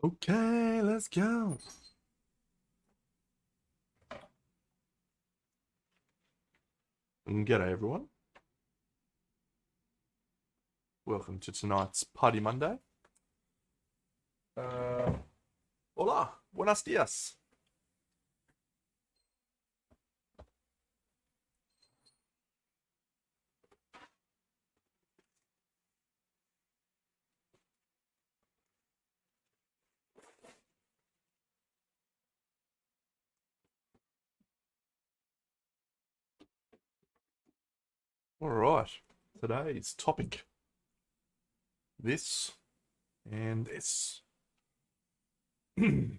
Okay, let's go. G'day, everyone. Welcome to tonight's Party Monday. Hola, buenos dias. All right, today's topic: this and this. hmm.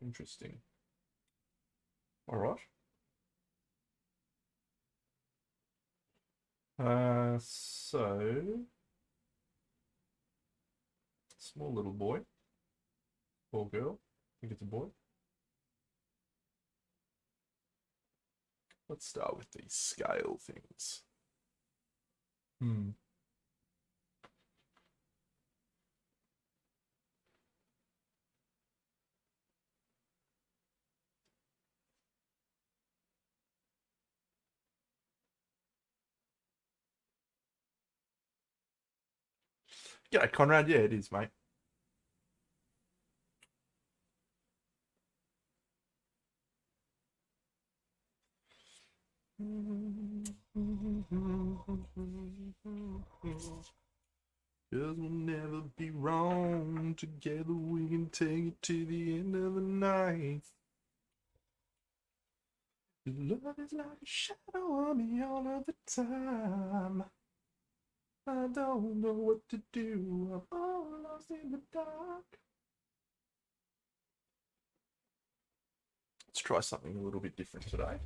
Interesting. All right. So small little boy or girl. I think it's a boy. Let's start with these scale things. Hmm. Yeah, Conrad. Yeah, it is, mate. Cause we'll never be wrong. Together we can take it to the end of the night. Love is like a shadow on me all of the time. I don't know what to do. I'm all lost in the dark. Let's try something a little bit different today.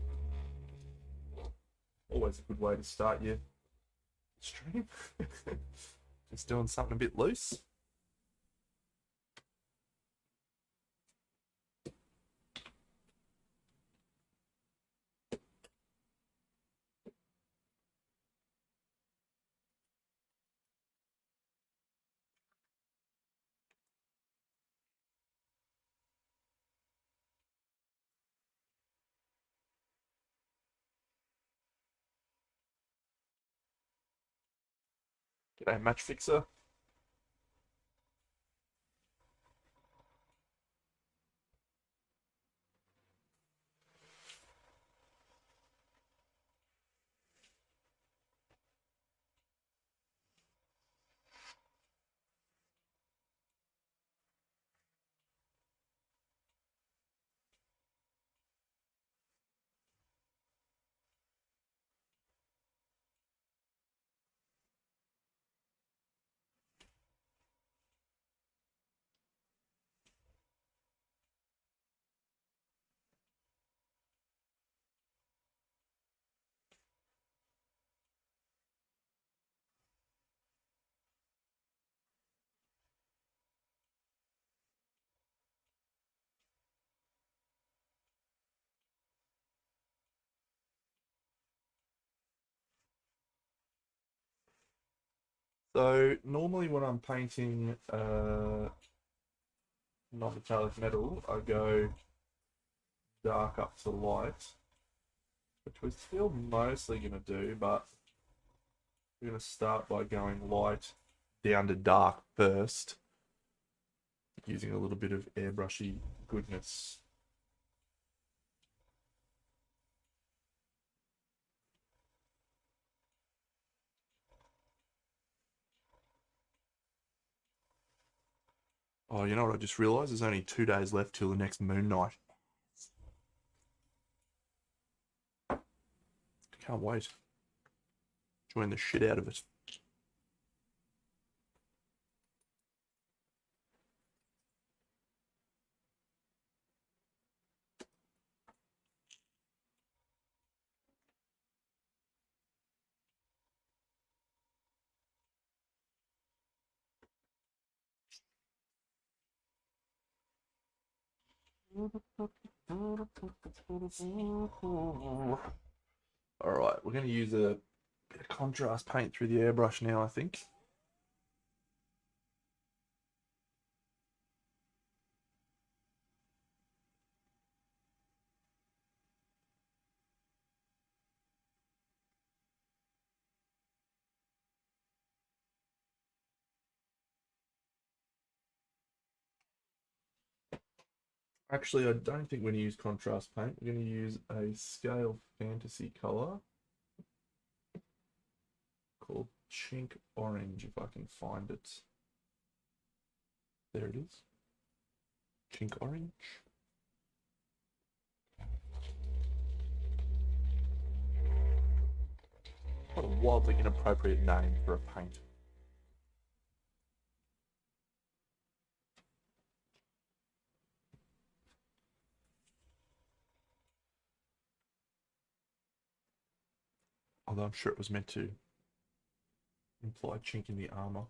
Always a good way to start your stream. Just doing something a bit loose. G'day, match fixer. So normally when I'm painting non-metallic metal, I go dark up to light, which we're still mostly going to do, but we're going to start by going light down to dark first, using a little bit of airbrushy goodness. Oh, you know what I just realised? There's only 2 days left till the next moon night. Can't wait. Join the shit out of it. Alright, we're going to use a bit of contrast paint through the airbrush now, I think. Actually, I don't think we're going to use contrast paint. We're going to use a scale fantasy color called Chink Orange, if I can find it. There it is. Chink Orange. What a wildly inappropriate name for a paint. Although I'm sure it was meant to imply chink in the armor.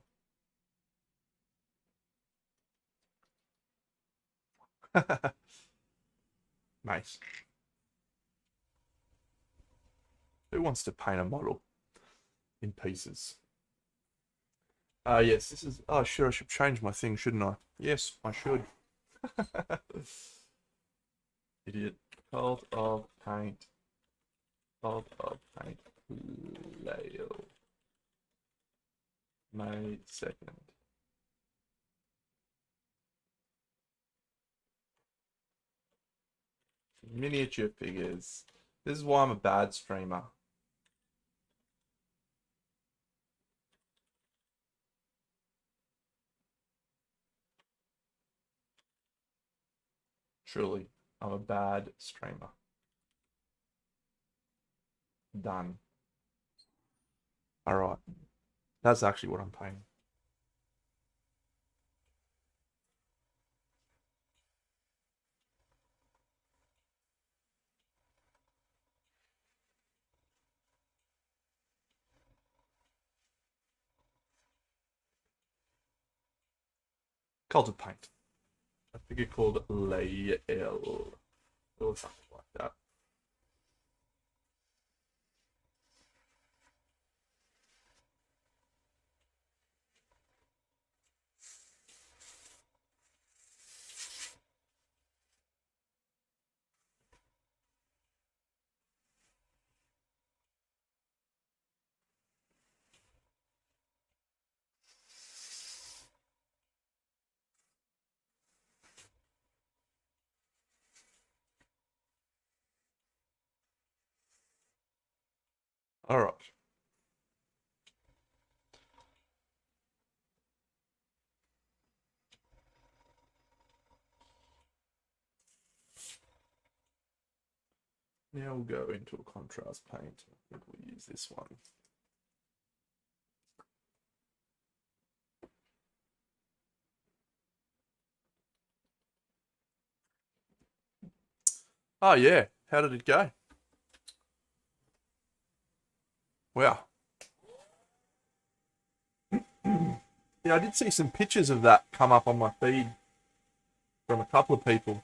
Nice. Who wants to paint a model in pieces? Yes, this is... Oh, sure, I should change my thing, shouldn't I? Yes, I should. Idiot. Cold of paint. Cold of paint. Llael. May 2nd. Miniature figures. This is why I'm a bad streamer. Truly, I'm a bad streamer. Done. Alright. That's actually what I'm paying. Cult of Paint. A figure called Llael. Or something like that. Alright. Now we'll go into a contrast paint. I think we'll use this one. Oh yeah, how did it go? Wow. Yeah, I did see some pictures of that come up on my feed from a couple of people.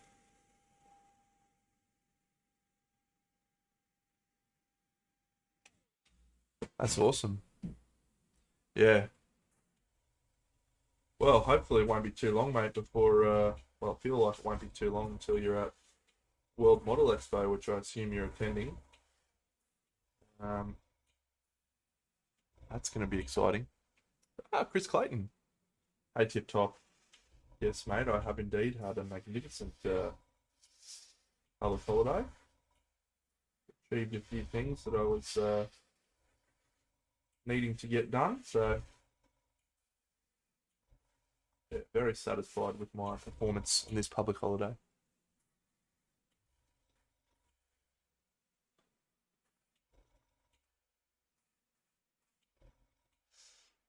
That's awesome. Yeah. Well, hopefully it won't be too long, mate, before, well, I feel like it won't be too long until you're at World Model Expo, which I assume you're attending. That's going to be exciting. Ah, Chris Clayton. Hey, Tip Top. Yes, mate, I have indeed had a magnificent coloured holiday. Achieved a few things that I was needing to get done, so yeah, very satisfied with my performance on this public holiday.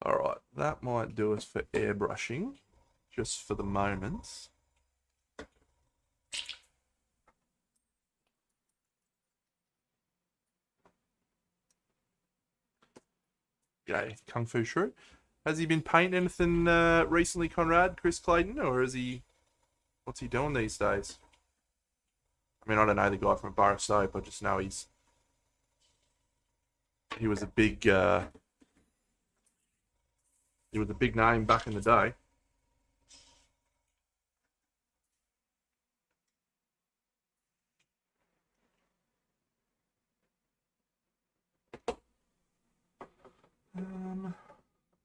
Alright, that might do us for airbrushing, just for the moment. Okay, Kung Fu Shrew. Has he been painting anything recently, Conrad, Chris Clayton, or is he... What's he doing these days? I mean, I don't know the guy from Bar Soap. I just know he was a big name back in the day.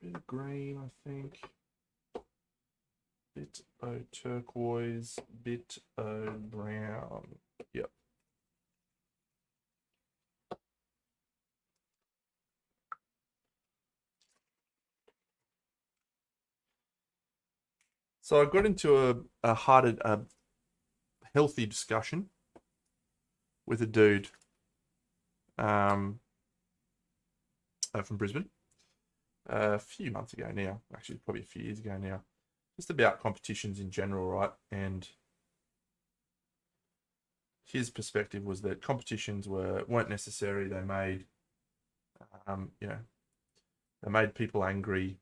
Bit of green, I think. Bit of turquoise, bit of brown. Yep. So I got into a healthy discussion with a dude from Brisbane a few months ago now, actually probably a few years ago now, just about competitions in general, right? And his perspective was that competitions weren't necessary. They made, you know, they made people angry,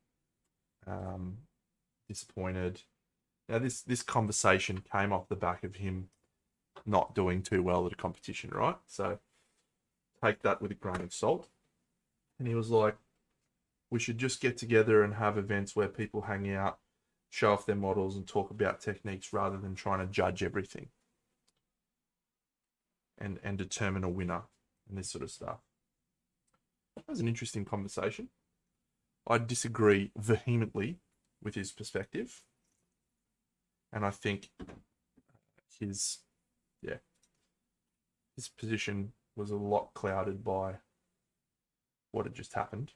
disappointed. Now this conversation came off the back of him not doing too well at a competition, right? So take that with a grain of salt. And he was like, we should just get together and have events where people hang out, show off their models, and talk about techniques rather than trying to judge everything and determine a winner and this sort of stuff. That was an interesting conversation. I disagree vehemently with his perspective, and I think his position was a lot clouded by what had just happened.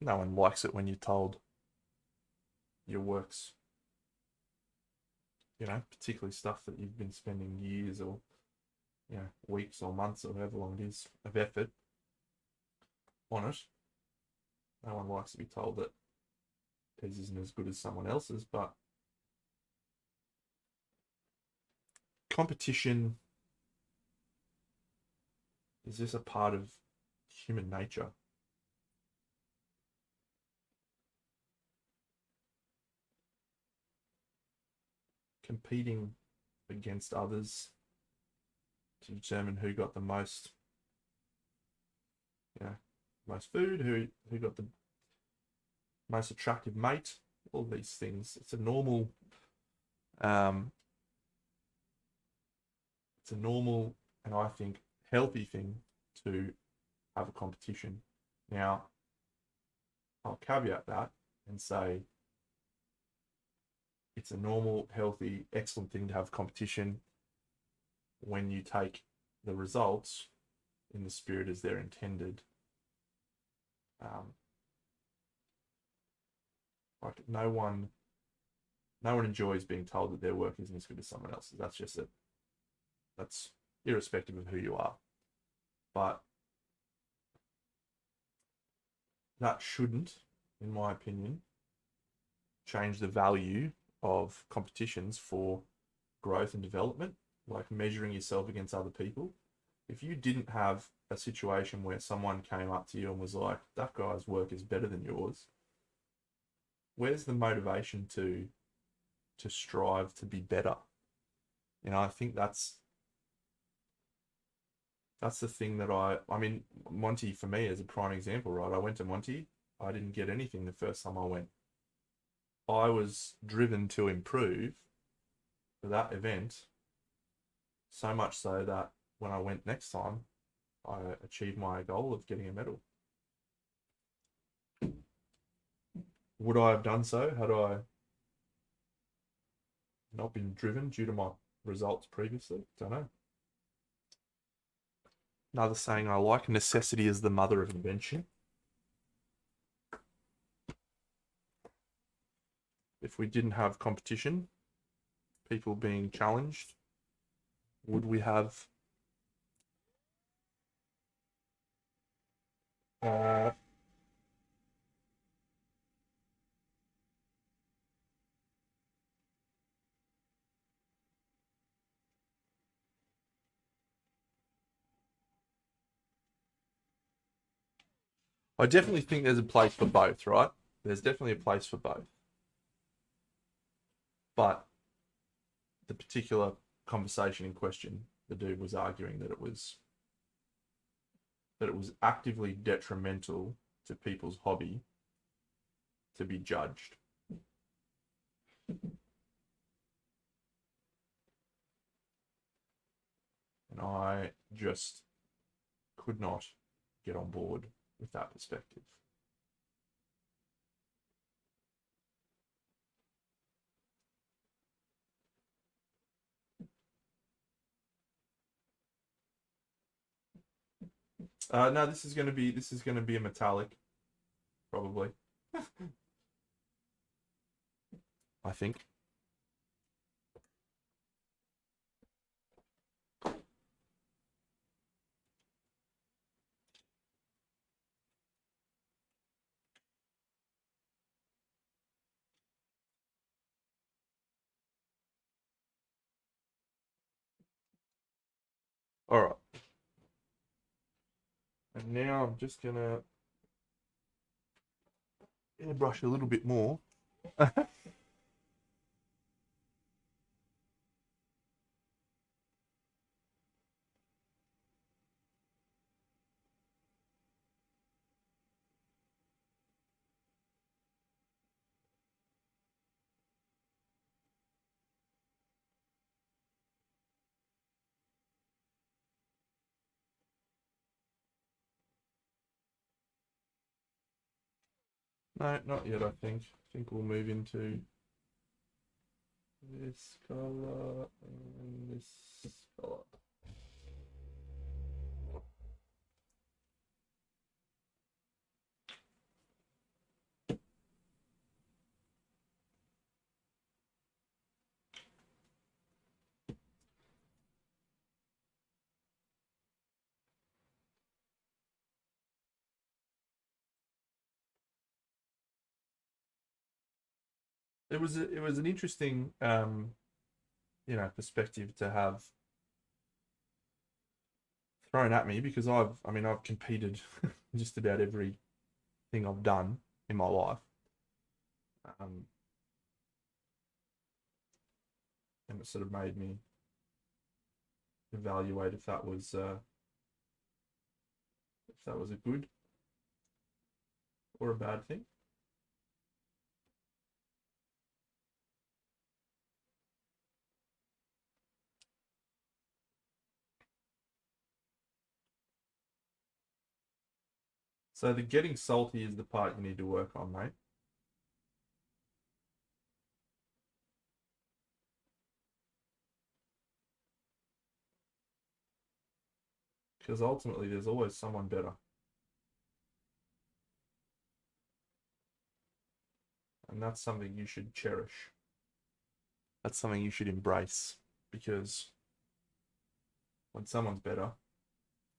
No one likes it when you're told your work's, particularly stuff that you've been spending years or, weeks or months or however long it is of effort on it. No one likes to be told that theirs isn't as good as someone else's, but competition is just a part of human nature. Competing against others to determine who got the most, most food, who got the most attractive mate, all these things. It's a normal, and I think healthy thing to have a competition. Now, I'll caveat that and say it's a normal, healthy, excellent thing to have competition when you take the results in the spirit as they're intended. Like no one enjoys being told that their work isn't as good as someone else's. That's irrespective of who you are. But that shouldn't, in my opinion, change the value of competitions for growth and development, like measuring yourself against other people. If you didn't have a situation where someone came up to you and was like, that guy's work is better than yours, where's the motivation to strive to be better? I think that's the thing that I mean, Monty for me is a prime example, right? I went to Monty, I didn't get anything the first time I went. I was driven to improve for that event, so much so that when I went next time, I achieved my goal of getting a medal. Would I have done so had I not been driven due to my results previously? Don't know. Another saying I like, necessity is the mother of invention. If we didn't have competition, people being challenged, would we have I definitely think there's a place for both, right? There's definitely a place for both. But the particular conversation in question, the dude was arguing that it was actively detrimental to people's hobby to be judged. And I just could not get on board with that perspective. No, this is gonna be a metallic, probably. I think. All right. And now I'm just gonna airbrush a little bit more. No, not yet, I think. I think we'll move into this color and this color. It was an interesting perspective to have thrown at me because I've competed just about everything I've done in my life. Um, and it sort of made me evaluate if that was a good or a bad thing. So the getting salty is the part you need to work on, mate. Because ultimately there's always someone better. And that's something you should cherish. That's something you should embrace. Because when someone's better,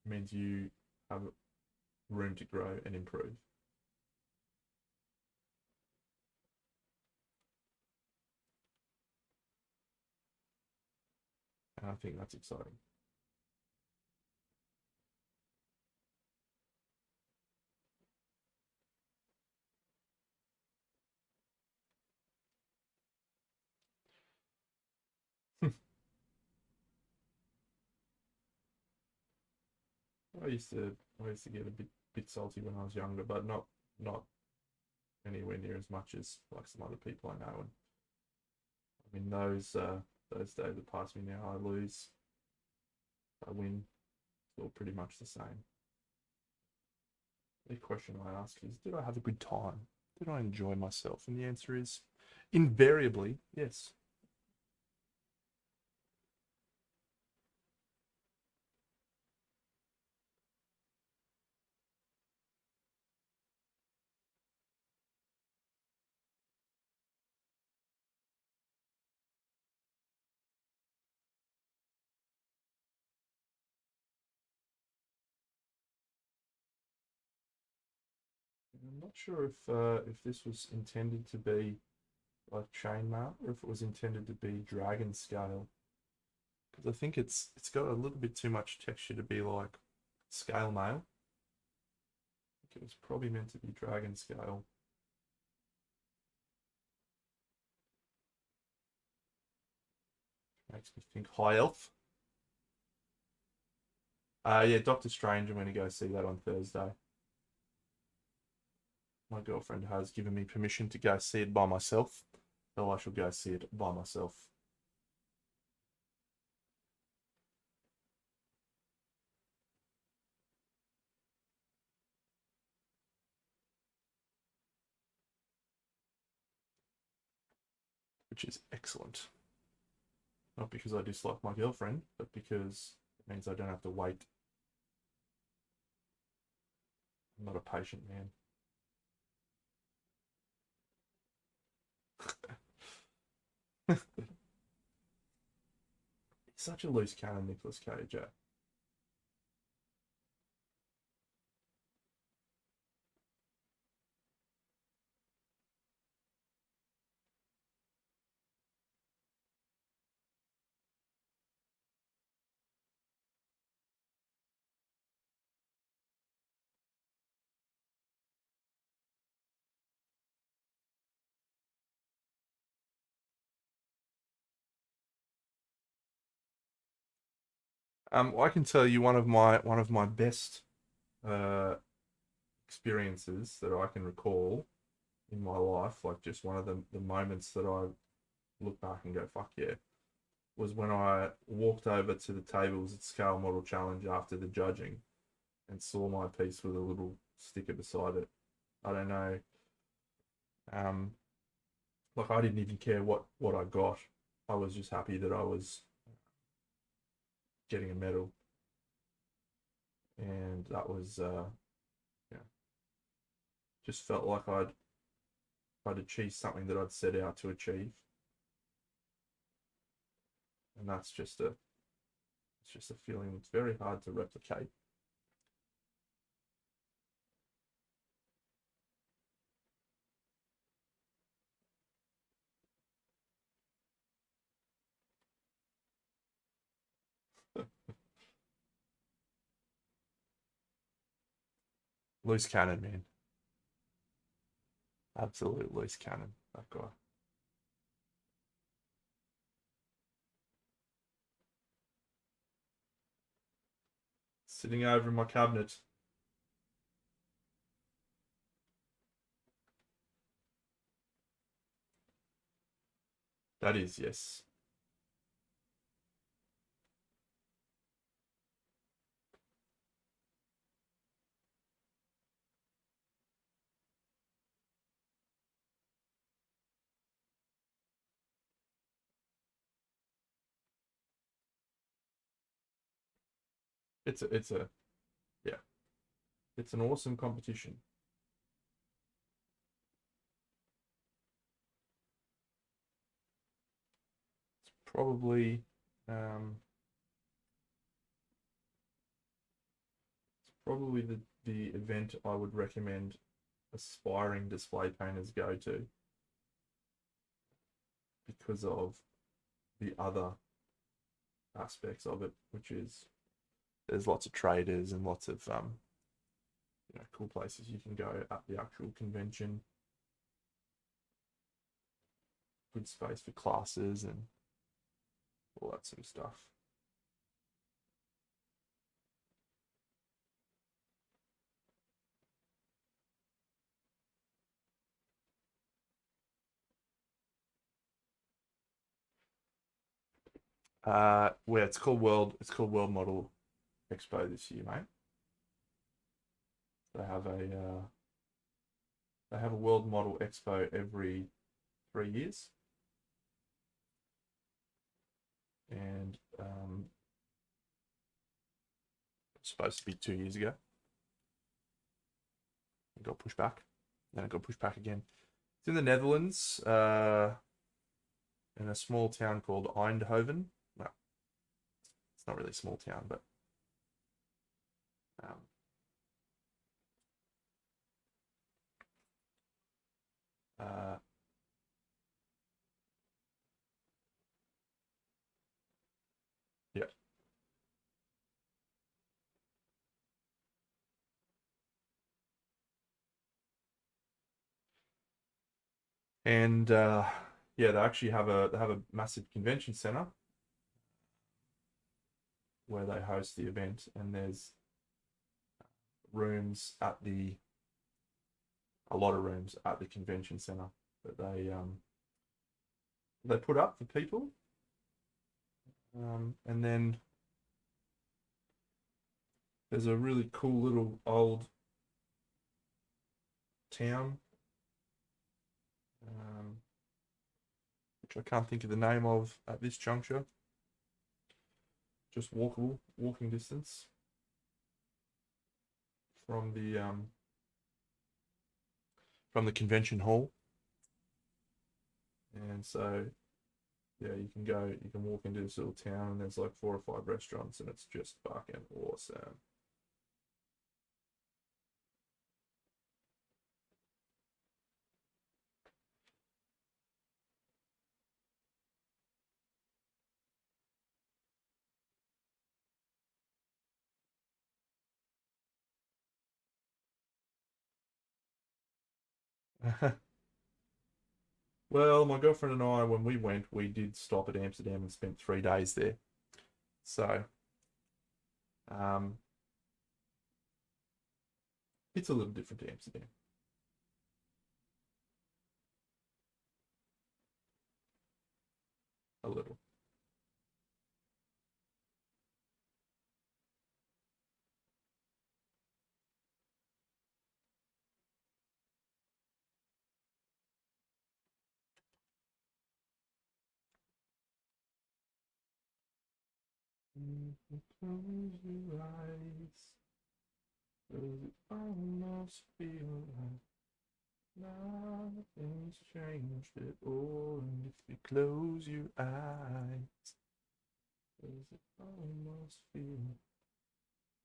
it means you have room to grow and improve. And I think that's exciting. I used to get a bit salty when I was younger, but not anywhere near as much as like some other people I know. And I mean those days that pass me now, I lose, I win, it's all pretty much the same. The question I ask is, did I have a good time? Did I enjoy myself? And the answer is invariably yes. I'm not sure if this was intended to be like chainmail or if it was intended to be dragon scale. Because I think it's got a little bit too much texture to be like scale mail. I think it was probably meant to be dragon scale. Makes me think high elf. Yeah, Doctor Strange. I'm going to go see that on Thursday. My girlfriend has given me permission to go see it by myself, so I shall go see it by myself. Which is excellent. Not because I dislike my girlfriend, but because it means I don't have to wait. I'm not a patient man. He's such a loose cannon, Nicolas Cage. I can tell you one of my best uh, experiences that I can recall in my life, like just one of the moments that I look back and go, fuck yeah, was when I walked over to the tables at Scale Model Challenge after the judging and saw my piece with a little sticker beside it. I don't know. Um, like I didn't even care what I got. I was just happy that I was getting a medal, and that was yeah, just felt like I'd achieved something that I'd set out to achieve, and it's just a feeling that's very hard to replicate. Loose cannon, man. Absolute loose cannon. That guy. Sitting over in my cabinet. That is, yes. It's a yeah. It's an awesome competition. Probably um probably the event I would recommend aspiring display painters go to because of the other aspects of it, which is there's lots of traders and lots of cool places you can go at the actual convention, good space for classes and all that sort of stuff. Where it's called World Model Expo this year, mate. They have a they have a World Model Expo every 3 years, and it's supposed to be 2 years ago. It got pushed back, then it got pushed back again. It's in the Netherlands, in a small town called Eindhoven. Well, it's not really a small town, but um, uh, yeah. And yeah, they actually have a massive convention center where they host the event, and there's rooms at a lot of rooms at the convention center that they put up for people, and then there's a really cool little old town, which I can't think of the name of at this juncture. Just walking distance from the convention hall, and so yeah, you can walk into this little town, and there's like 4 or 5 restaurants, and it's just fucking awesome. Well, my girlfriend and I, when we went, we did stop at Amsterdam and spent 3 days there. So, um, it's a little different to Amsterdam. A little. Close your eyes, 'cause it almost feel like nothing's changed at all. And if you close your eyes, 'cause it almost feel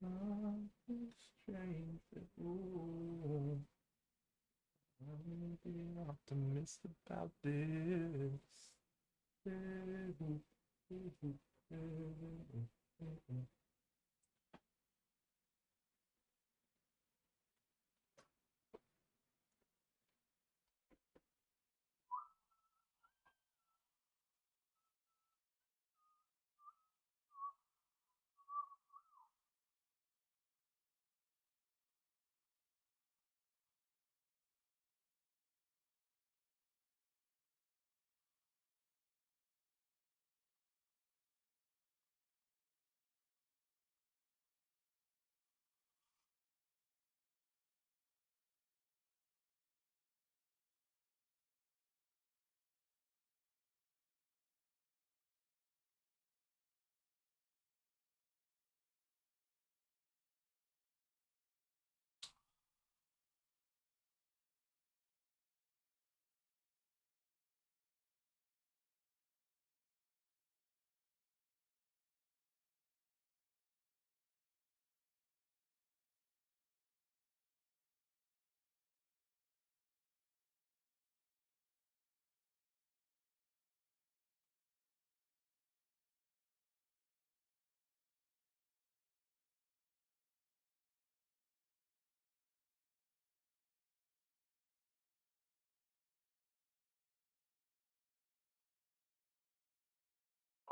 nothing's changed at all. I'm being optimistic about this.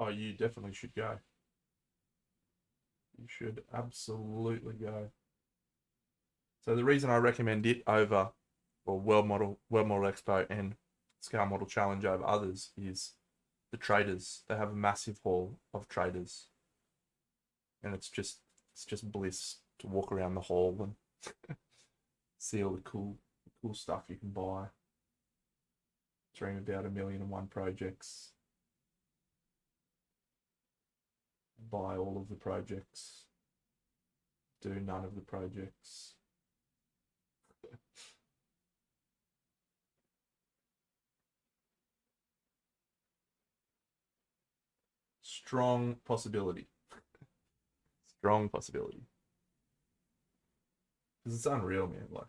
Oh, you definitely should go. You should absolutely go. So the reason I recommend it over, well, World Model Expo and Scale Model Challenge over others is the traders. They have a massive hall of traders, and it's just bliss to walk around the hall and see all the cool stuff you can buy. Dream about 1,000,001 projects. Buy all of the projects. Do none of the projects. Strong possibility. Strong possibility. Because it's unreal, man. Like,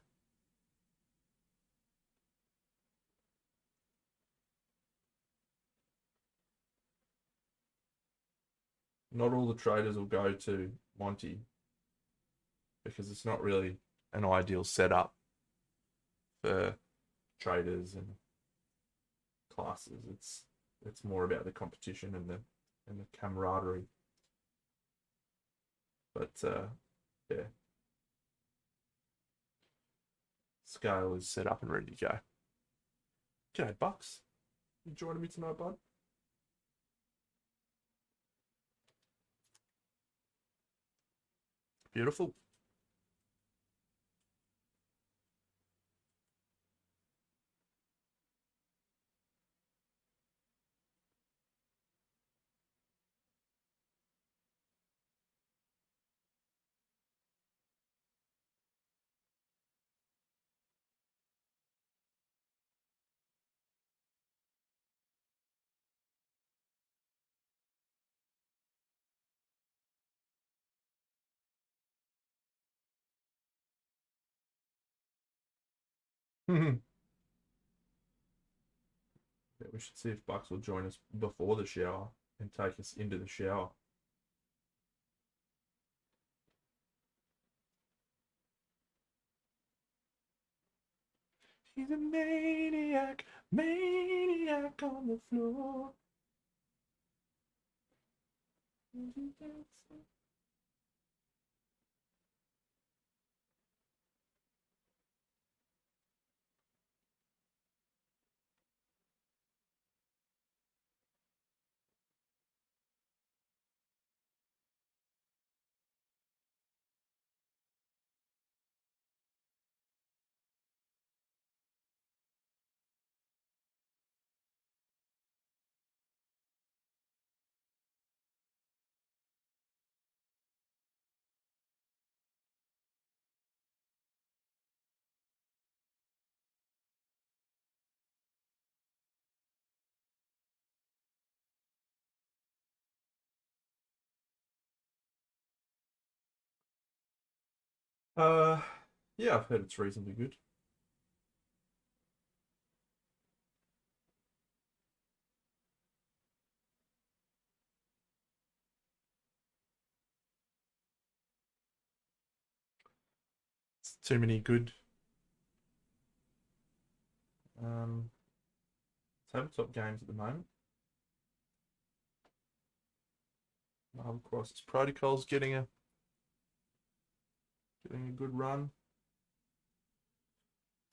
not all the traders will go to Monty because it's not really an ideal setup for traders and classes. It's more about the competition and the camaraderie. But yeah, scale is set up and ready to go. G'day, Bucks. You joining me tonight, bud? Beautiful. Yeah, we should see if Bucks will join us before the shower and take us into the shower. He's a maniac, maniac on the floor. Uh, yeah, I've heard it's reasonably good. It's too many good tabletop games at the moment. Marvel Crisis Protocol's getting a good run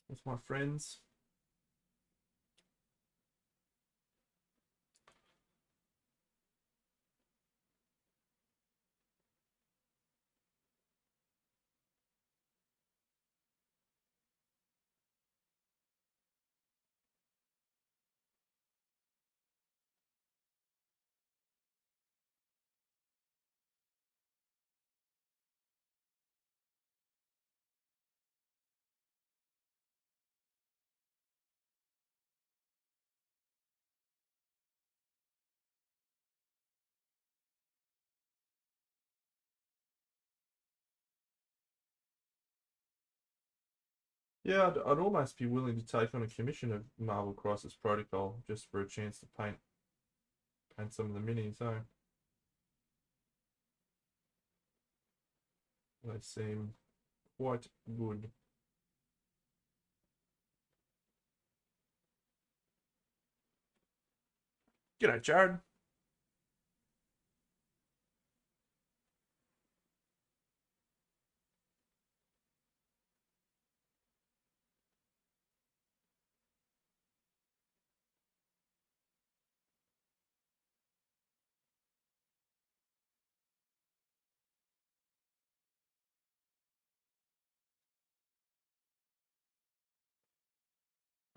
with my friends. Yeah, I'd almost be willing to take on a commission of Marvel Crisis Protocol just for a chance to paint some of the minis. So they seem quite good. G'day, Jared.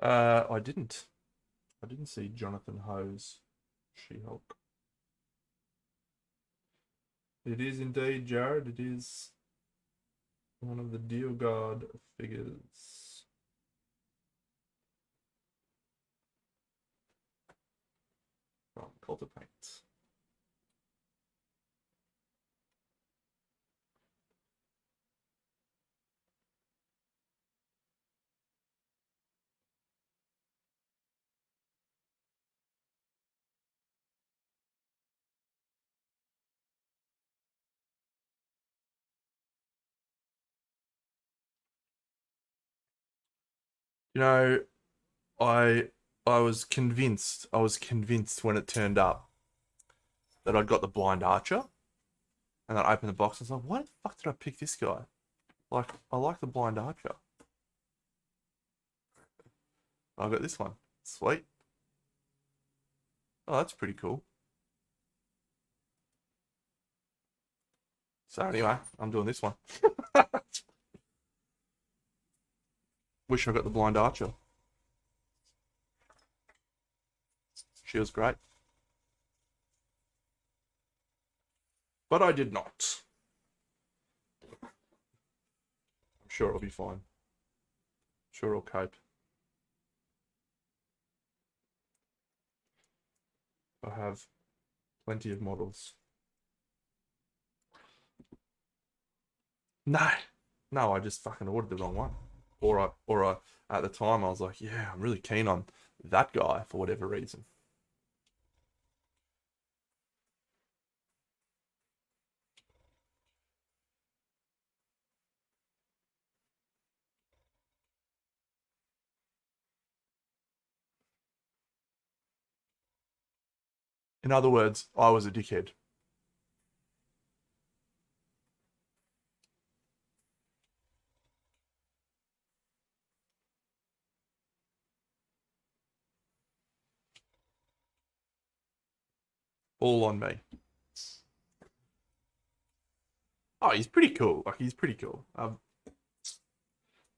I didn't. I didn't see Jonathan Ho's She-Hulk. It is indeed, Jared. It is one of the Deal God figures. From Cult of Paint. You know, I I was convinced when it turned up that I'd got the blind archer. And then I opened the box and I was like, why the fuck did I pick this guy? Like, I like the Blind Archer. I got this one. Sweet. Oh, that's pretty cool. So anyway, I'm doing this one. Wish I got the Blind Archer. She was great. But I did not. I'm sure it'll be fine. I'm sure it'll cope. I have plenty of models. No. No, I just fucking ordered the wrong one. Or I at the time I was like, yeah, I'm really keen on that guy for whatever reason. In other words, I was a dickhead. All on me. Oh, he's pretty cool. Like, he's pretty cool. I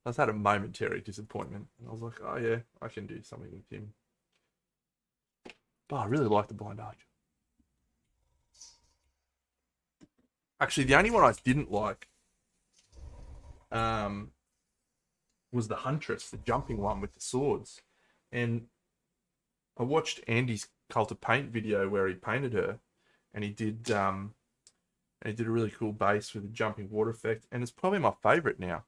just had a momentary disappointment. And I was like, oh, yeah, I can do something with him. But I really like the Blind Archer. Actually, the only one I didn't like um, was the Huntress, the jumping one with the swords. And I watched Andy's Cult of Paint video where he painted her, and he did a really cool base with a jumping water effect, and it's probably my favorite now.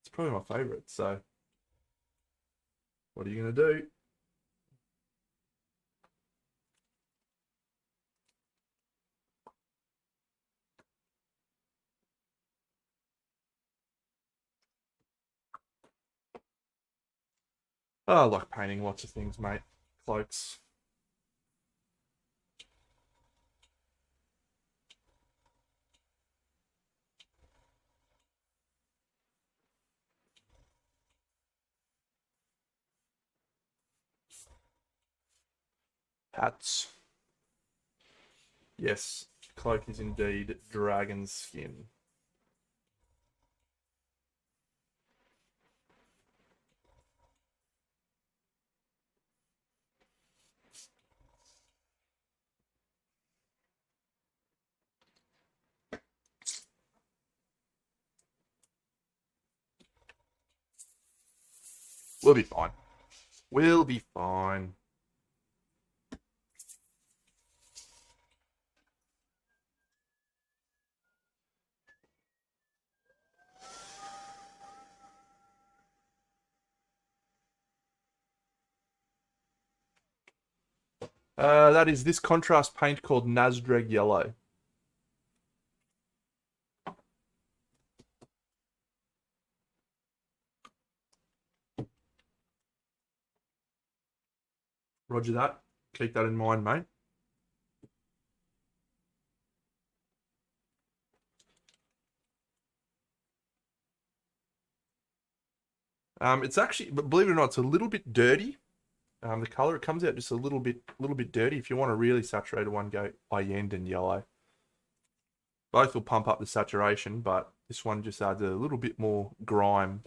It's probably my favorite. So, what are you gonna do? Oh, I like painting lots of things, mate. Cloaks. Hats. Yes, cloak is indeed dragon skin. We'll be fine. We'll be fine. That is this contrast paint called Nazdreg Yellow. Roger that. Keep that in mind, mate. It's actually, but believe it or not, it's a little bit dirty. The color, it comes out just a little bit dirty. If you want a really saturated one, go Llael and yellow. Both will pump up the saturation, but this one just adds a little bit more grime.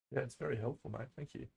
Yeah, it's very helpful, mate. Thank you.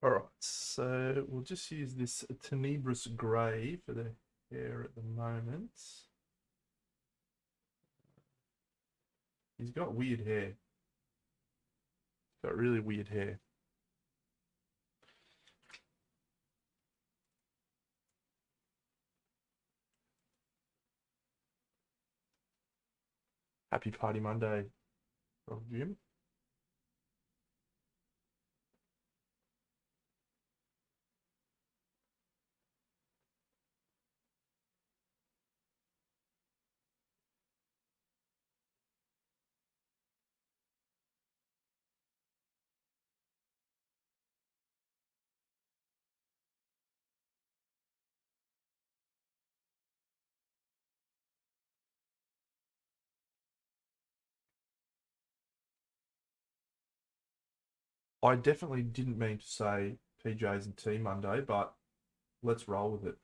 Alright, so we'll just use this tenebrous grey for the hair at the moment. He's got weird hair. Got really weird hair. Happy Party Monday, from Jim. I definitely didn't mean to say PJs and Tea Monday, but let's roll with it.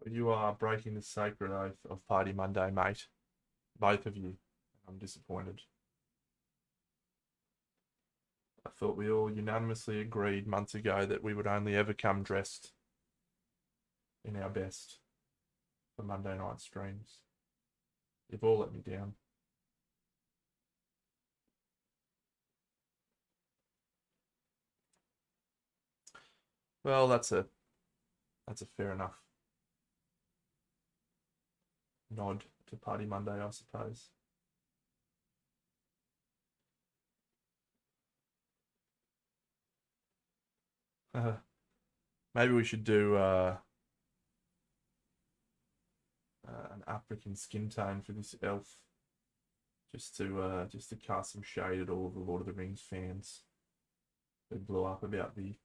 You are breaking the sacred oath of Party Monday, mate. Both of you. I'm disappointed. I thought we all unanimously agreed months ago that we would only ever come dressed in our best for Monday night streams. You've all let me down. Well, that's a fair enough nod to Party Monday, I suppose. Maybe we should do an African skin tone for this elf, just to cast some shade at all of the Lord of the Rings fans who blew up about the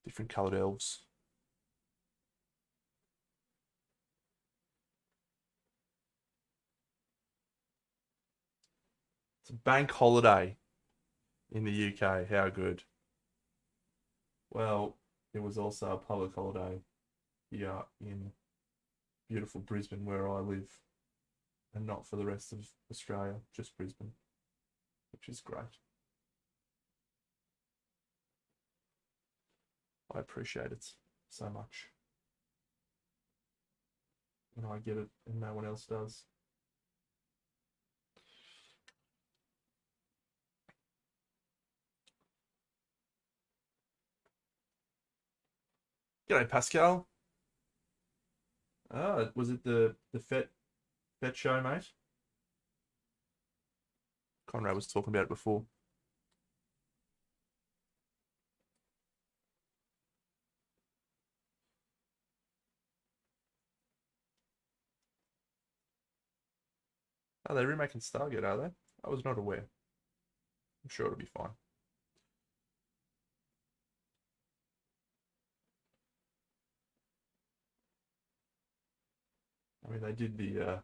different coloured elves. It's a bank holiday in the UK. How good? Well, it was also a public holiday here in beautiful Brisbane, where I live, and not for the rest of Australia, just Brisbane, which is great. I appreciate it so much when I get it and no one else does. G'day, Pascal. Was it the Fet show, mate? Conrad was talking about it before. Are they remaking Stargate, are they? I was not aware. I'm sure it'll be fine. I mean, they did the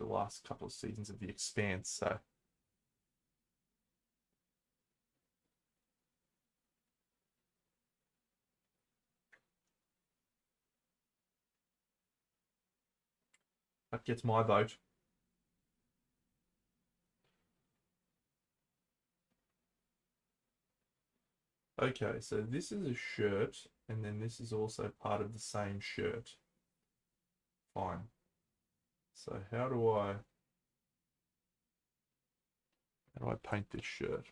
last couple of seasons of The Expanse, so that gets my vote. Okay, so this is a shirt, and then this is also part of the same shirt. Fine. So how do I paint this shirt?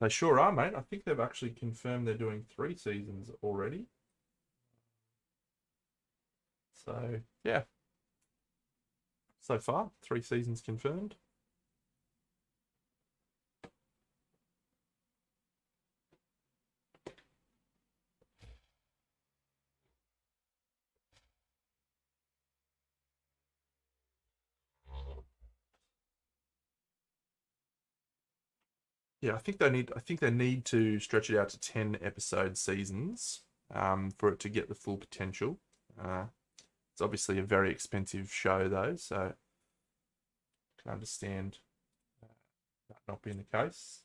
They sure are, mate. I think they've actually confirmed they're doing 3 seasons already. So yeah, so far 3 seasons confirmed. Yeah, I think they need to stretch it out to 10 episode seasons for it to get the full potential. Uh, it's obviously a very expensive show though, so I can understand that not being the case.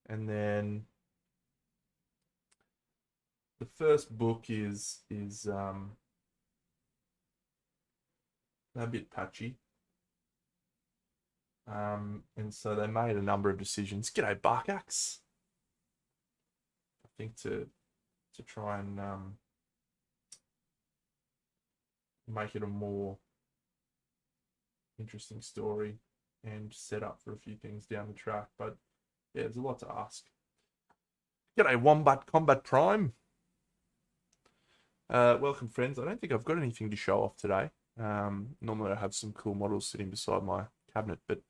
And then the first book is a bit patchy. And so they made a number of decisions. G'day, Barkax. I think to try and make it a more interesting story and set up for a few things down the track. But yeah, there's a lot to ask. G'day, Wombat Combat Prime. Welcome, friends. I don't think I've got anything to show off today. Normally I have some cool models sitting beside my cabinet, but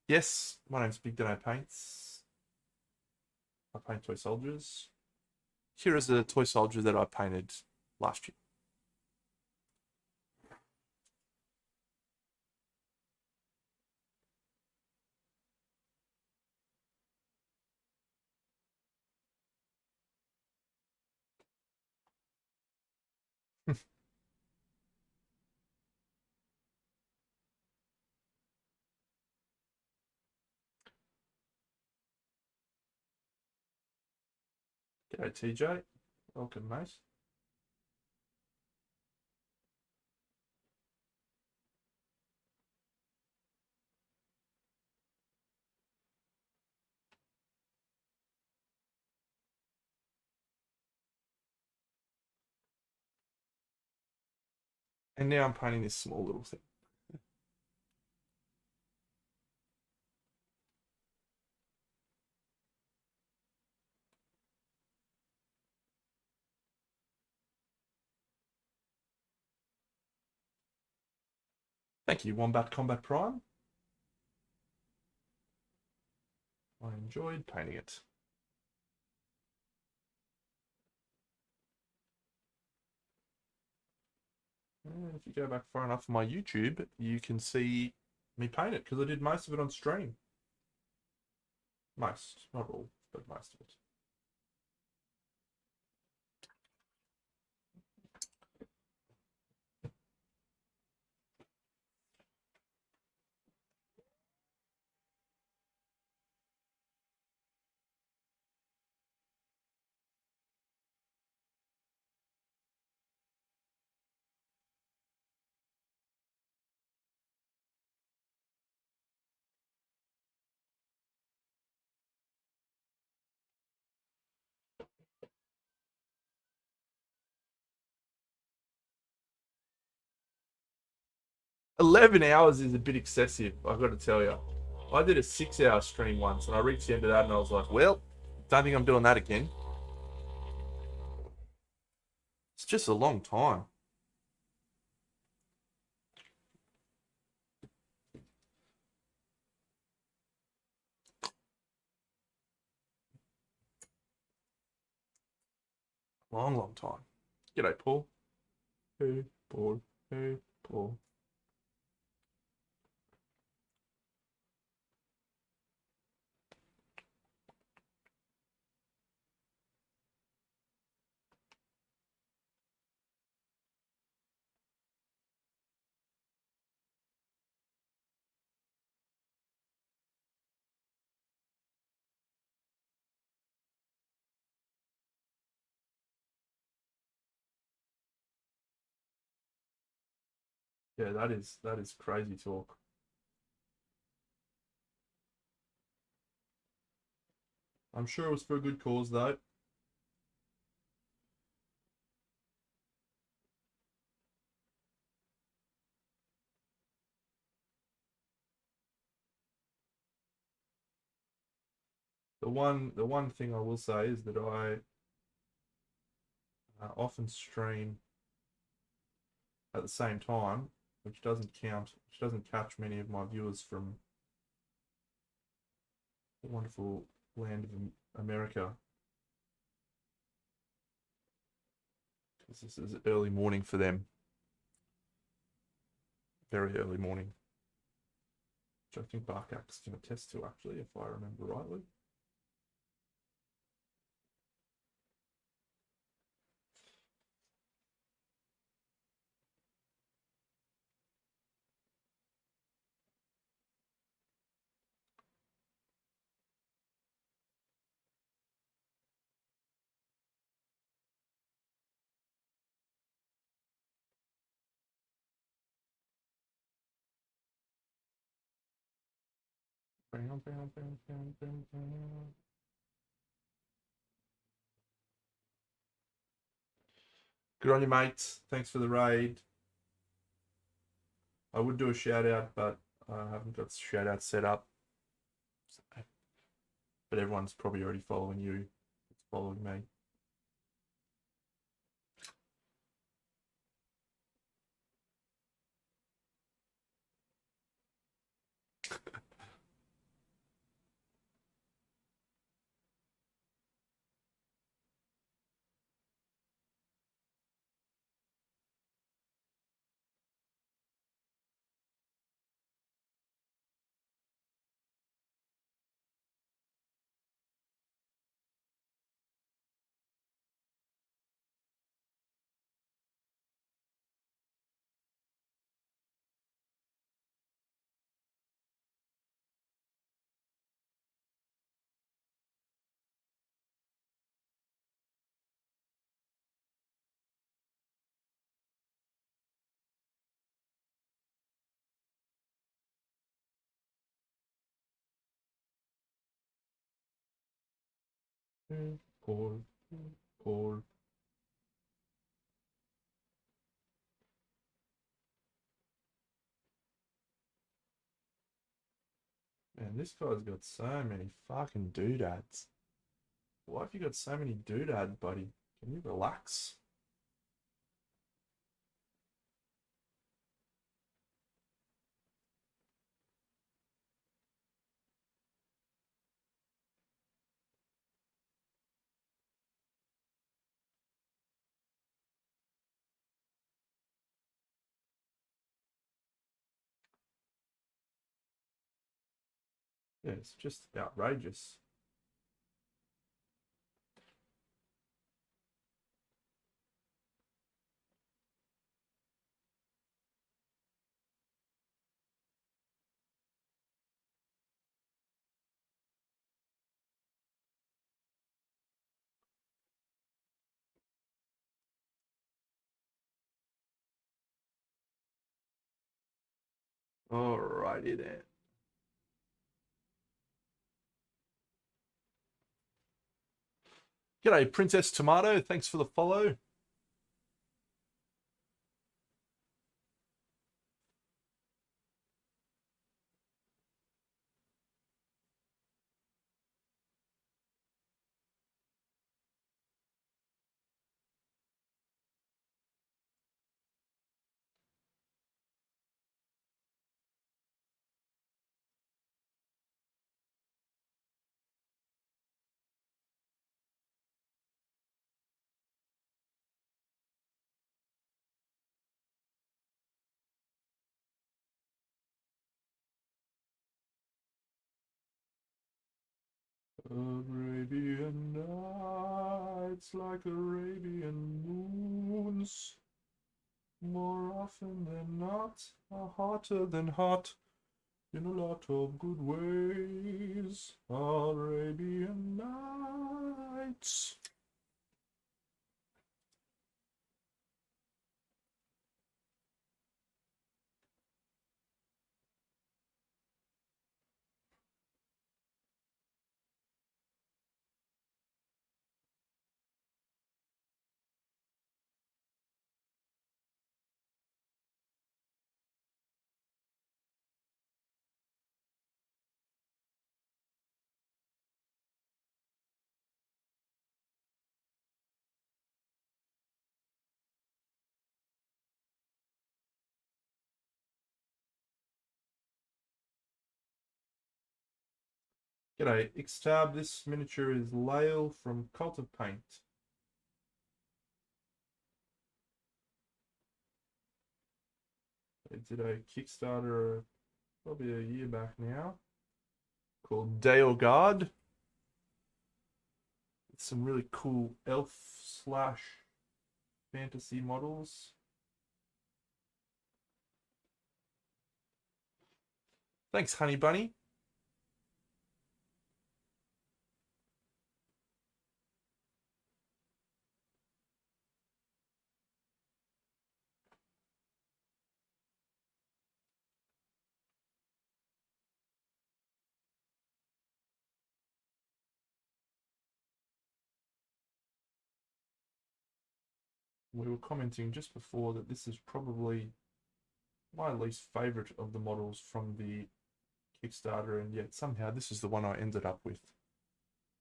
yes, my name's Big Dano Paints. I paint toy soldiers. Here is a toy soldier that I painted last year. G'day, TJ. Welcome, mate. And now I'm painting this small little thing. Thank you, Wombat Combat Prime. I enjoyed painting it. And if you go back far enough on my YouTube, you can see me paint it because I did most of it on stream. Most, not all, but most of it. 11 hours is a bit excessive, I've got to tell you. I did a 6 hour stream once and I reached the end of that and I was like, well, don't think I'm doing that again. It's just a long time. Long, long time. G'day, Paul. Hey, Paul. Hey, Paul. Yeah, that is crazy talk. I'm sure it was for a good cause though. The one thing I will say is that I often stream at the same time, which doesn't catch many of my viewers from the wonderful land of America. Because this is early morning for them. Very early morning. Which I think Barkak's can attest to, actually, if I remember rightly. Bam, bam, bam, bam, bam, bam. Good on you, mate. Thanks for the raid. I would do a shout out, but I haven't got the shout out set up. But everyone's probably already following you. It's following me. Paul, Paul. Man, this guy's got so many fucking doodads. Why have you got so many doodads, buddy? Can you relax? Yeah, it's just outrageous. Alrighty then. G'day, Princess Tomato. Thanks for the follow. Arabian nights like Arabian moons. More often than not, are hotter than hot in a lot of good ways. Arabian nights. G'day, Xtab. This miniature is Llael from Cult of Paint. They did a Kickstarter probably a year back now called Dale Guard. It's some really cool elf slash fantasy models. Thanks, Honey Bunny. We were commenting just before that this is probably my least favourite of the models from the Kickstarter, and yet somehow this is the one I ended up with.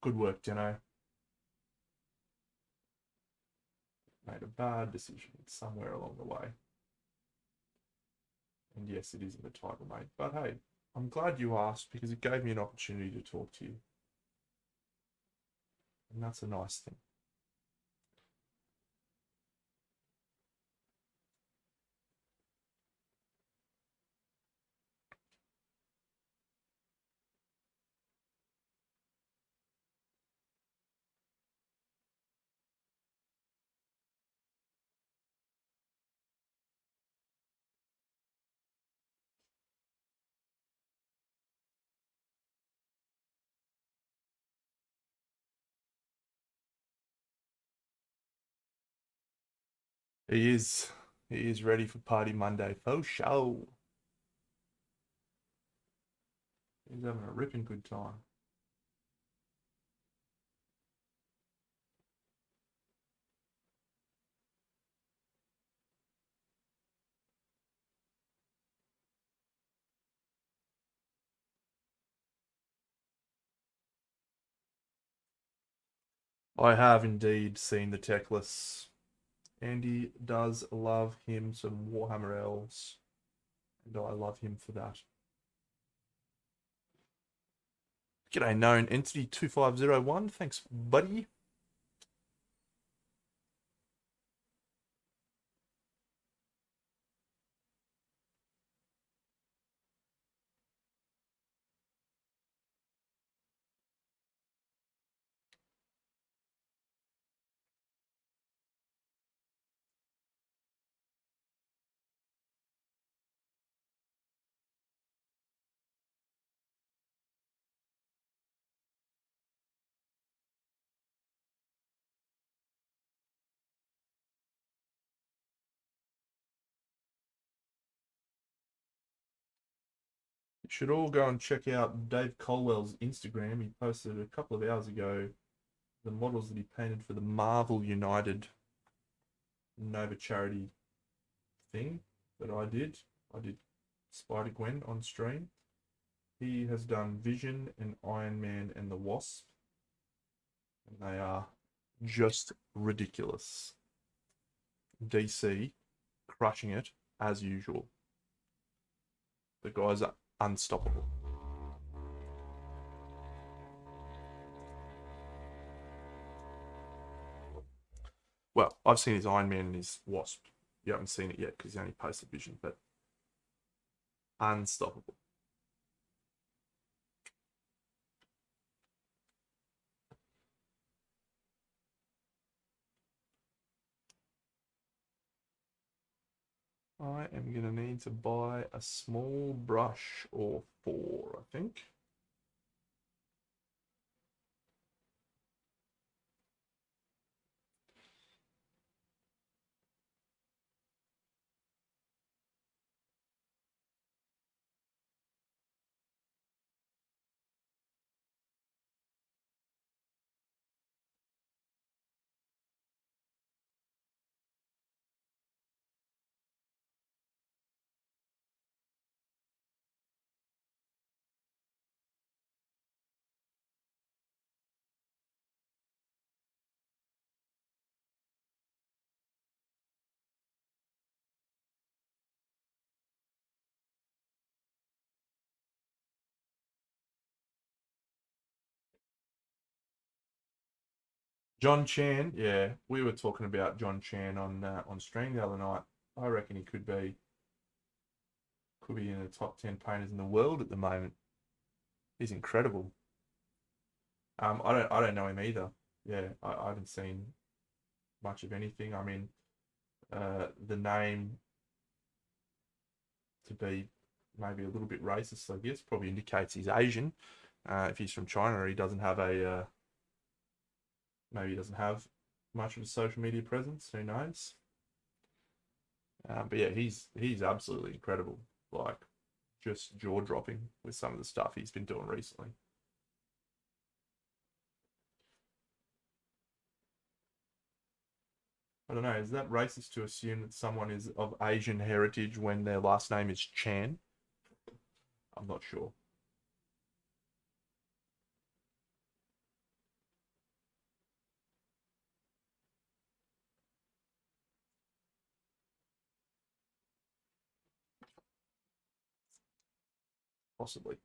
Good work, Jeno. Made a bad decision somewhere along the way. And yes, it is in the title, mate. But hey, I'm glad you asked because it gave me an opportunity to talk to you. And that's a nice thing. He is. He is ready for Party Monday. For sure. He's having a ripping good time. I have indeed seen the Techless. Andy does love him some Warhammer Elves. And I love him for that. G'day, known entity 2501. Thanks, buddy. You should all go and check out Dave Colwell's Instagram. He posted a couple of hours ago the models that he painted for the Marvel United Nova charity thing that I did. I did Spider Gwen on stream. He has done Vision and Iron Man and the Wasp, and they are just ridiculous. DC crushing it as usual. The guys are unstoppable. Well, I've seen his Iron Man and his Wasp. You haven't seen it yet because he only posted Vision, but unstoppable. I am going to need to buy a small brush or four, I think. John Chan, yeah, we were talking about John Chan on stream the other night. I reckon he could be in the top 10 painters in the world at the moment. He's incredible. I don't know him either. Yeah, I haven't seen much of anything. I mean, the name to be maybe a little bit racist, I guess, probably indicates he's Asian. If he's from China, he doesn't have maybe he doesn't have much of a social media presence. Who knows? But yeah, he's absolutely incredible. Like just jaw dropping with some of the stuff he's been doing recently. I don't know. Is that racist to assume that someone is of Asian heritage when their last name is Chan? I'm not sure. Possibly.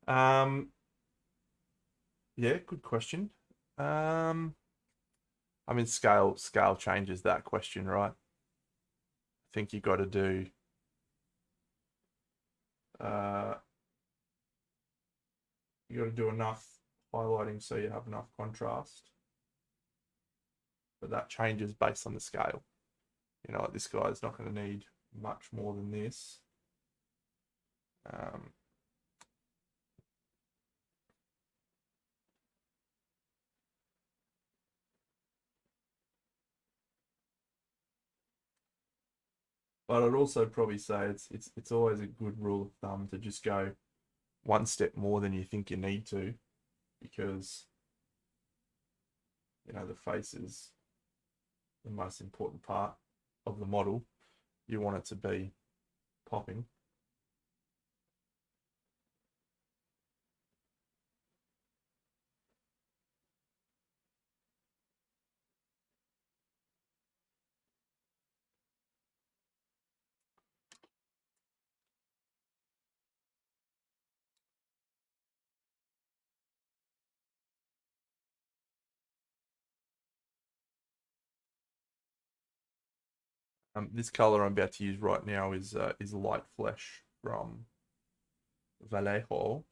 um, yeah, good question. Um, I mean, scale changes that question, right? I think you got to do uh, you got to do enough highlighting so you have enough contrast, but that changes based on the scale. You know, like this guy's not going to need much more than this. Um, but I'd also probably say it's always a good rule of thumb to just go one step more than you think you need to, because you know the face is the most important part of the model. You want it to be popping. This color I'm about to use right now is light flesh from Vallejo.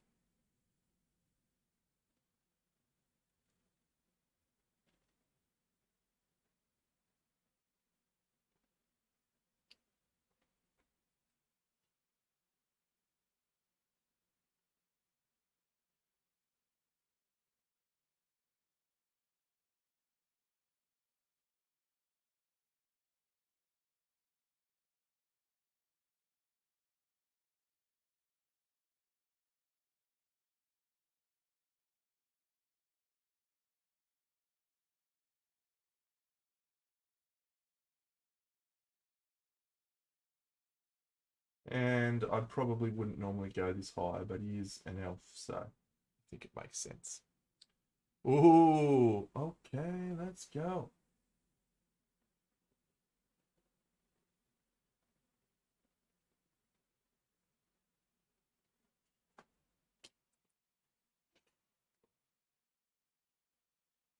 And I probably wouldn't normally go this high, but he is an elf, so I think it makes sense. Ooh, okay, let's go.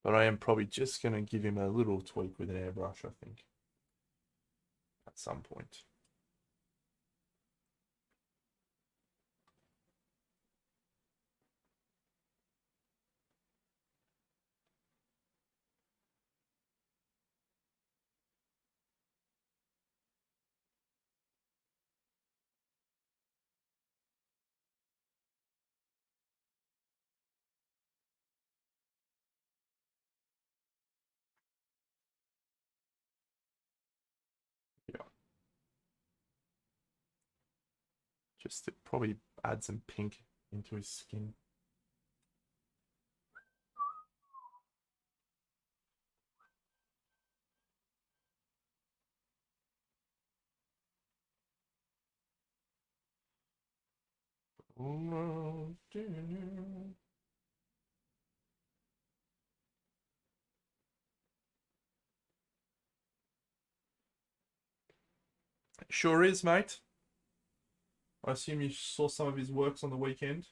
But I am probably just going to give him a little tweak with an airbrush, I think, at some point. Yeah, just to probably add some pink into his skin. Sure is, mate. I assume you saw some of his works on the weekend.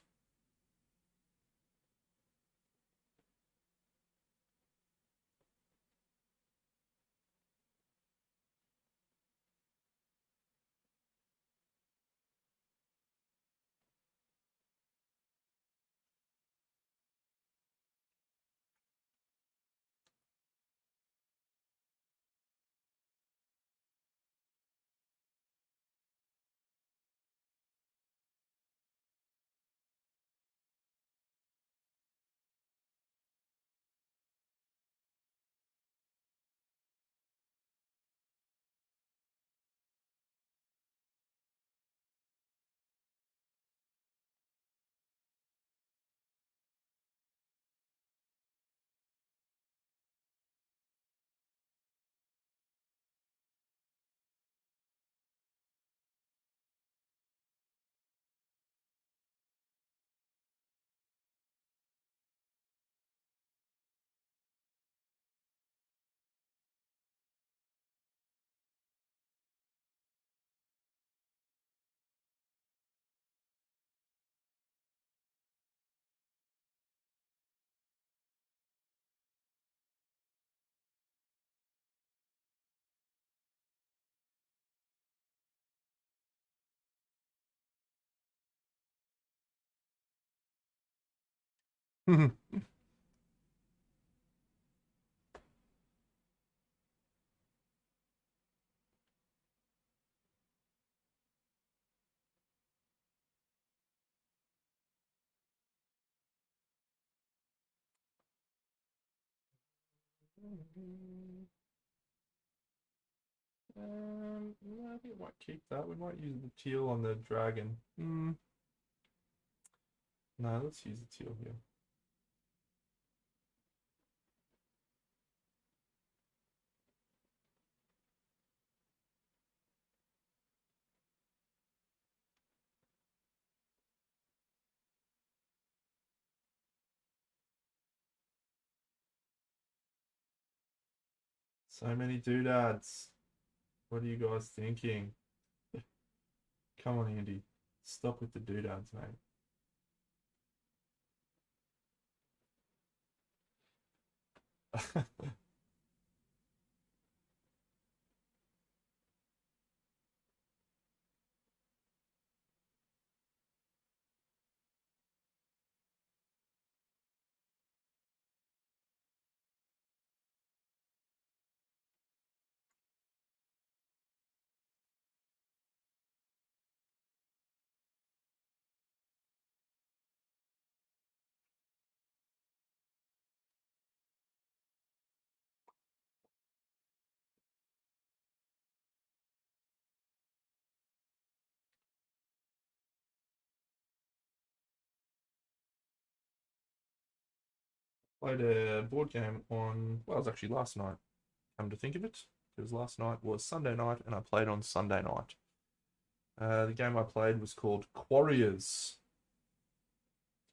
Yeah, I think we might keep that. We might use the teal on the dragon. No, let's use the teal here. So many doodads. What are you guys thinking? Come on, Andy. Stop with the doodads, mate. Played a board game on, well, it was actually last night, come to think of it, because last night was Sunday night and I played on Sunday night. The game I played was called Quarriors.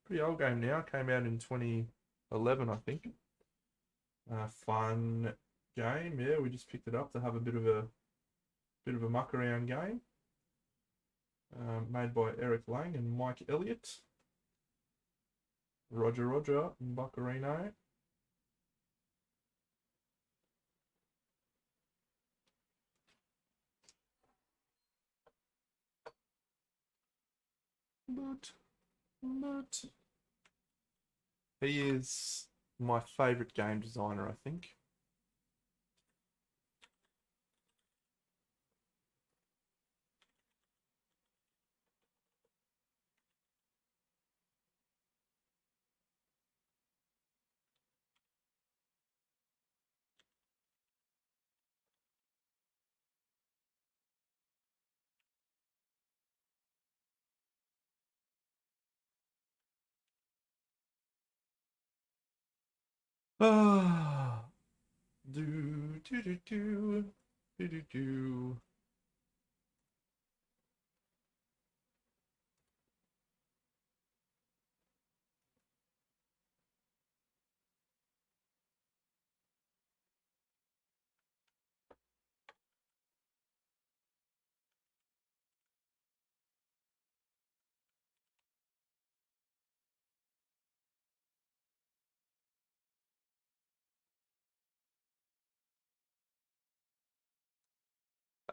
Pretty old game now, came out in 2011, I think. Fun game, yeah. We just picked it up to have a bit of a muck around game. Made by Eric Lang and Mike Elliott. Roger Roger Buccarino. But he is my favourite game designer, I think. Ah, do do do do do do do.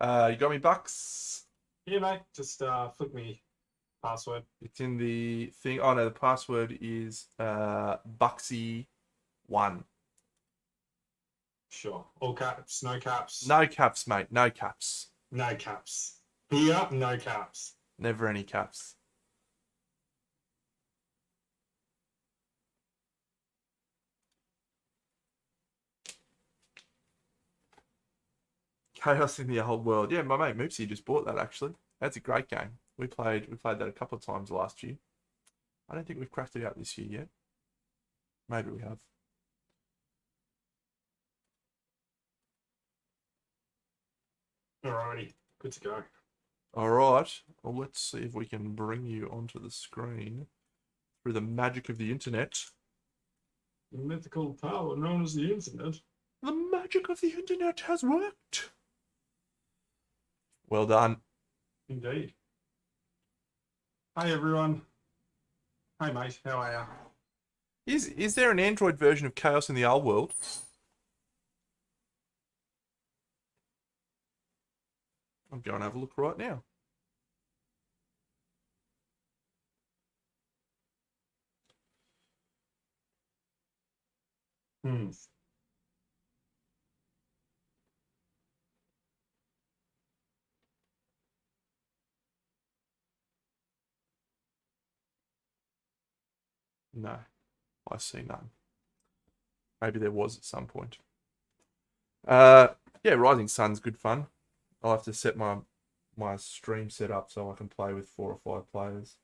You got me, Bucks? Yeah, mate. Just flick me password. It's in the thing. Oh no, the password is Bucksy1. Sure. All caps, no caps, No caps, mate. No caps. no caps. Here, no caps. Never any caps. Chaos in the Old World. Yeah, my mate Moopsy just bought that actually. That's a great game. We played that a couple of times last year. I don't think we've cracked it out this year yet. Maybe we have. Alrighty, good to go. All right. Well, let's see if we can bring you onto the screen through the magic of the internet. The mythical power known as the internet. The magic of the internet has worked. Well done. Indeed. Hi everyone. Hi mate, how are you? Is there an Android version of Chaos in the Old World? I'm going to have a look right now. Hmm. No, I see none. Maybe there was at some point. Yeah, Rising Sun's good fun. I'll have to set my stream set up so I can play with 4 or 5 players.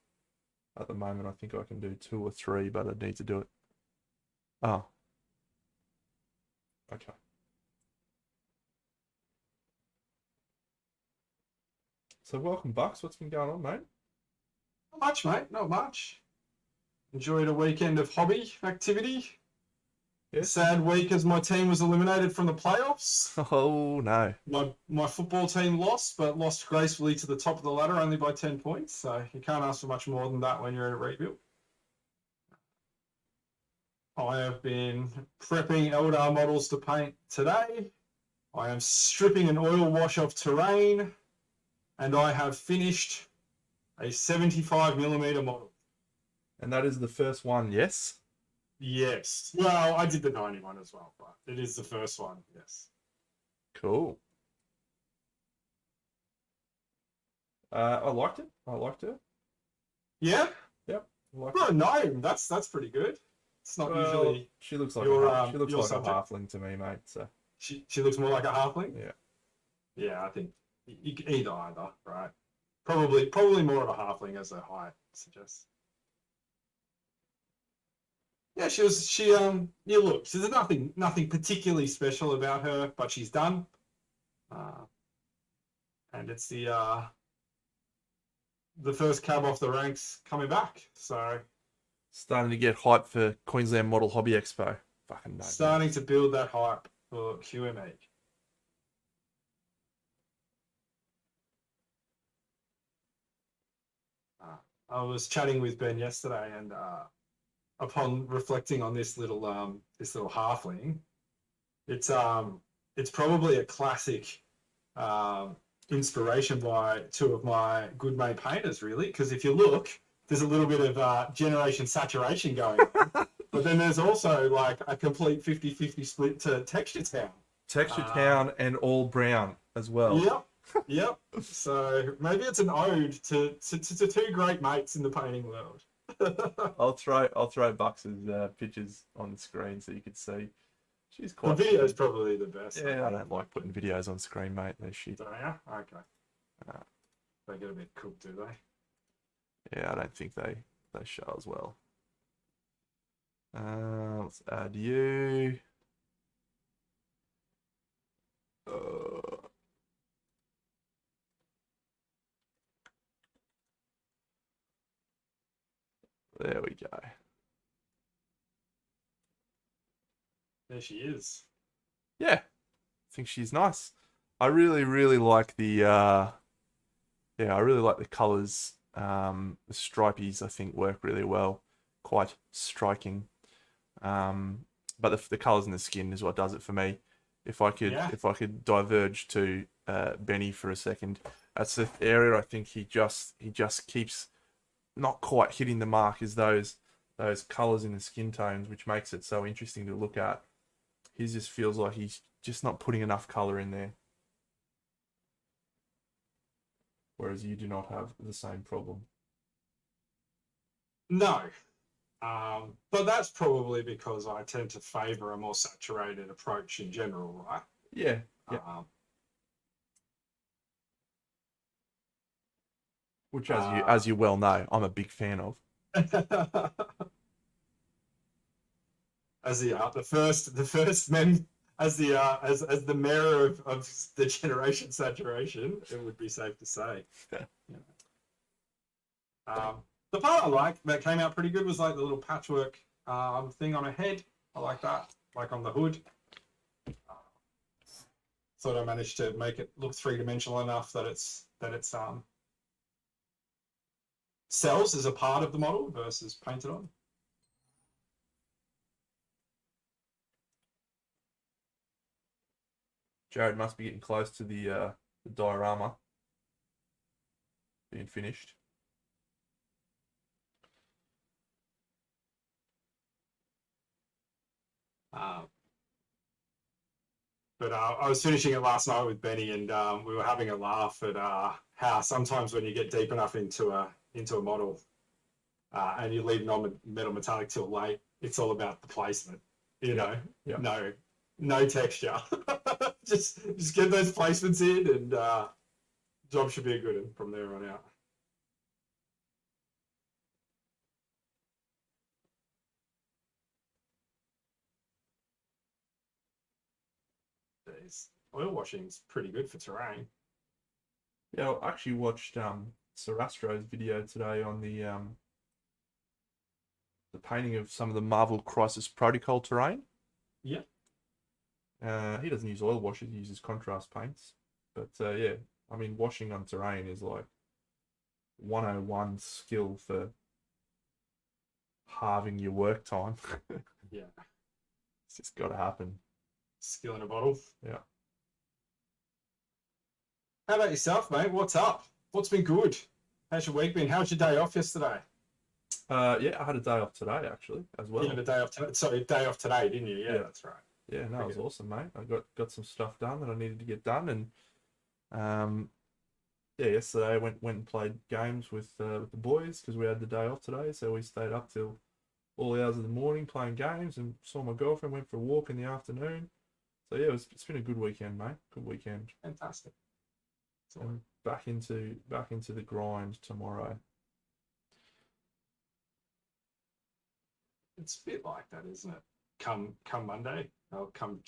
At the moment, I think I can do 2 or 3, but I'd need to do it. Oh, okay. So welcome, Bucks. What's been going on, mate? Not much, mate. Not much. Enjoyed a weekend of hobby activity. Yes. Sad week as my team was eliminated from the playoffs. Oh no. My football team lost, but lost gracefully to the top of the ladder only by 10 points. So you can't ask for much more than that when you're in a rebuild. I have been prepping Eldar models to paint today. I am stripping an oil wash of terrain, and I have finished a 75mm model. And that is the first one, yes? Yes. Well, I did the 91 as well, but it is the first one, yes. Cool. I liked it. I liked it. Yeah? Yep. I liked Well, it. no, that's pretty good. It's not usually she looks like she looks your like a subject. halfling to me, mate. So She looks more like a halfling. yeah. Yeah, I think either, right? Probably more of a halfling as her height suggests. Yeah, yeah, look, so there's nothing particularly special about her, but she's done. And it's the first cab off the ranks coming back. So Starting to get hype for Queensland Model Hobby Expo. Fucking no. starting to build that hype for QME. I was chatting with Ben yesterday, and upon reflecting on this little halfling, it's probably a classic inspiration by two of my good mate painters, really. Because if you look, there's a little bit of generation saturation going on, but then there's also like a complete 50-50 split to Texture Town. Texture Town and all brown as well. Yep. Yep. So maybe it's an ode to two great mates in the painting world. I'll throw Bucks's pictures on the screen so you can see. She's The quite. video is probably the best. Yeah, I don't like putting videos on screen, mate. They're shit. So, yeah? Okay. They get a bit cooked, do they? Yeah, I don't think they show as well. Let's add you. There we go. There she is. Yeah, I think she's nice. I really like the I really like the colours. The stripies I think work really well, quite striking. But the colours in the skin is what does it for me. if I could Yeah. diverge to Benny for a second, that's the area I think he just keeps not quite hitting the mark, is those colours in the skin tones, which makes it so interesting to look at. He just feels like he's just not putting enough colour in there, whereas you do not have the same problem. No. But that's probably because I tend to favour a more saturated approach in general, right? Yeah, yeah. Which, as you well know, I'm a big fan of. As the first men as the mayor of the generation saturation, it would be safe to say. Yeah. The part I like that came out pretty good was like the little patchwork thing on her head. I like that, like on the hood. Thought I managed to make it look three-dimensional enough that it's sells as a part of the model versus painted on. Jared must be getting close to the diorama being finished. But I was finishing it last night with Benny, and we were having a laugh at how sometimes when you get deep enough into a model and you leave non-metal metallic till late, it's all about the placement. You know, no texture. just get those placements in, and job should be a good one from there on out. Oil washing's pretty good for terrain. Yeah, I actually watched Sarastro's video today on the painting of some of the Marvel Crisis Protocol terrain. Yeah. He doesn't use oil washes; he uses contrast paints. But yeah, I mean, washing on terrain is like 101 skill for halving your work time. Yeah. It's just got to happen. Skill in a bottle. Yeah. How about yourself, mate? What's up? What's been good? How's your week been? How's your day off yesterday? Yeah, I had a day off today actually as well. You had a day off today. Sorry, day off today, didn't you? Yeah, that's right. Yeah, no, it was awesome, mate. I got some stuff done that I needed to get done, and yeah, yesterday I went and played games with the boys because we had the day off today, so we stayed up till all hours of the morning playing games, and saw my girlfriend, went for a walk in the afternoon. So yeah, it's been a good weekend, mate. Good weekend. Fantastic. And back into the grind tomorrow. It's a bit like that, isn't it? Come Monday, or come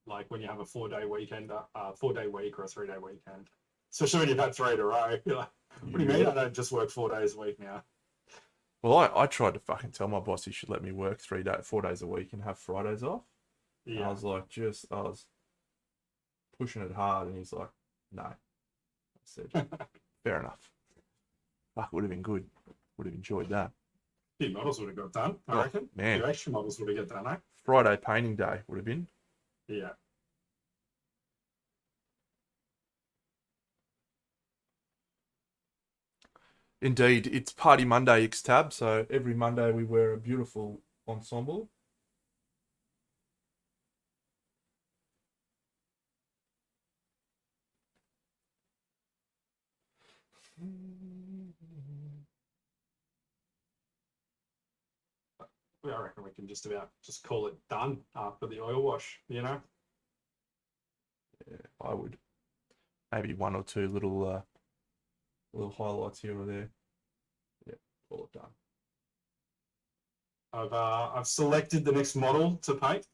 like when you have a 4-day weekend, 4-day week or a 3-day weekend. Especially when you've had 3 in a row. You're like, what do you mean I don't just work 4 days a week now? Well, I tried to fucking tell my boss he should let me work 4 days a week and have Fridays off. Yeah. And I was like, I was pushing it hard, and he's like, no. I said, fair enough. Fuck, would have been good. Would have enjoyed that. A few models would have got done, I reckon. Man. A few extra models would have got done, eh? Friday painting day would have been. Yeah. Indeed, it's Party Monday X-Tab, so every Monday we wear a beautiful ensemble. I reckon we can just about call it done after the oil wash, you know? Yeah, I would. Maybe one or two little highlights here or there. Yeah, call it done. I've selected the next model to paint.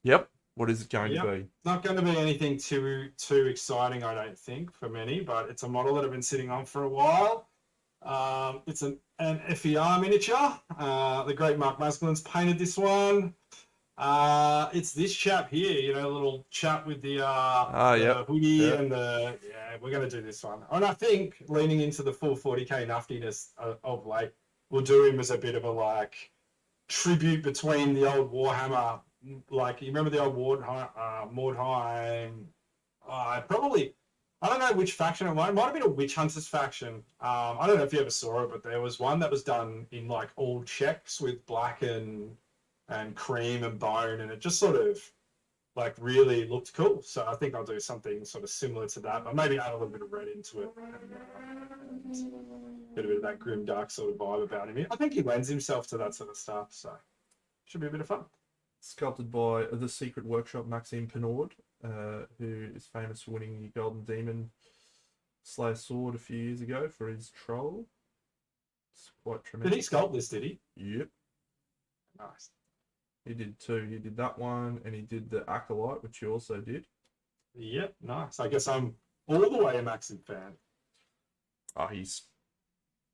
Yep. What is it going to be? Not going to be anything too exciting, I don't think, for many, but it's a model that I've been sitting on for a while. It's an FER miniature. The great Mark Maskelin's painted this one. It's this chap here, you know, little chap with the hoodie and the we're gonna do this one. And I think leaning into the full 40k nuftiness of we'll do him as a bit of a like tribute between the old Warhammer like you remember the old Mordheim. Probably, I don't know which faction it was. It might have been a Witch Hunters faction. I don't know if you ever saw it, but there was one that was done in like all checks with black and cream and bone, and it just sort of like really looked cool. So I think I'll do something sort of similar to that, but maybe add a little bit of red into it. Get a bit of that grim dark sort of vibe about him. I think he lends himself to that sort of stuff, so should be a bit of fun. Sculpted by the Secret Workshop Maxime Pinord, who is famous for winning the Golden Demon Slayer sword a few years ago for his troll. It's quite tremendous. Did he sculpt this, did he? Yep. Nice. He did two. He did that one, and he did the Acolyte, which he also did. Yep, nice. I guess I'm all the way a Maxim fan. Oh, he's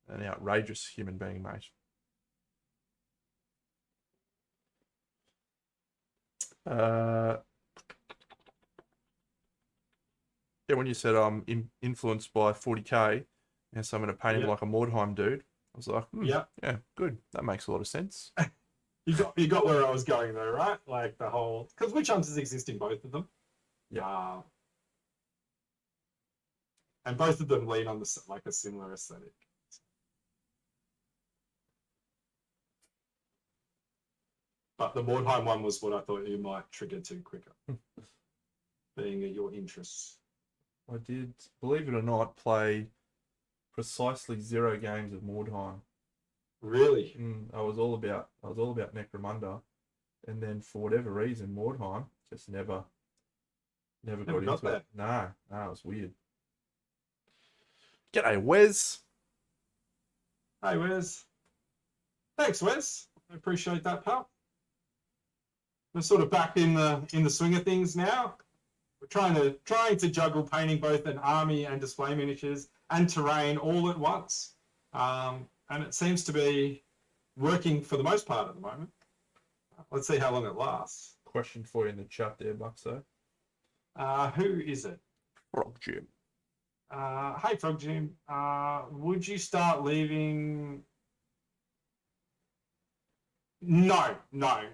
an outrageous human being, mate. Yeah, when you said I'm influenced by 40k, and so I'm going to paint him like a Mordheim dude, I was like, yeah, good. That makes a lot of sense. You got where I was going though, right? Like the whole, because witch hunters exist in both of them. Yeah. And both of them lean on like a similar aesthetic. But the Mordheim one was what I thought you might trigger to quicker, being your interests. I did, believe it or not, play precisely 0 games of Mordheim. Really? I was all about Necromunda, and then for whatever reason, Mordheim just never got into it. No, it was weird. G'day, Wes. Hey, Wes. Thanks, Wes. I appreciate that, pal. We're sort of back in the swing of things now. We're trying to juggle painting both an army and display miniatures and terrain all at once, and it seems to be working for the most part at the moment. Let's see how long it lasts. Question for you in the chat there, Buxo. Who is it? Frog Jim. Hey, Frog Jim. Would you start leaving? No,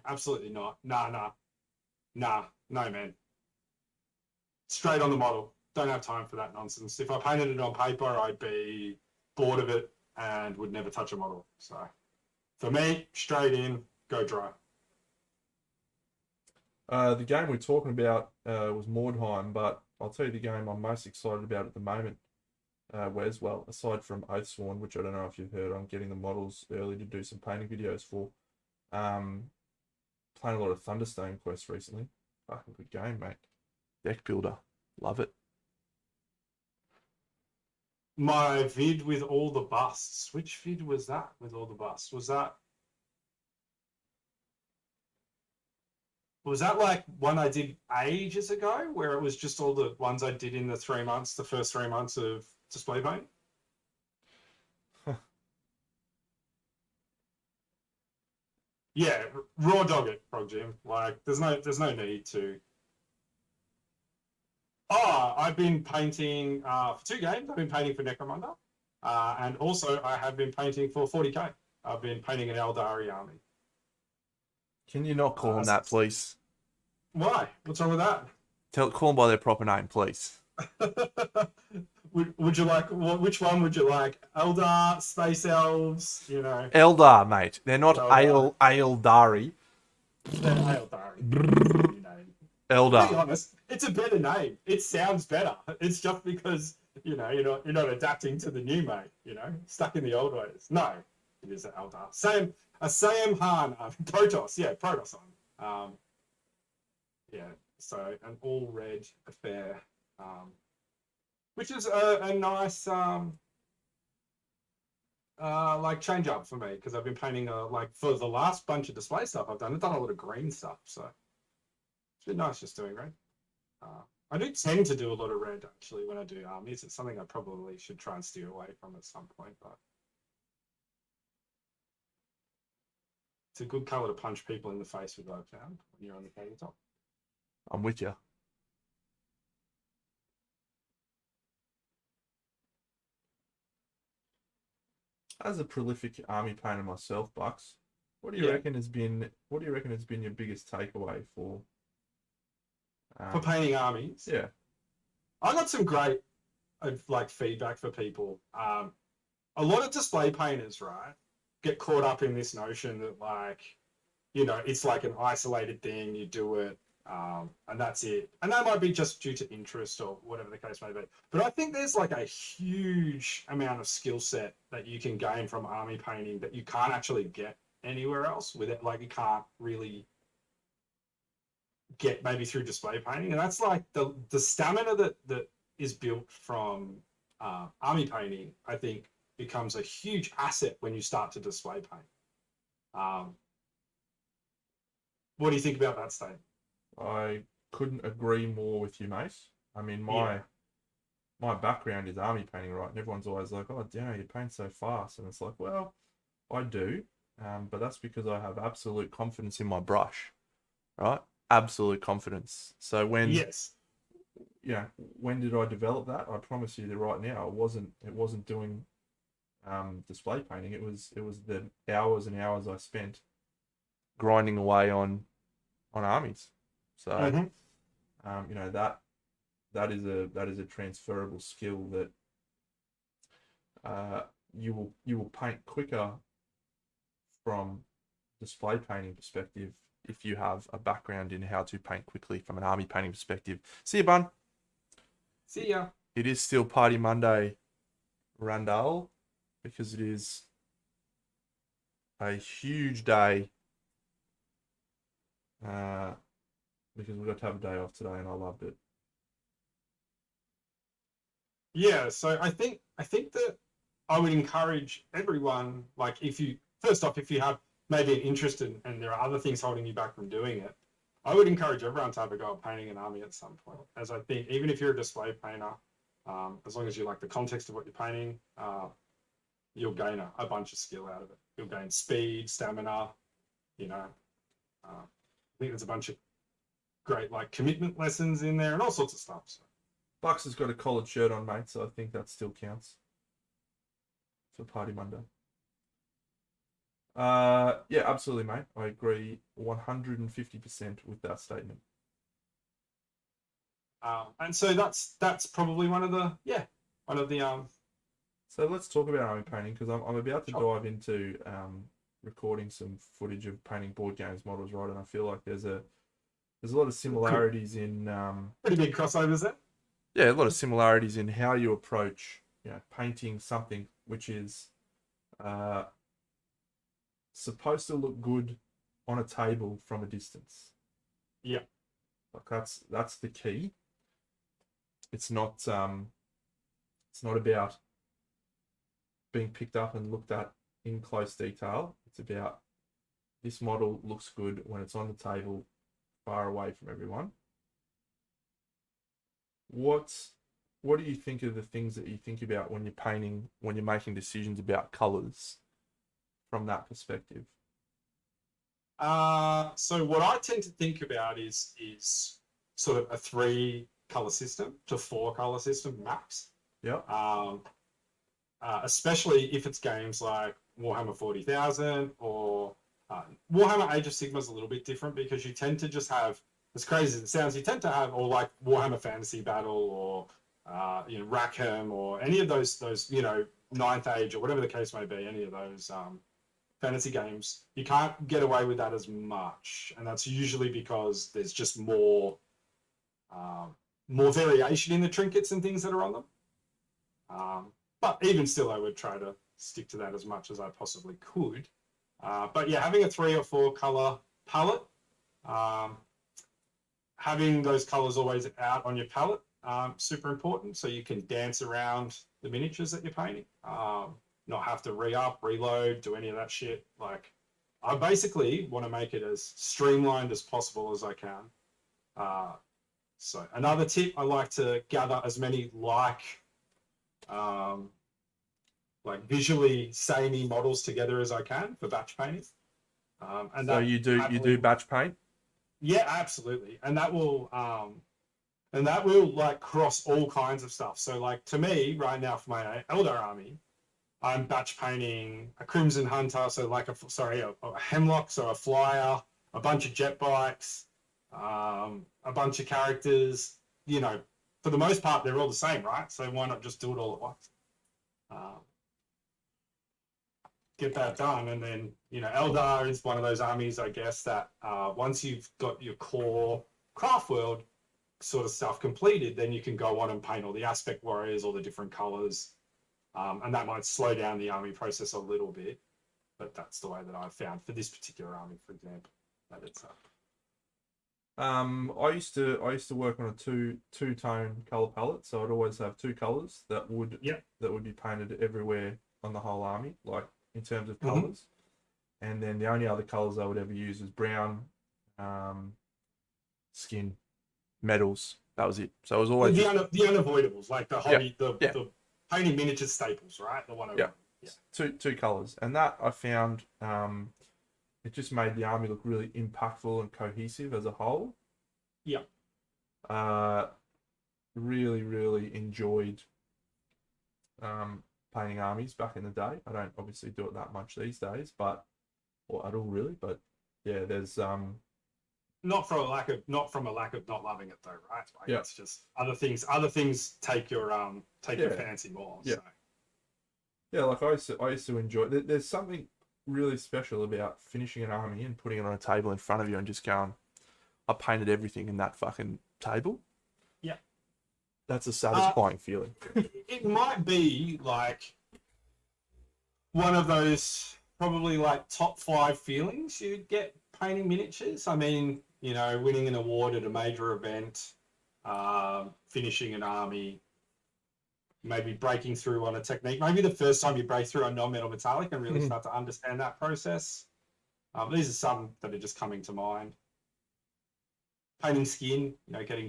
absolutely not. No, man. Straight on the model. Don't have time for that nonsense. If I painted it on paper, I'd be bored of it and would never touch a model. So for me, straight in, go dry. The game we're talking about was Mordheim, but I'll tell you the game I'm most excited about at the moment, Wes, well, aside from Oathsworn, which I don't know if you've heard, I'm getting the models early to do some painting videos for. Playing a lot of Thunderstone Quest recently. Fucking good game, mate. Deck builder. Love it. My vid with all the busts. Which vid was that with all the busts? Was that like one I did ages ago, where it was just all the ones I did in the first 3 months of display paint? Yeah, raw dog it, Frog Jim. Like, there's no need to. Oh, I've been painting for 2 games. I've been painting for Necromunda, and also I have been painting for 40k. I've been painting an Eldari army. Can you not call them that, please? Why? What's wrong with that? Call them by their proper name, please. Would you like? Which one would you like? Eldar, Space Elves, you know. Eldar, mate. They're not Eldari. They're Eldari. Eldar. To be honest, it's a better name. It sounds better. It's just because you're not adapting to the new, mate. Stuck in the old ways. No, it is an Eldar. Sam Han, Protoss. Yeah, Protoss on. Yeah. So an all red affair, which is a nice like change up for me, because I've been painting like for the last bunch of display stuff I've done a lot of green stuff, so it's been nice just doing red. I do tend to do a lot of red actually when I do armies. It's something I probably should try and steer away from at some point, but it's a good color to punch people in the face with, I've found, when you're on the tabletop. I'm with you. As a prolific army painter myself, Bucks, What do you Yeah, reckon has been? What do you reckon has been your biggest takeaway for? for Um, painting armies. yeah, I got some great like feedback for people. A lot of display painters, right, get caught up in this notion that like, it's like an isolated thing. You do it, and that's it. And that might be just due to interest or whatever the case may be. But I think there's like a huge amount of skill set that you can gain from army painting that you can't actually get anywhere else with it. Like you can't really get maybe through display painting, and that's like the stamina that is built from army painting. I think becomes a huge asset when you start to display paint. Um, what do you think about that statement? I couldn't agree more with you, mate. I mean, Yeah. my background is army painting, right? And everyone's always like, "Oh, damn, you paint so fast," and it's like, well, I do, but that's because I have absolute confidence in my brush, right? Absolute confidence. So Yes. when did I develop that? I promise you that right now, it wasn't doing display painting. It was the hours and hours I spent grinding away on armies. So Mm-hmm. that is a transferable skill that uh, you will paint quicker from display painting perspective if you have a background in how to paint quickly from an army painting perspective. See you, bun. See ya. It is still Party Monday, Randall, because it is a huge day. Uh, because we got to have a day off today, and I loved it. Yeah. So I think that I would encourage everyone, like if you first off, if you have maybe an interest in, and there are other things holding you back from doing it, I would encourage everyone to have a go at painting an army at some point. As I think, even if you're a display painter, as long as you like the context of what you're painting, you'll gain a bunch of skill out of it. You'll gain speed, stamina, you know. I think there's a bunch of great like commitment lessons in there and all sorts of stuff. So. Bucks has got a collared shirt on, mate, so I think that still counts for Party Monday. Yeah, absolutely, mate. I agree 150% with that statement. And so that's probably one of the. So let's talk about army painting because I'm about to Sure. dive into recording some footage of painting board games models, right? And I feel like there's a lot of Cool. similarities in Pretty big crossovers there. yeah, a lot of similarities in how you approach painting something which is uh, supposed to look good on a table from a distance. Yeah. Like that's the key. It's not about being picked up and looked at in close detail. It's about this model looks good when it's on the table, far away from everyone. What what do you think of the things that you think about when you're painting, when you're making decisions about colors from that perspective? So what I tend to think about is sort of a 3 color system to 4 color system max. Yeah. Um, Especially if it's games like Warhammer 40,000 or Warhammer Age of Sigma is a little bit different because you tend to just have, as crazy as it sounds, you tend to have, or like Warhammer Fantasy Battle or Rackham or any of those Ninth Age or whatever the case may be, any of those fantasy games, you can't get away with that as much, and that's usually because there's just um, more variation in the trinkets and things that are on them. But even still, I would try to stick to that as much as I possibly could. But yeah, having a 3 or 4 color palette, um, having those colors always out on your palette, super important. So you can dance around the miniatures that you're painting, not have to re-up, reload, do any of that shit. Like, I basically want to make it as streamlined as possible as I can. Uh, so another tip, I like to gather as many um, like visually samey models together as I can for batch painting. And So that you do happily, batch paint? yeah, absolutely. And that will like cross all kinds of stuff. So like to me right now for my Eldar army, I'm batch painting a Crimson Hunter, so like a Hemlock, so a flyer, a bunch of jet bikes, a bunch of characters. You know, for the most part, they're all the same, right? So why not just do it all at once? Um, get that done, and then Eldar is one of those armies, I guess, that once you've got your core craft world sort of stuff completed, then you can go on and paint all the aspect warriors, all the different colors, and that might slow down the army process a little bit. But that's the way that I've found for this particular army, for example. That it's I used to work on a two tone color palette, so I'd always have two colors yeah. that would be painted everywhere on the whole army, like in terms of Mm-hmm. colors. And then the only other colors I would ever use was brown, skin, metals. That was it. So it was always The unavoidables, like the yeah, hobby, yeah, the painting miniature staples, right? The one. yeah. Yeah. Two colors, and that I found it just made the army look really impactful and cohesive as a whole. Yeah. Really, really enjoyed painting armies back in the day. I don't obviously do it that much these days, but or at all really. But yeah, there's Not from a lack of not loving it though, right? Like yeah, it's just other things take your yeah, fancy more. yeah, So yeah. Like I used to enjoy. There's something really special about finishing an army and putting it on a table in front of you and just going, I painted everything in that fucking table. yeah. That's a satisfying feeling. It might be like one of those probably like top 5 feelings you'd get painting miniatures. I mean, winning an award at a major event, finishing an army, maybe breaking through on a technique. Maybe the first time you break through on non-metal metallic and really start to understand that process. These are some that are just coming to mind. Painting skin,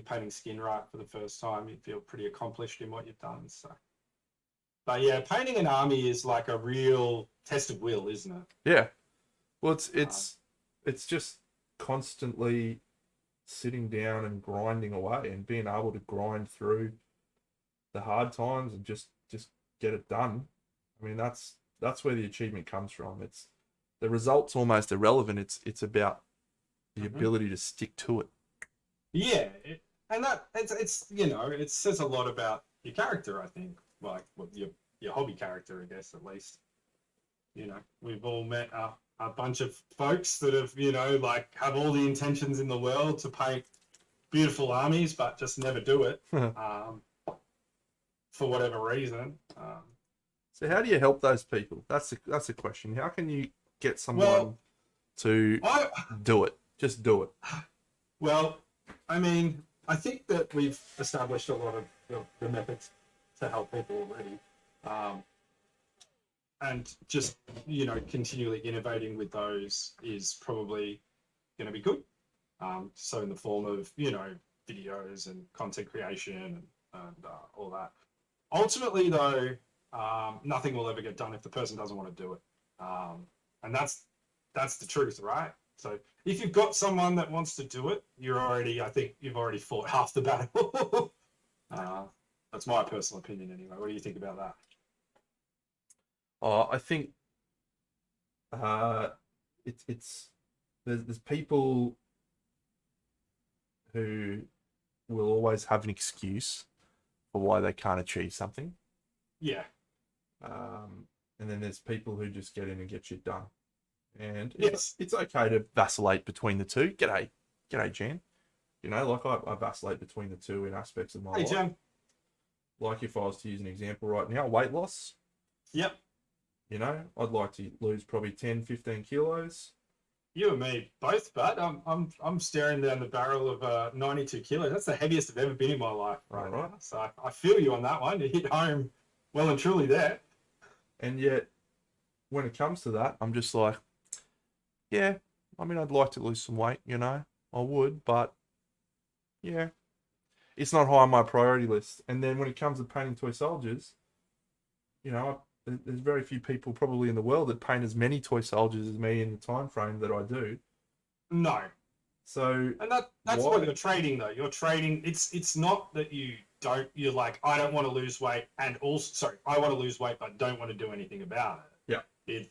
painting skin right for the first time, you feel pretty accomplished in what you've done. So, but yeah, painting an army is like a real test of will, isn't it? Yeah. Well, it's just constantly sitting down and grinding away and being able to grind through the hard times and just get it done. I mean, that's where the achievement comes from. It's the result's almost irrelevant. It's about the ability to stick to it. Yeah, and that it's it says a lot about your character. I think, like your hobby character, I guess at least. We've all met a bunch of folks that have like have all the intentions in the world to paint beautiful armies, but just never do it for whatever reason. So how do you help those people? That's a question. How can you get someone Well, to do it? Just do it. Well, I mean, I think that we've established a lot of the methods to help people already. And just, continually innovating with those is probably going to be good. So in the form of, videos and content creation and all that. Ultimately, though, nothing will ever get done if the person doesn't want to do it. And that's the truth, right? So if you've got someone that wants to do it, I think you've already fought half the battle. That's my personal opinion anyway. What do you think about that? I think it's there's people who will always have an excuse for why they can't achieve something. Yeah. And then there's people who just get in and get shit done. And yes, it's okay to vacillate between the two. G'day, Jan. Like I vacillate between the two in aspects of my life. Jan. Like if I was to use an example right now, weight loss. Yep. I'd like to lose probably 10, 15 kilos. You and me both, but I'm staring down the barrel of 92 kilos. That's the heaviest I've ever been in my life. Right. So I feel you on that one. You hit home well and truly there. And yet, when it comes to that, I'm just like, yeah, I mean, I'd like to lose some weight, I would, but yeah, it's not high on my priority list. And then when it comes to painting toy soldiers, there's very few people probably in the world that paint as many toy soldiers as me in the time frame that I do. No. So and that's what you're trading though. You're trading. It's not that you you're like, I don't want to lose weight, and also, sorry, I want to lose weight, but don't want to do anything about it. Yeah.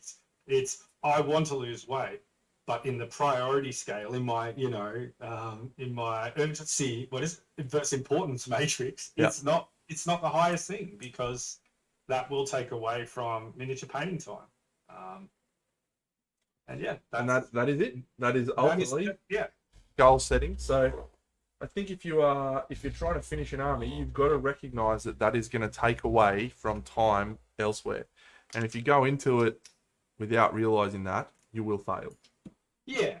It's I want to lose weight, but in the priority scale, in my, in my urgency, what is it, inverse importance matrix, Yeah. it's not the highest thing, because that will take away from miniature painting time. And yeah, that is it. That is ultimately yeah. goal setting. So I think if you're trying to finish an army, you've got to recognize that that is going to take away from time elsewhere. And if you go into it without realizing that, you will fail. Yeah,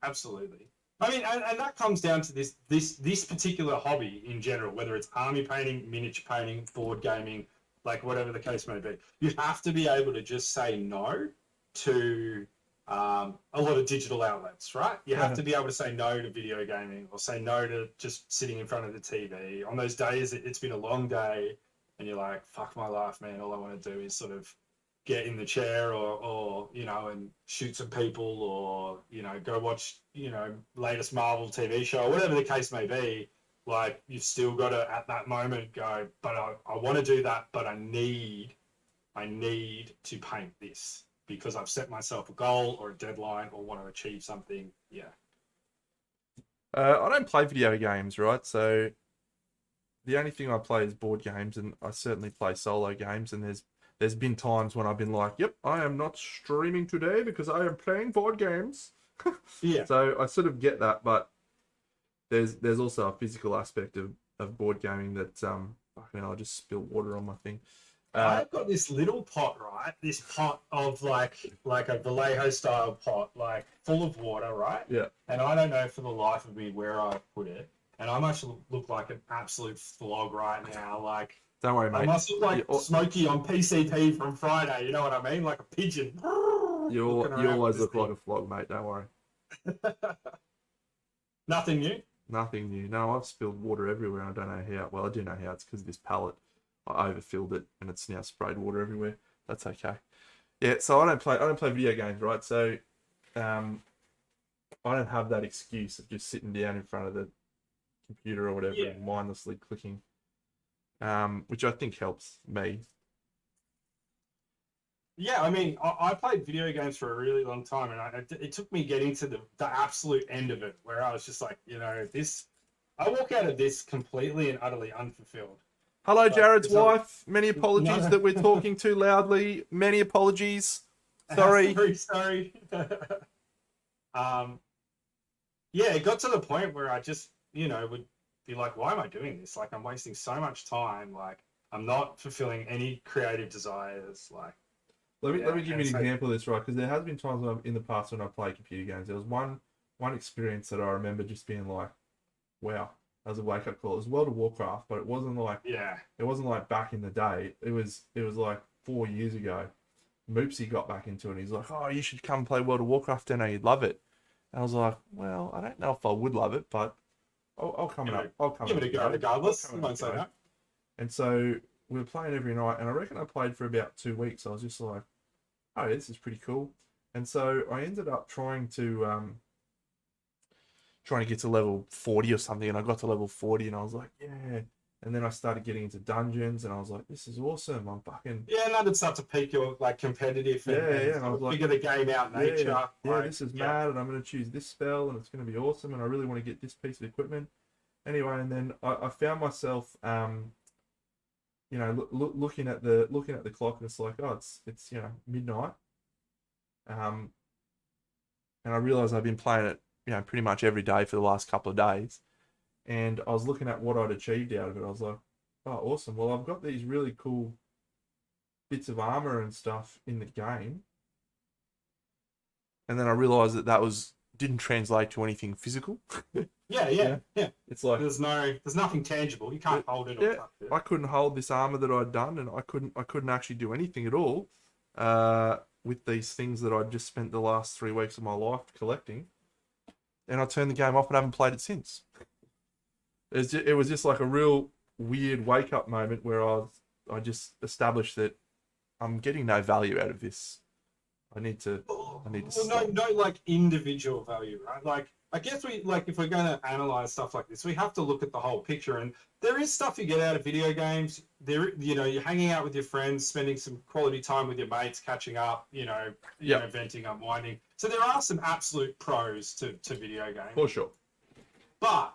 absolutely. I mean, and that comes down to this particular hobby in general, whether it's army painting, miniature painting, board gaming, like whatever the case may be. You have to be able to just say no to a lot of digital outlets, right? You have to be able to say no to video gaming, or say no to just sitting in front of the TV. On those days, it's been a long day, and you're like, fuck my life, man. All I want to do is sort of get in the chair, or and shoot some people, or go watch latest Marvel TV show, or whatever the case may be. Like, you've still got to at that moment go, but I want to do that, but I need to paint this because I've set myself a goal or a deadline or want to achieve something. Yeah. I don't play video games, right? So the only thing I play is board games, and I certainly play solo games. And there's been times when I've been like, "Yep, I am not streaming today because I am playing board games." Yeah. So I sort of get that, but there's also a physical aspect of board gaming that fucking hell, I just spilled water on my thing. I've got this little pot, right? This pot of like a Vallejo style pot, like full of water, right? Yeah. And I don't know for the life of me where I put it. And I must look like an absolute flog right now. Like, don't worry, mate. I must look like Smokey on PCP from Friday. You know what I mean? Like a pigeon. You always look like a flog, mate. Don't worry. Nothing new? Nothing new. No, I've spilled water everywhere. I don't know how. Well, I do know how. It's because of this pallet. I overfilled it, and it's now sprayed water everywhere. That's okay. Yeah. So I don't play video games, right? So, I don't have that excuse of just sitting down in front of the computer or whatever and mindlessly clicking, which I think helps me. Yeah, I mean, I played video games for a really long time, and it took me getting to the absolute end of it, where I was just like, I walk out of this completely and utterly unfulfilled. Hello, Jared's wife. Many apologies that we're talking too loudly. Many apologies. Sorry. Sorry. Yeah, it got to the point where I just, would be like, why am I doing this? Like, I'm wasting so much time. Like, I'm not fulfilling any creative desires. Like, let me give you an example of this, right? Because there has been times in the past when I played computer games. There was one experience that I remember just being like, wow, that was a wake up call. It was World of Warcraft, but it wasn't like back in the day. It was like 4 years ago. Moopsy got back into it, and he's like, oh, you should come play World of Warcraft, and you'd love it. And I was like, well, I don't know if I would love it, but I'll come up. I'll come. Give it a go regardless. I won't say that. And so we were playing every night, and I reckon I played for about 2 weeks. I was just like, oh, this is pretty cool. And so I ended up trying to get to level 40 or something, and I got to level 40, and I was like, yeah. And then I started getting into dungeons, and I was like, this is awesome. I'm fucking... Yeah, and that would start to pique your, like, competitive and I was like, figure the game out nature. Yeah, this is mad, and I'm going to choose this spell, and it's going to be awesome, and I really want to get this piece of equipment. Anyway, and then I found myself, looking at the clock, and it's like, oh, it's midnight. And I realized I've been playing it, pretty much every day for the last couple of days. And I was looking at what I'd achieved out of it. I was like, oh, awesome. Well, I've got these really cool bits of armor and stuff in the game. And then I realized that didn't translate to anything physical. Yeah. It's like there's nothing tangible. You can't hold it or touch it. I couldn't hold this armor that I'd done, and I couldn't actually do anything at all with these things that I'd just spent the last 3 weeks of my life collecting. And I turned the game off and haven't played it since. It was just like a real weird wake up moment where I just established that I'm getting no value out of this. I need to stop. No, like individual value, right? Like, I guess we like if we're going to analyze stuff like this, we have to look at the whole picture. And there is stuff you get out of video games. There, you're hanging out with your friends, spending some quality time with your mates, catching up. Venting, unwinding. So there are some absolute pros to video games. For sure. But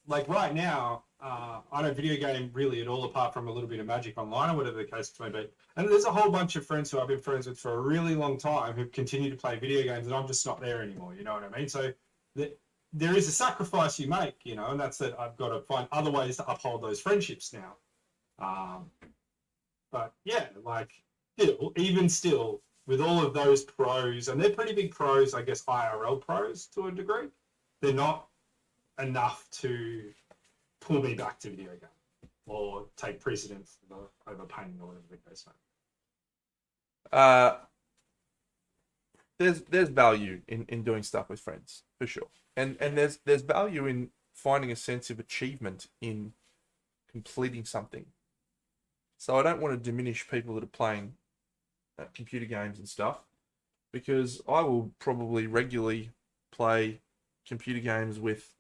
like right now, I don't video game really at all, apart from a little bit of Magic Online or whatever the case may be. And there's a whole bunch of friends who I've been friends with for a really long time who continue to play video games, and I'm just not there anymore. You know what I mean? So there is a sacrifice you make, and that's that I've got to find other ways to uphold those friendships now. But yeah, like even still, with all of those pros, and they're pretty big pros, I guess IRL pros to a degree, they're not enough to pull me back to video game or take precedence over painting or whatever the case may be. There's value in doing stuff with friends, for sure. And there's value in finding a sense of achievement in completing something. So I don't want to diminish people that are playing computer games and stuff, because I will probably regularly play computer games with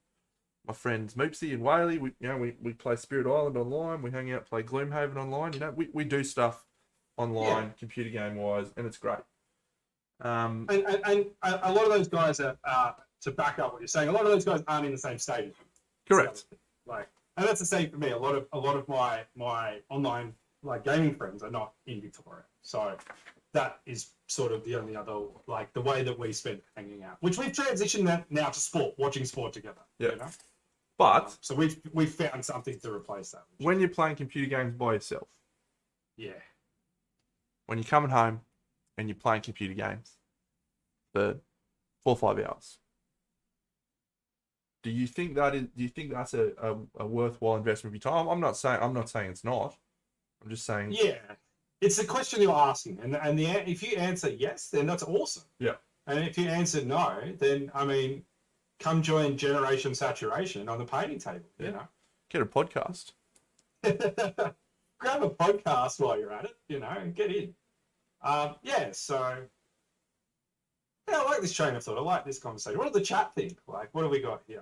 my friends Moopsy and Whaley. We play Spirit Island online. We hang out, play Gloomhaven online. We do stuff online, computer game wise, and it's great. And a lot of those guys are to back up what you're saying. A lot of those guys aren't in the same state. Correct. So, and that's the same for me. A lot of my online gaming friends are not in Victoria, so that is sort of the only other the way that we spend hanging out, which we've transitioned that now to sport, watching sport together. Yeah. But so we've found something to replace that. When you're playing computer games by yourself, when you're coming home and you're playing computer games for 4 or 5 hours, do you think that's a worthwhile investment of your time? I'm not saying it's not. I'm just saying. Yeah, it's the question you're asking, and if you answer yes, then that's awesome. Yeah. And if you answer no, then come join Generation Saturation on the painting table. Yeah. Get a podcast. Grab a podcast while you're at it. And get in. So. Yeah, I like this train of thought. I like this conversation. What does the chat think? What do we got here?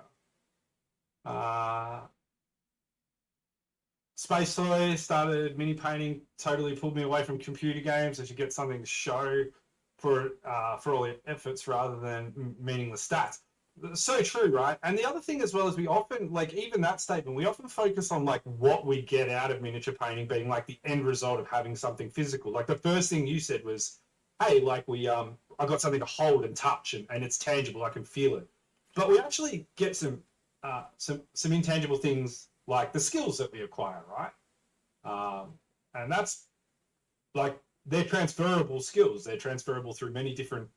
Space Toy started mini painting, totally pulled me away from computer games. I should get something to show for all the efforts rather than meaningless stats. So true, right? And the other thing as well is we often, even that statement, we often focus on what we get out of miniature painting being the end result of having something physical. The first thing you said was, hey, I got something to hold and touch and it's tangible, I can feel it. But we actually get some intangible things like the skills that we acquire, right? And that's they're transferable skills. They're transferable through many different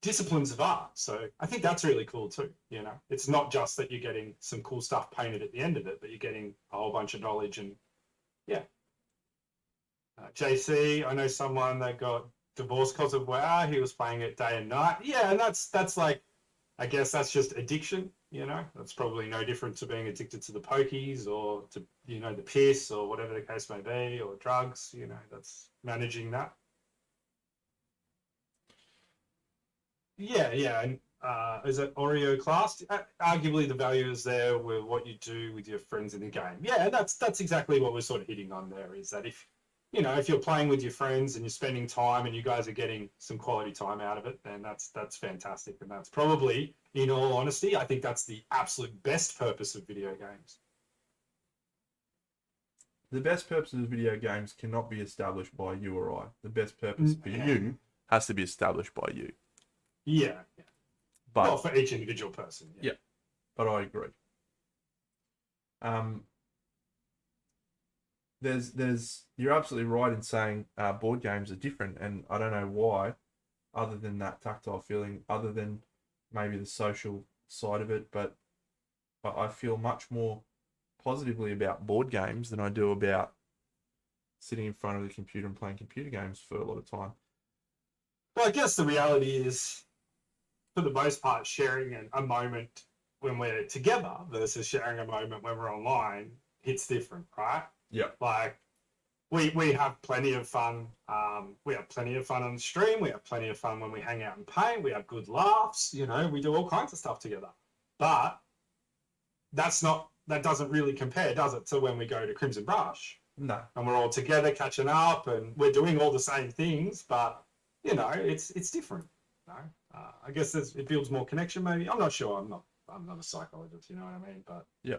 disciplines of art. So I think that's really cool too. It's not just that you're getting some cool stuff painted at the end of it, but you're getting a whole bunch of knowledge and JC, I know someone that got divorced because of WoW. He was playing it day and night. Yeah, and that's I guess that's just addiction. That's probably no different to being addicted to the pokies or to the piss or whatever the case may be, or drugs. That's managing that. Yeah, and is it Oreo class? Arguably, the value is there with what you do with your friends in the game. Yeah, that's exactly what we're sort of hitting on there. Is that if you're playing with your friends and you're spending time and you guys are getting some quality time out of it, then that's fantastic. And that's probably, in all honesty, I think that's the absolute best purpose of video games. The best purpose of video games cannot be established by you or I. The best purpose for you has to be established by you. Yeah. But for each individual person. Yeah. But I agree. You're absolutely right in saying board games are different, and I don't know why, other than that tactile feeling, other than maybe the social side of it, but I feel much more positively about board games than I do about sitting in front of the computer and playing computer games for a lot of time. Well, I guess the reality is, for the most part, sharing a moment when we're together versus sharing a moment when we're online hits different, right? Yeah. we have plenty of fun. We have plenty of fun on the stream. We have plenty of fun when we hang out and paint. We have good laughs. You know, we do all kinds of stuff together. But that doesn't really compare, does it, to when we go to Crimson Brush No. and we're all together catching up and we're doing all the same things, but you know, it's different. You know? I guess it builds more connection. Maybe I'm not sure. I'm not a psychologist. You know what I mean? But Yeah.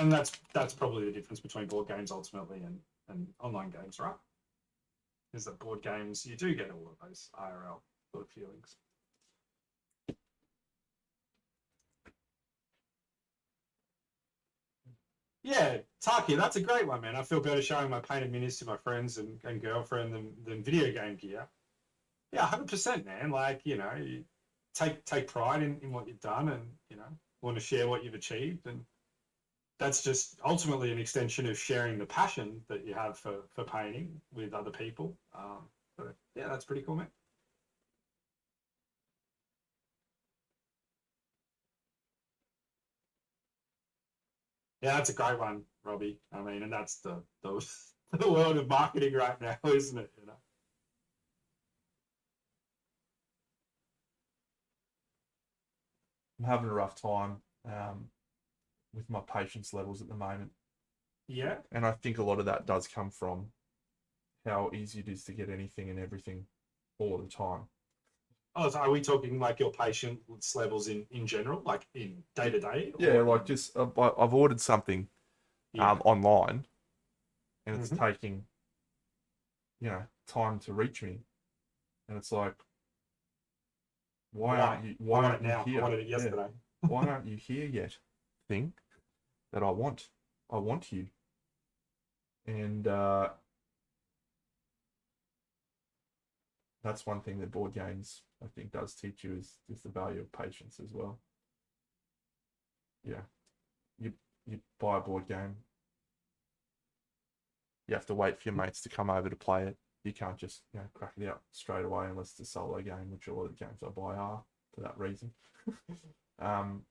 And that's probably the difference between board games ultimately and online games, right? Is that board games, you do get all of those IRL sort of feelings. Yeah, Taki, that's a great one, man. I feel better showing my painted minis to my friends and girlfriend than video game gear. Yeah, 100%, man. Like, you know, you take pride in what you've done and, you know, want to share what you've achieved. And that's just ultimately an extension of sharing the passion that you have for painting with other people. But yeah, that's pretty cool, man. Yeah, that's a great one, Robbie. I mean, and that's the the world of marketing right now, isn't it? You know. I'm having a rough time with my patience levels at the moment. Yeah. And I think a lot of that does come from how easy it is to get anything and everything all the time. Oh, so are we talking like your patience levels in general, like in day to day? Yeah, like just I've ordered something online, and it's taking time to reach me, and it's like, why aren't you here? I wanted it yesterday. Yeah. Why aren't you here yet? Thing that I want you, and that's one thing that board games I think does teach you is the value of patience as well. Yeah, you buy a board game, you have to wait for your mates to come over to play it. You can't just crack it out straight away unless it's a solo game, which a lot of the games I buy are for that reason. um,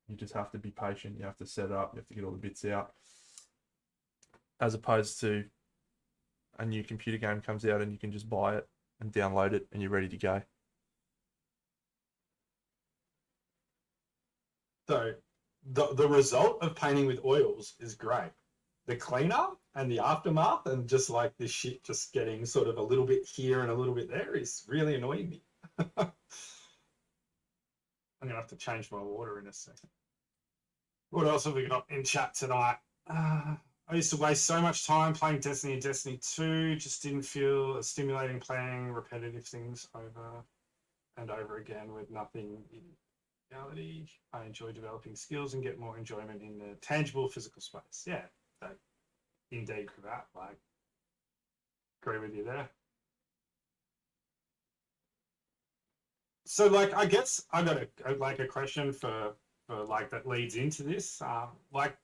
you just have to be patient. You have to set it up. You have to get all the bits out, as opposed to a new computer game comes out and you can just buy it and download it and you're ready to go. So the result of painting with oils is great. The cleanup and the aftermath and just like this shit just getting sort of a little bit here and a little bit there is really annoying me. I'm gonna have to change my water in a second. What else have we got in chat tonight? I used to waste so much time playing Destiny and Destiny 2, just didn't feel stimulating playing repetitive things over and over again with nothing in reality. I enjoy developing skills and get more enjoyment in the tangible physical space. Yeah, indeed, Cravat. Like, agree with you there. So, like, I guess I got a question for like that leads into this. Like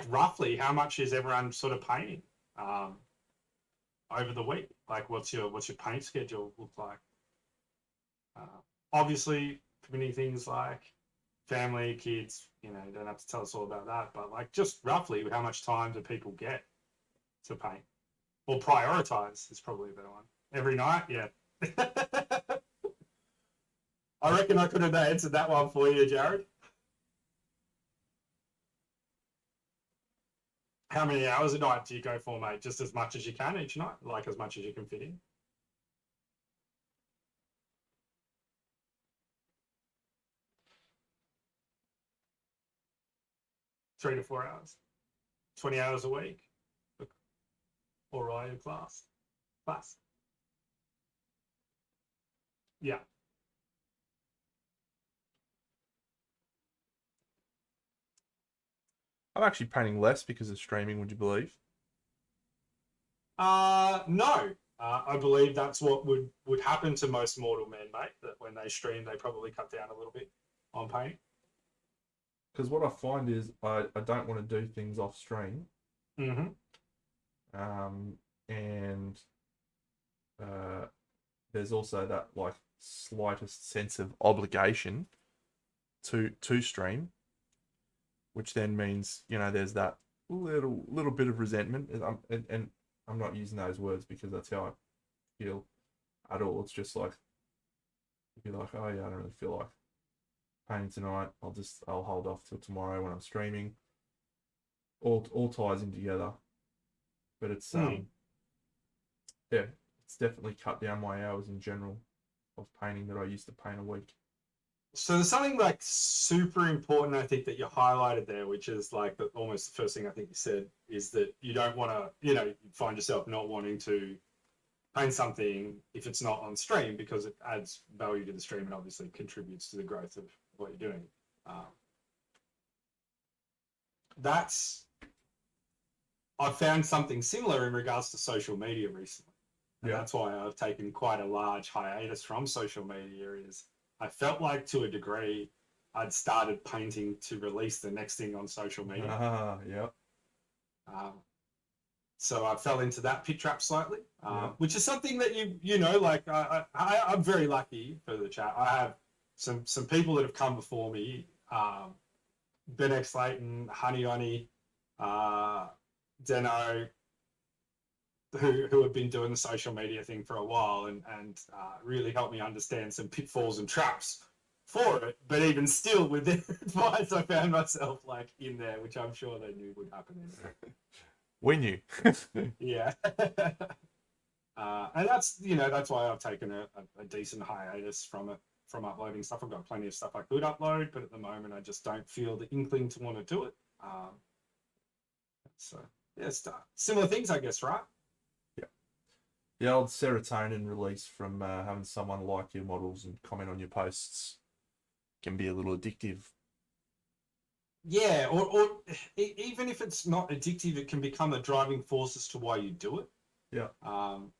roughly, how much is everyone sort of paying over the week? Like, what's your paint schedule look like? Obviously, many things like family, kids. You don't have to tell us all about that, but like just roughly, how much time do people get to paint or prioritize is probably a better one. Every night, yeah. I reckon I could have answered that one for you, Jared. How many hours a night do you go for, mate? Just as much as you can each night, like as much as you can fit in. 3 to 4 hours, 20 hours a week, or are you class? Yeah. I'm actually painting less because of streaming, would you believe? No. I believe that's what would happen to most mortal men, mate. That when they stream, they probably cut down a little bit on painting. Because what I find is I don't want to do things off stream. Mm-hmm. And there's also that like slightest sense of obligation to stream. which then means, you know, there's that little bit of resentment. And I'm not using those words because that's how I feel at all. It's just like, you'd be like, oh yeah, I don't really feel like painting tonight. I'll hold off till tomorrow when I'm streaming. All ties in together. But it's yeah, it's definitely cut down my hours in general of painting that I used to paint a week. So there's something like super important, I think, that you highlighted there, which is like almost the first thing I think you said is that you don't want to, you know, find yourself not wanting to paint something if it's not on stream because it adds value to the stream and obviously contributes to the growth of what you're doing. That's I found something similar in regards to social media recently. And that's why I've taken quite a large hiatus from social media is I felt like to a degree I'd started painting to release the next thing on social media. Yeah. So I fell into that pit trap slightly, which is something that you know, like I'm very lucky for the chat. I have some people that have come before me, Ben X Layton, Honey Honey, Deno, who have been doing the social media thing for a while and really helped me understand some pitfalls and traps for it. But even still, with their advice, I found myself like in there, which I'm sure they knew would happen. We knew. Yeah. And that's why I've taken a decent hiatus from uploading stuff. I've got plenty of stuff I could upload, but at the moment I just don't feel the inkling to want to do it. So yeah, similar things, I guess, right? Yeah. The old serotonin release from having someone like your models and comment on your posts can be a little addictive. Yeah, or even if it's not addictive, it can become a driving force as to why you do it. Yeah.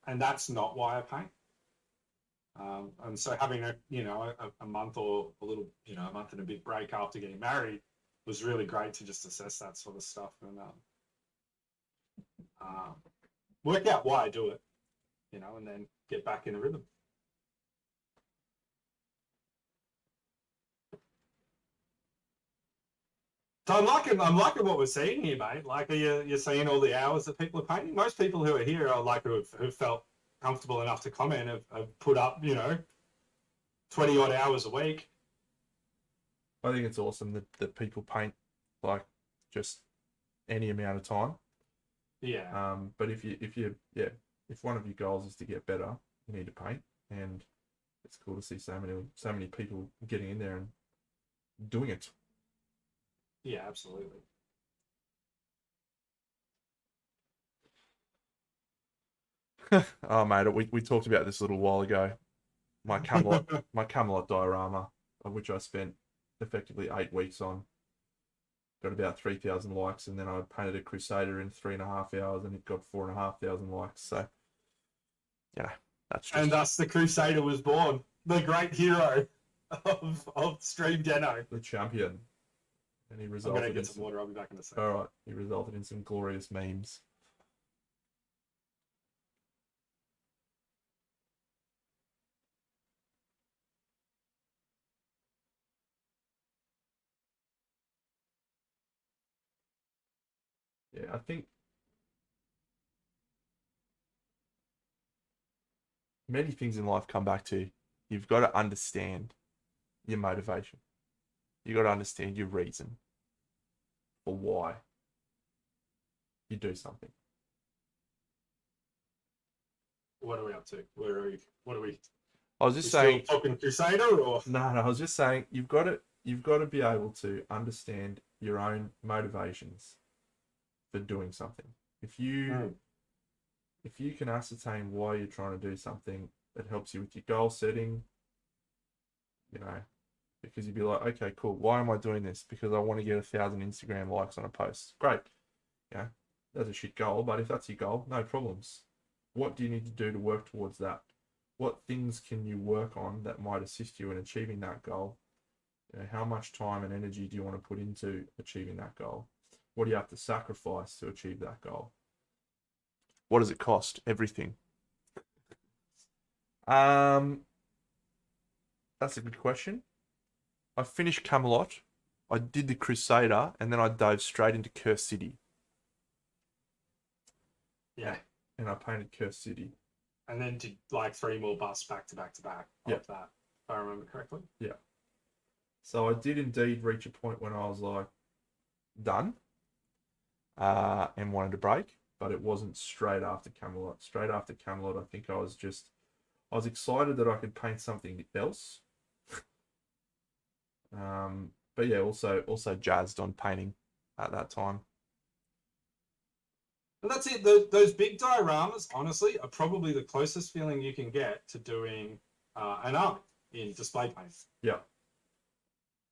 And that's not why I paint. And so having a month or a month and a bit break after getting married was really great to just assess that sort of stuff and work out why I do it, and then get back in a rhythm. So I'm liking what we're seeing here, mate. Like, you're seeing all the hours that people are painting. Most people who are here are like who've felt comfortable enough to comment have put up 20 odd hours a week. I think it's awesome that people paint like just any amount of time. Yeah. But if one of your goals is to get better, you need to paint, and it's cool to see so many people getting in there and doing it. Yeah, absolutely. Oh mate, we talked about this a little while ago. My Camelot diorama, of which I spent effectively 8 weeks on, got about 3,000 likes, and then I painted a Crusader in 3.5 hours, and it got 4,500 likes. So, that's just... And thus the Crusader was born, the great hero of Stream Deno, the champion. And he resulted. I'm gonna get some water. I'll be back in a second. All right, he resulted in some glorious memes. Yeah, I think many things in life come back to you've got to understand your motivation. You've got to understand your reason for why you do something. What are we up to? Where are we? What are we? I was just saying, still talking Crusader, or no, I was just saying you've got to be able to understand your own motivations for doing something. If you can ascertain why you're trying to do something, that helps you with your goal setting, because you'd be like, okay, cool. Why am I doing this? Because I want to get 1,000 Instagram likes on a post. Great. Yeah, that's a shit goal, but if that's your goal, no problems. What do you need to do to work towards that? What things can you work on that might assist you in achieving that goal? How much time and energy do you want to put into achieving that goal? What do you have to sacrifice to achieve that goal? What does it cost? Everything. That's a good question. I finished Camelot I did the Crusader, and then I dove straight into Curse City. Yeah. And I painted Curse City. And then did like 3 more busts back to back to back of that, if I remember correctly. Yeah. So I did indeed reach a point when I was like done, and wanted to break, but it wasn't straight after Camelot. Straight after Camelot, I think I was excited that I could paint something else. But yeah, also jazzed on painting at that time. And that's it. Those big dioramas, honestly, are probably the closest feeling you can get to doing an army in display paint. Yeah.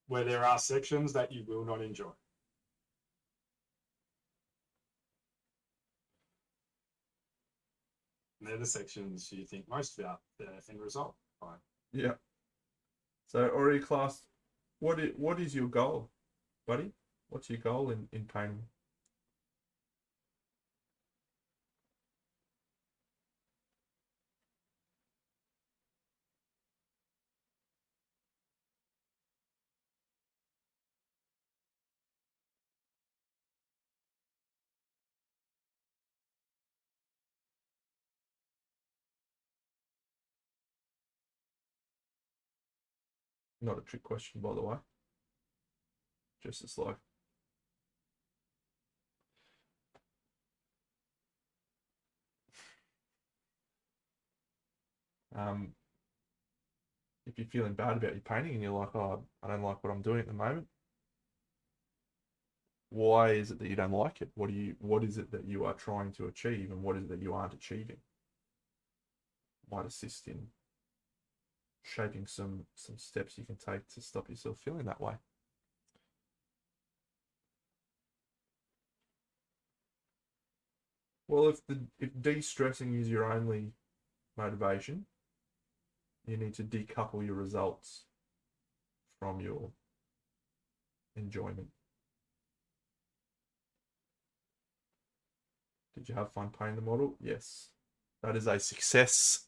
Where there are sections that you will not enjoy. And they're the sections you think most about the end result. Right? Yeah. So already classed. What is your goal, buddy? What's your goal in painting? Not a trick question, by the way. Just as like, if you're feeling bad about your painting and you're like, oh, I don't like what I'm doing at the moment. Why is it that you don't like it? What is it that you are trying to achieve, and what is it that you aren't achieving? Might assist in shaping some steps you can take to stop yourself feeling that way. Well, if de-stressing is your only motivation, you need to decouple your results from your enjoyment. Did you have fun painting the model? Yes. That is a success.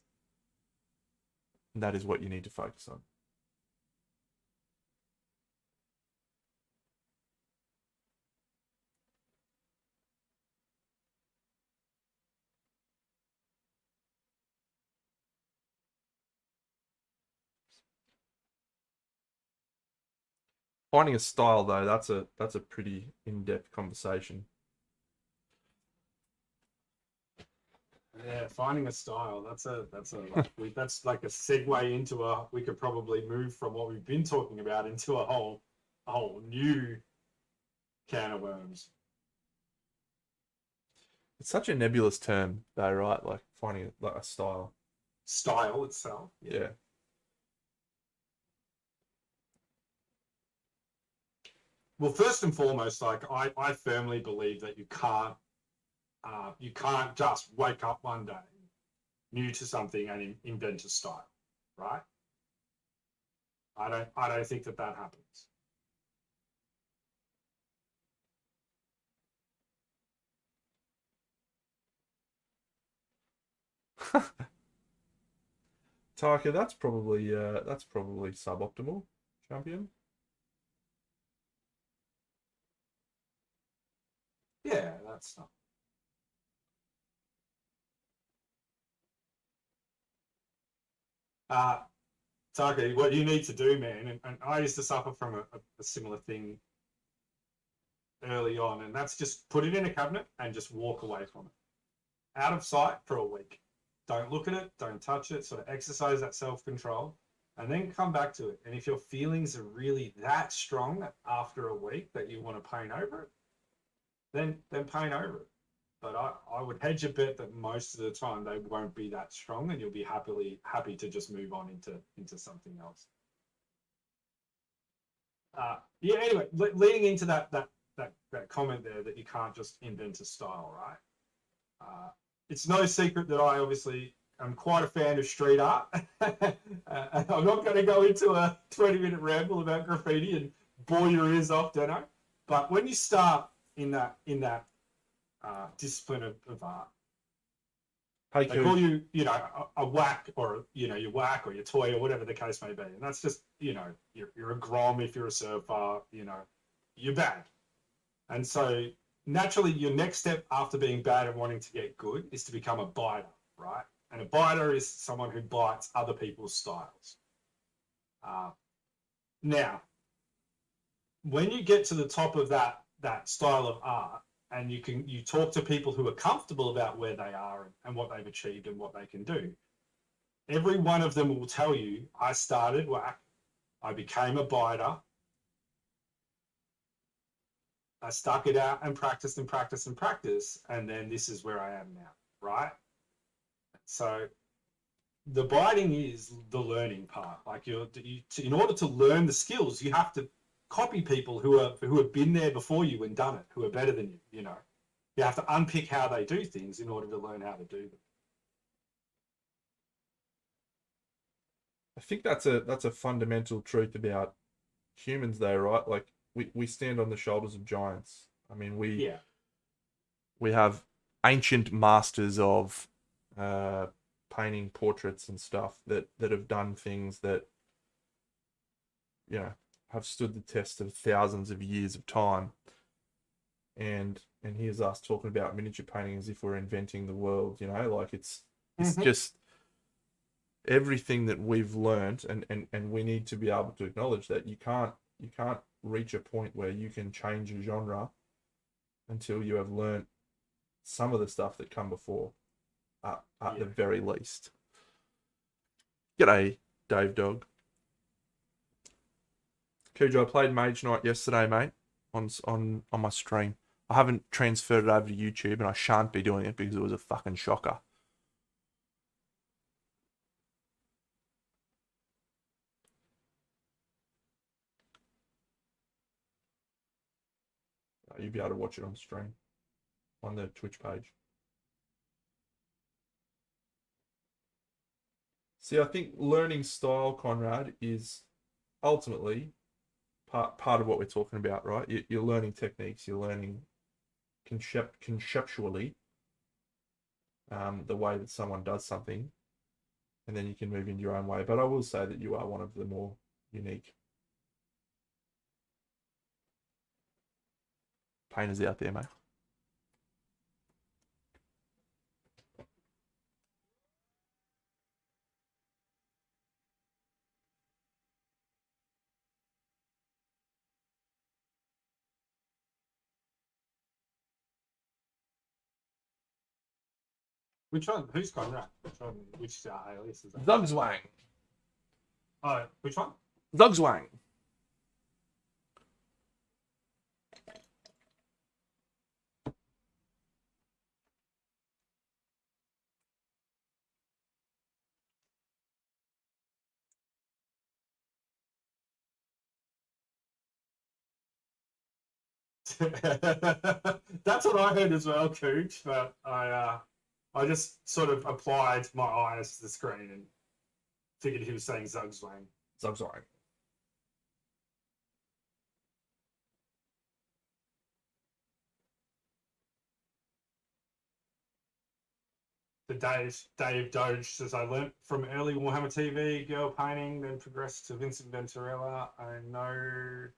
And that is what you need to focus on. Finding a style though, that's a pretty in-depth conversation. Yeah, finding a style. That's like a segue into we could probably move from what we've been talking about into a whole new can of worms. It's such a nebulous term though, right? Like finding like a style. Style itself. Yeah. Well, first and foremost, like I firmly believe that you can't just wake up one day new to something and invent a style, right? I don't think that happens. Taka, that's probably suboptimal, champion. Yeah, that's not. Taka, what you need to do, man, and I used to suffer from a similar thing early on, and that's just put it in a cabinet and just walk away from it. Out of sight for a week. Don't look at it, don't touch it, sort of exercise that self-control, and then come back to it. And if your feelings are really that strong after a week that you want to paint over it, then paint over it. But I would hedge a bet that most of the time they won't be that strong, and you'll be happy to just move on into something else. Yeah. Anyway, leading into that comment there that you can't just invent a style, right? It's no secret that I obviously am quite a fan of street art. I'm not going to go into a 20-minute ramble about graffiti and bore your ears off, Deno. But when you start in that discipline of art, Hey, they call you, a whack, or your whack or your toy or whatever the case may be, and that's just, you're a grom if you're a surfer, you're bad. And so naturally, your next step after being bad and wanting to get good is to become a biter, right? And a biter is someone who bites other people's styles. Now, when you get to the top of that style of art, and you talk to people who are comfortable about where they are and what they've achieved and what they can do, every one of them will tell you, I started whack, I became a biter, I stuck it out and practiced and practiced and practiced, and then this is where I am now, right? So the biting is the learning part. Like in order to learn the skills, you have to copy people who have been there before you and done it, who are better than you. You know, you have to unpick how they do things in order to learn how to do them. I think that's a fundamental truth about humans, though, right? Like we stand on the shoulders of giants. I mean, Yeah. we have ancient masters of painting portraits and stuff that have done things that have stood the test of thousands of years of time. And here's us talking about miniature painting as if we're inventing the world. Like it's just everything that we've learned, and we need to be able to acknowledge that you can't reach a point where you can change a genre until you have learned some of the stuff that come before, at the very least. G'day, Dave Dog. Cujo, I played Mage Knight yesterday, mate, on my stream. I haven't transferred it over to YouTube, and I shan't be doing it because it was a fucking shocker. You'll be able to watch it on stream on the Twitch page. See, I think learning style, Conrad, is ultimately part of what we're talking about, right? You're learning techniques, you're learning conceptually the way that someone does something, and then you can move into your own way. But I will say that you are one of the more unique painters out there, mate. Which one? Who's Conrad? Which one? Which alias is that? Zugzwang. Oh, which one? Zugzwang. That's what I heard as well, Cooch. But I just sort of applied my eyes to the screen and figured he was saying Zugzwang. Zugzwang. The Dave Doge says, I learnt from early Warhammer TV, girl painting, then progressed to Vincent Venturella. I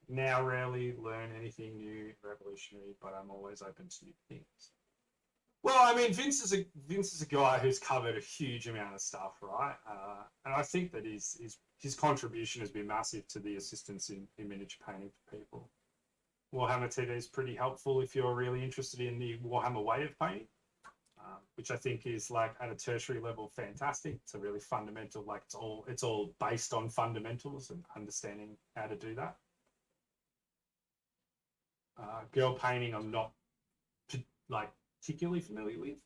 now rarely learn anything new, revolutionary, but I'm always open to new things. Well, I mean, Vince is a guy who's covered a huge amount of stuff, right? And I think that his contribution has been massive to the assistance in miniature painting for people. Warhammer TV is pretty helpful if you're really interested in the Warhammer way of painting, which I think is like at a tertiary level fantastic. It's a really fundamental, like it's all based on fundamentals and understanding how to do that. Girl painting, I'm not like particularly familiar with.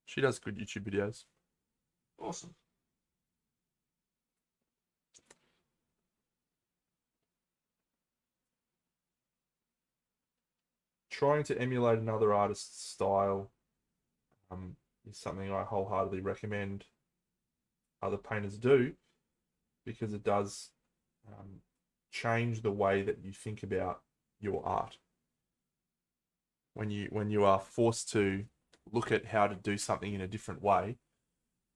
She does good YouTube videos. Awesome. Trying to emulate another artist's style is something I wholeheartedly recommend other painters do, because it does change the way that you think about your art. When you are forced to look at how to do something in a different way,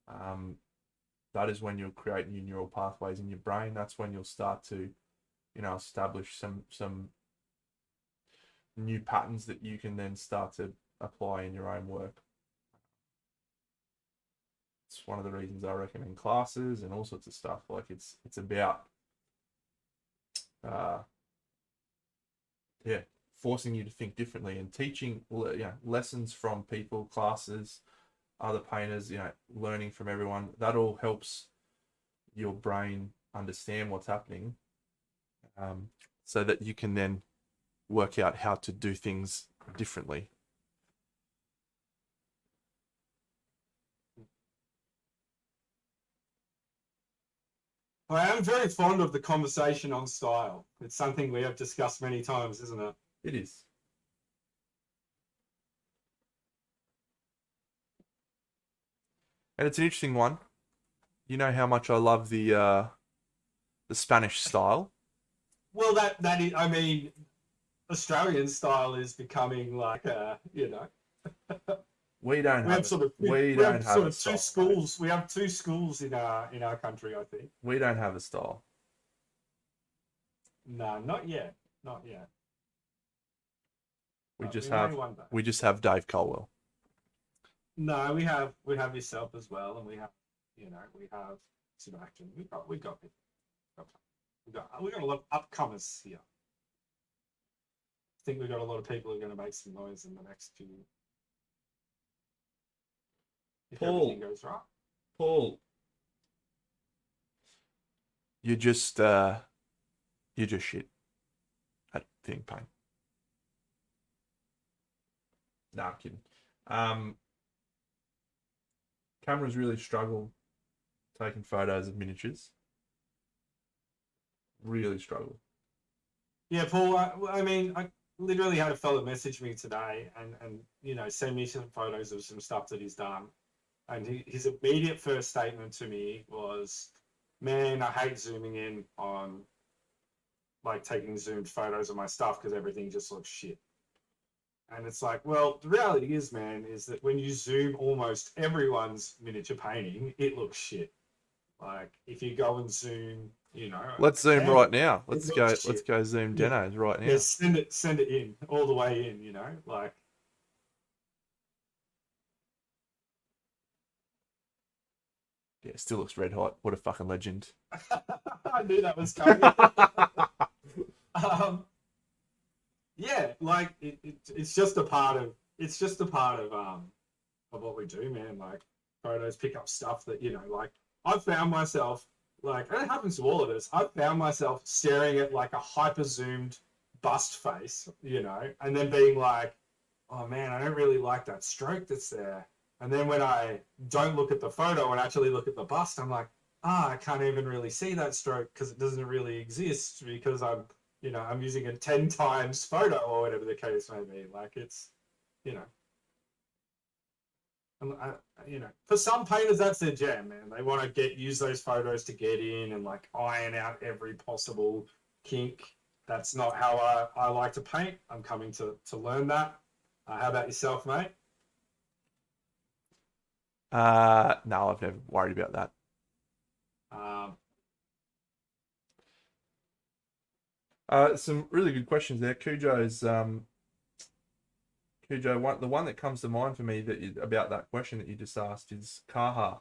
that is when you'll create new neural pathways in your brain. That's when you'll start to, establish some new patterns that you can then start to apply in your own work. It's one of the reasons I recommend classes and all sorts of stuff. Like it's about uh, yeah, forcing you to think differently and teaching lessons from people, classes, other painters, learning from everyone. That all helps your brain understand what's happening, so that you can then work out how to do things differently. I am very fond of the conversation on style. It's something we have discussed many times, isn't it? It is. And it's an interesting one. You know how much I love the Spanish style. Well, that is, I mean, Australian style is becoming like, We don't we have have sort of we we don't have have sort a of two style. schools. We have two schools in our country, I think. We don't have a style. No, not yet, not yet. We But just we may have one day. we just have Dave Colwell. No, we have yourself as well, and we have we have some action. We got a lot of upcomers here. I think we've got a lot of people who are going to make some noise in the next few. If Paul. everything goes right. Paul, you're just shit at fitting paint. Nah, I'm kidding. Cameras really struggle taking photos of miniatures. Really struggle. Yeah, Paul. I mean, I literally had a fellow message me today, and send me some photos of some stuff that he's done. And his immediate first statement to me was, "Man, I hate zooming in on, like, taking zoomed photos of my stuff because everything just looks shit." And it's like, well, the reality is, man, is that when you zoom almost everyone's miniature painting, it looks shit. Like, if you go and zoom, Let's zoom right now. it Let's looks go shit. zoom Yeah. denos right now. Yeah, send it in all the way in, like. Yeah, it still looks red hot. What a fucking legend. I knew that was coming. Yeah, like it's just a part of what we do, man. Like, photos pick up stuff that like, I've found myself, like, and it happens to all of us. I've found myself staring at like a hyper zoomed bust face, and then being like, oh man, I don't really like that stroke that's there. And then when I don't look at the photo and actually look at the bust, I'm like, I can't even really see that stroke because it doesn't really exist because I'm using a 10 times photo or whatever the case may be. Like, it's, you know, for some painters, that's their jam, man. They want to use those photos to get in and like iron out every possible kink. That's not how I like to paint. I'm coming to learn that. How about yourself, mate? No, I've never worried about that. Some really good questions there. Cujo's Cujo, the one that comes to mind for me about that question that you just asked is Kaha.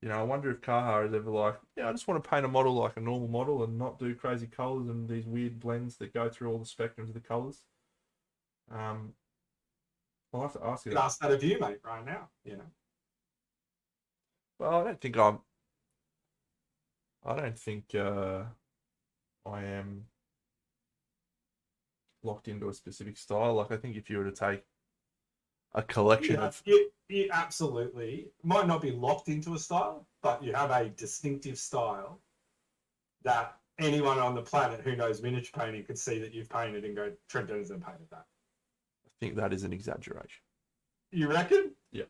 I wonder if Kaha is ever like, I just want to paint a model like a normal model and not do crazy colors and these weird blends that go through all the spectrums of the colors. I'll have to ask you that. Ask that of you, mate, right now. Well, I don't think I am locked into a specific style. Like, I think if you were to take a collection of... You absolutely might not be locked into a style, but you have a distinctive style that anyone on the planet who knows miniature painting could see that you've painted and go, Trent Denizen painted that. I think that is an exaggeration. You reckon? Yeah.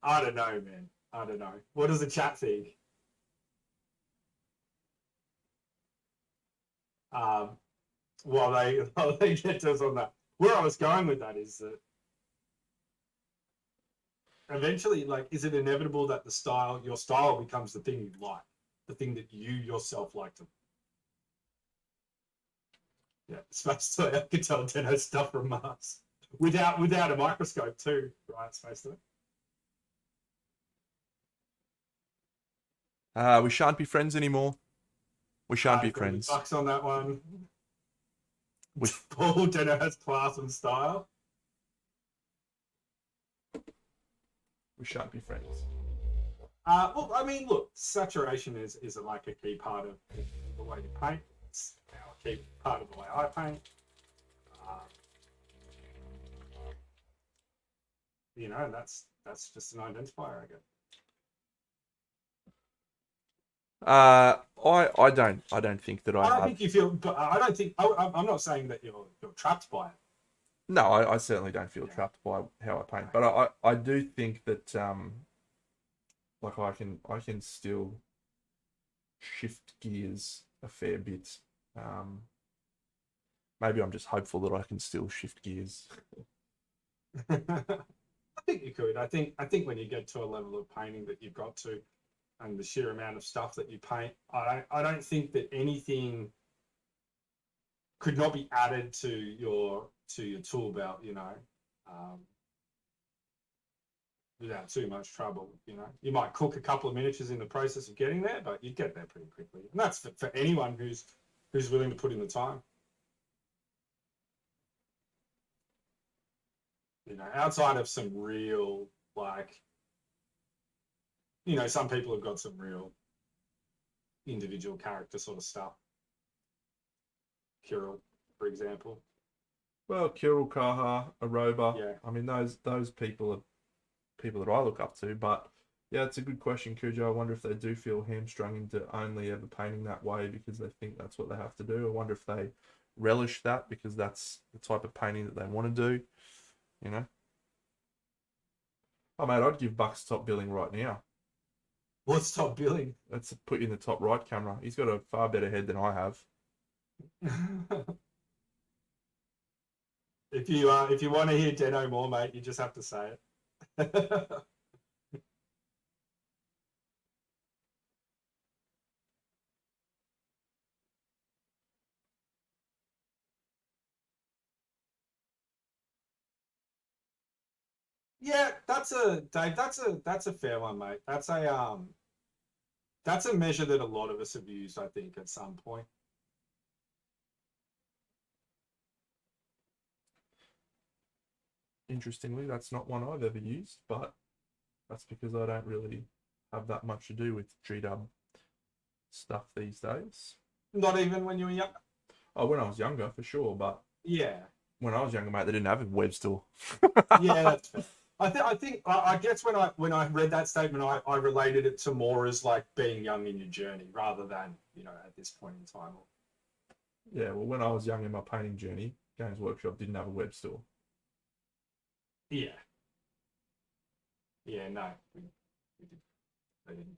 I don't know, man. I don't know. What does the chat think? While they get to us on that. Where I was going with that is that eventually, like, is it inevitable that your style becomes the thing you like, the thing that you yourself like to? Yeah, supposed to. I can tell Deno stuff from Mars without a microscope too, right? Supposed to. We shan't be friends anymore. We shan't I be agree with friends. Bucks on that one. With Paul Deno has class and style. we shan't be friends. Well, I mean, look, saturation is like a key part of the way you paint. It's a key part of the way I paint. Uh, that's just an identifier, I guess. I don't think that I I don't have. think you feel, but I don't think I'm not saying that you're trapped by it. No, I certainly don't feel Yeah. trapped by how I paint, but I do think that like I can still shift gears a fair bit. Um, maybe I'm just hopeful that I can still shift gears. I think you could. I think when you get to a level of painting that you've got to, and the sheer amount of stuff that you paint, I don't think that anything could not be added to your tool belt, um, without too much trouble. You might cook a couple of miniatures in the process of getting there, but you'd get there pretty quickly. And that's for anyone who's willing to put in the time. Outside of some real like, some people have got some real individual character sort of stuff. Kirill, for example. Well, Kirill, Kaha, Aroba. Yeah. I mean, those people are people that I look up to. But yeah, it's a good question, Cujo. I wonder if they do feel hamstrung into only ever painting that way because they think that's what they have to do. I wonder if they relish that because that's the type of painting that they want to do. You know. Oh mate, I'd give Bucks top billing right now. What's top billing? Let's put you in the top right camera. He's got a far better head than I have. If you want to hear Deno more, mate, you just have to say it. Yeah, that's a Dave. That's a fair one, mate. That's a measure that a lot of us have used, I think, at some point. Interestingly, that's not one I've ever used, but that's because I don't really have that much to do with GW stuff these days. Not even when you were young. Oh, when I was younger, for sure, but Yeah, when I was younger, mate, they didn't have a web store. yeah, that's fair. I guess when I read that statement, I related it to more as like being young in your journey rather than at this point in time. Yeah, well, when I was young in my painting journey, Games Workshop didn't have a web store. Yeah, yeah, no, we did. They didn't.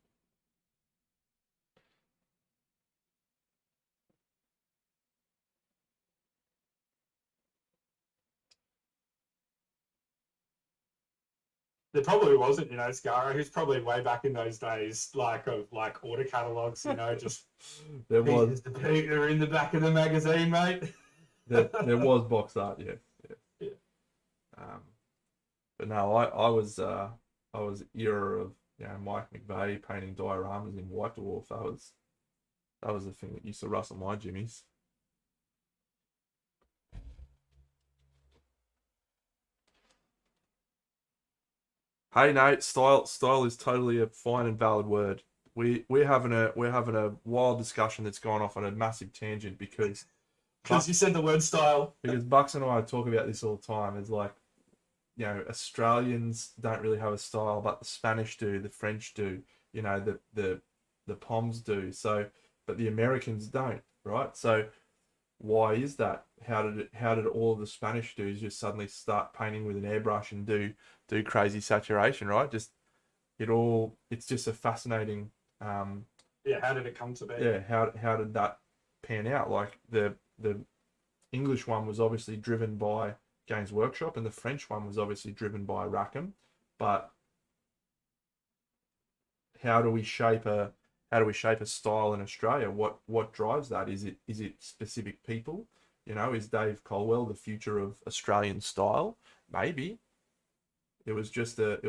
There probably wasn't, Scarra, who's probably way back in those days, like order catalogs, just There was pieces of paper in the back of the magazine, mate. there was box art, yeah, yeah. Yeah. But no, I was era of Mike McVeigh painting dioramas in White Dwarf. That was the thing that used to rustle my jimmies. Hey Nate, style is totally a fine and valid word. We're having a wild discussion that's gone off on a massive tangent because Because you said the word style. Bucks and I talk about this all the time. It's like, Australians don't really have a style, but the Spanish do, the French do, the Poms do. So, but the Americans don't, right? So, why is that? How did all of the Spanish dudes just suddenly start painting with an airbrush and do crazy saturation, right? It's just a fascinating Yeah, how did it come to be? yeah, how did that pan out? Like the English one was obviously driven by Games Workshop, and the French one was obviously driven by Rackham. But how do we shape a style in Australia? What drives that? Is it specific people? You know, is Dave Colwell the future of Australian style? Maybe. It was just a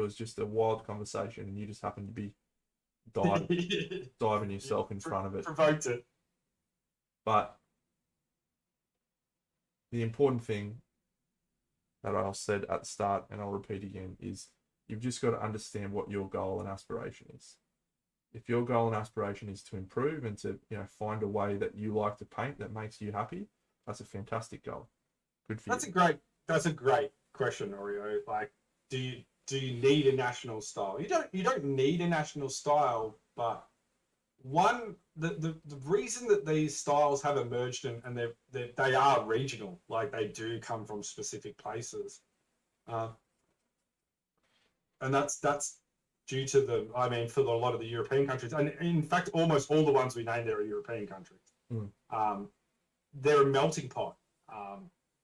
wild conversation, and you just happened to be dive, diving You yourself in front of it. provoked it. But the important thing that I said at the start, and I'll repeat again, is you've just got to understand what your goal and aspiration is. If your goal and aspiration is to improve and to, find a way that you like to paint that makes you happy, that's a fantastic goal. Good for That's you. a great question, Oreo. Like, do you need a national style? You don't need a national style, but the reason that these styles have emerged and they are regional, like they do come from specific places, uh, and that's due to for a lot of the European countries, and in fact, almost all the ones we named there are European countries. Mm. They're a melting pot.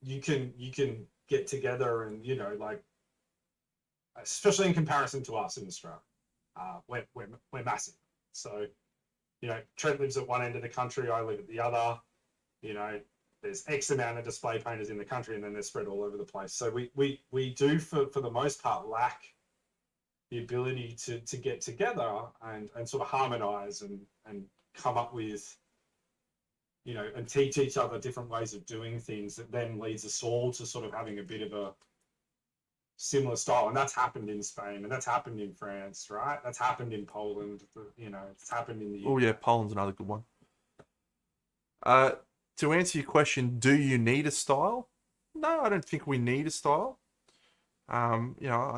You can get together and like, especially in comparison to us in Australia, we're massive. So Trent lives at one end of the country, I live at the other. There's X amount of display painters in the country, and then they're spread all over the place. So we do for the most part lack the ability to get together and sort of harmonize and come up with and teach each other different ways of doing things that then leads us all to sort of having a bit of a similar style. And that's happened in Spain, and that's happened in France, right? That's happened in Poland, it's happened in the UK. Oh yeah, Poland's another good one. Uh, to answer your question, do you need a style? No, I don't think we need a style. I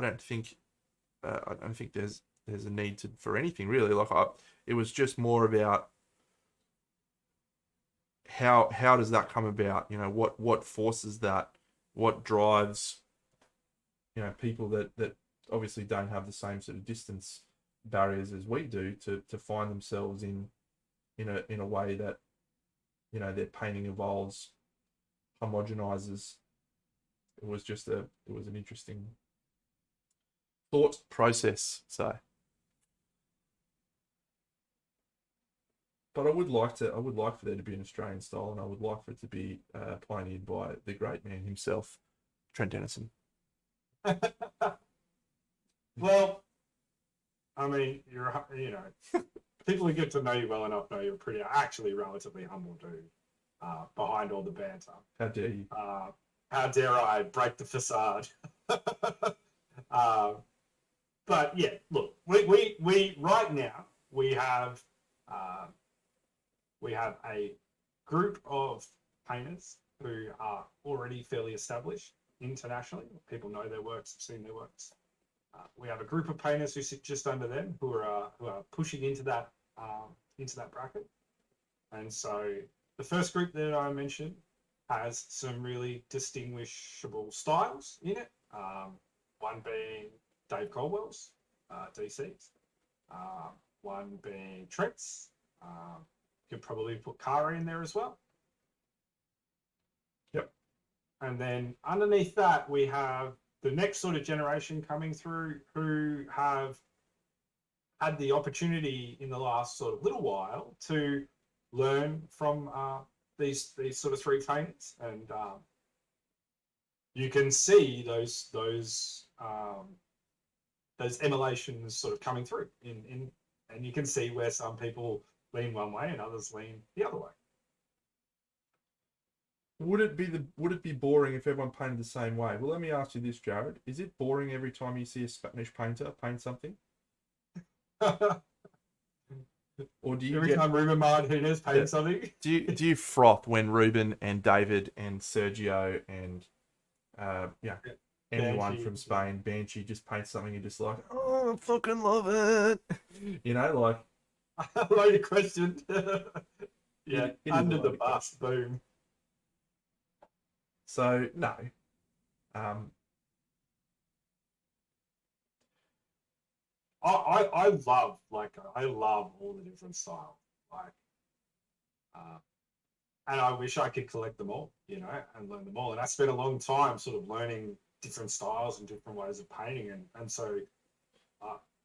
don't think there's a need for anything really. It was just more about how does that come about? What forces that? What drives people that obviously don't have the same sort of distance barriers as we do to find themselves in a way that their painting evolves, homogenizes. It was an interesting thought process. So, but I would like for there to be an Australian style, and I would like for it to be pioneered by the great man himself, Trent Dennison. Well, I mean, people who get to know you well enough know you're actually relatively humble dude, behind all the banter. How dare you? How dare I break the facade? But yeah, look, we right now we have a group of painters who are already fairly established internationally. People know their works, have seen their works. We have a group of painters who sit just under them who are pushing into that bracket. And so the first group that I mentioned has some really distinguishable styles in it. One being Dave Colwell's DC's, one being Trent's. Could probably put Kara in there as well. Yep. And then underneath that, we have the next sort of generation coming through who have had the opportunity in the last sort of little while to learn from these sort of three painters, and you can see those emulations sort of coming through and you can see where some people lean one way and others lean the other way. Would it be boring if everyone painted the same way? Well, let me ask you this, Jared. Is it boring every time you see a Spanish painter paint something? Or do you every time Ruben Martinez paints something? Do you froth when Ruben and David and Sergio and anyone Banshee, from Spain, Banshee, just paints something you're just like, oh, I fucking love it. Like loaded question. Yeah, it under the bus, boom. So no, I love all the different styles, and I wish I could collect them all, and learn them all. And I spent a long time sort of learning different styles and different ways of painting, and so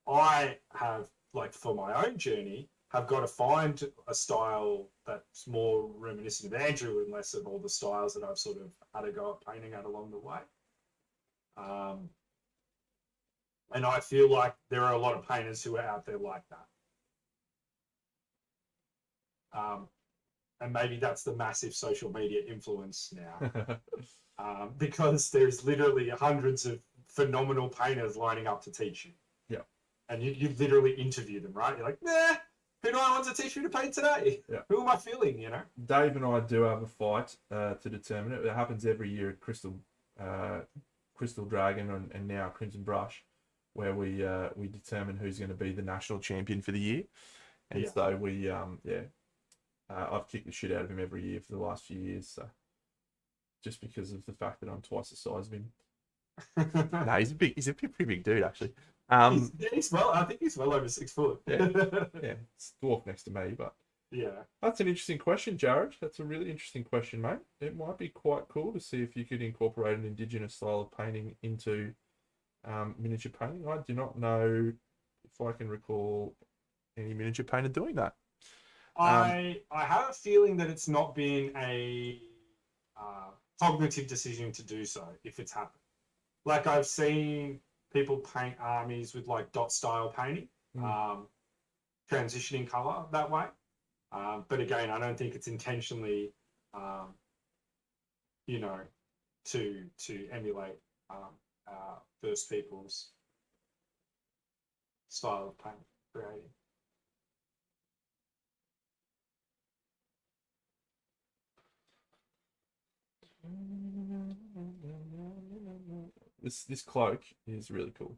I have, like, for my own journey, have got to find a style that's more reminiscent of Andrew and less of all the styles that I've sort of had a go at painting at along the way. And I feel like there are a lot of painters who are out there like that. And maybe that's the massive social media influence now, because there's literally hundreds of phenomenal painters lining up to teach you. Yeah. And you literally interview them, right? You're like, nah, who do I want to teach me to paint today? Yeah. Who am I feeling, you know? Dave and I do have a fight to determine it. It happens every year at Crystal Dragon and now Crimson Brush, where we determine who's going to be the national champion for the year. And Yeah. so we I've kicked the shit out of him every year for the last few years. So just because of the fact that I'm twice the size of him. No, he's a pretty big dude actually. I think he's well over 6 foot. Yeah, it's dwarf next to me, but yeah. That's an interesting question, Jared. That's a really interesting question, mate. It might be quite cool to see if you could incorporate an Indigenous style of painting into miniature painting. I do not know if I can recall any miniature painter doing that. I have a feeling that it's not been a cognitive decision to do so if it's happened. Like I've seen people paint armies with like dot style painting, transitioning color that way. But again, I don't think it's intentionally, to emulate First Peoples style of paint creating. This cloak is really cool.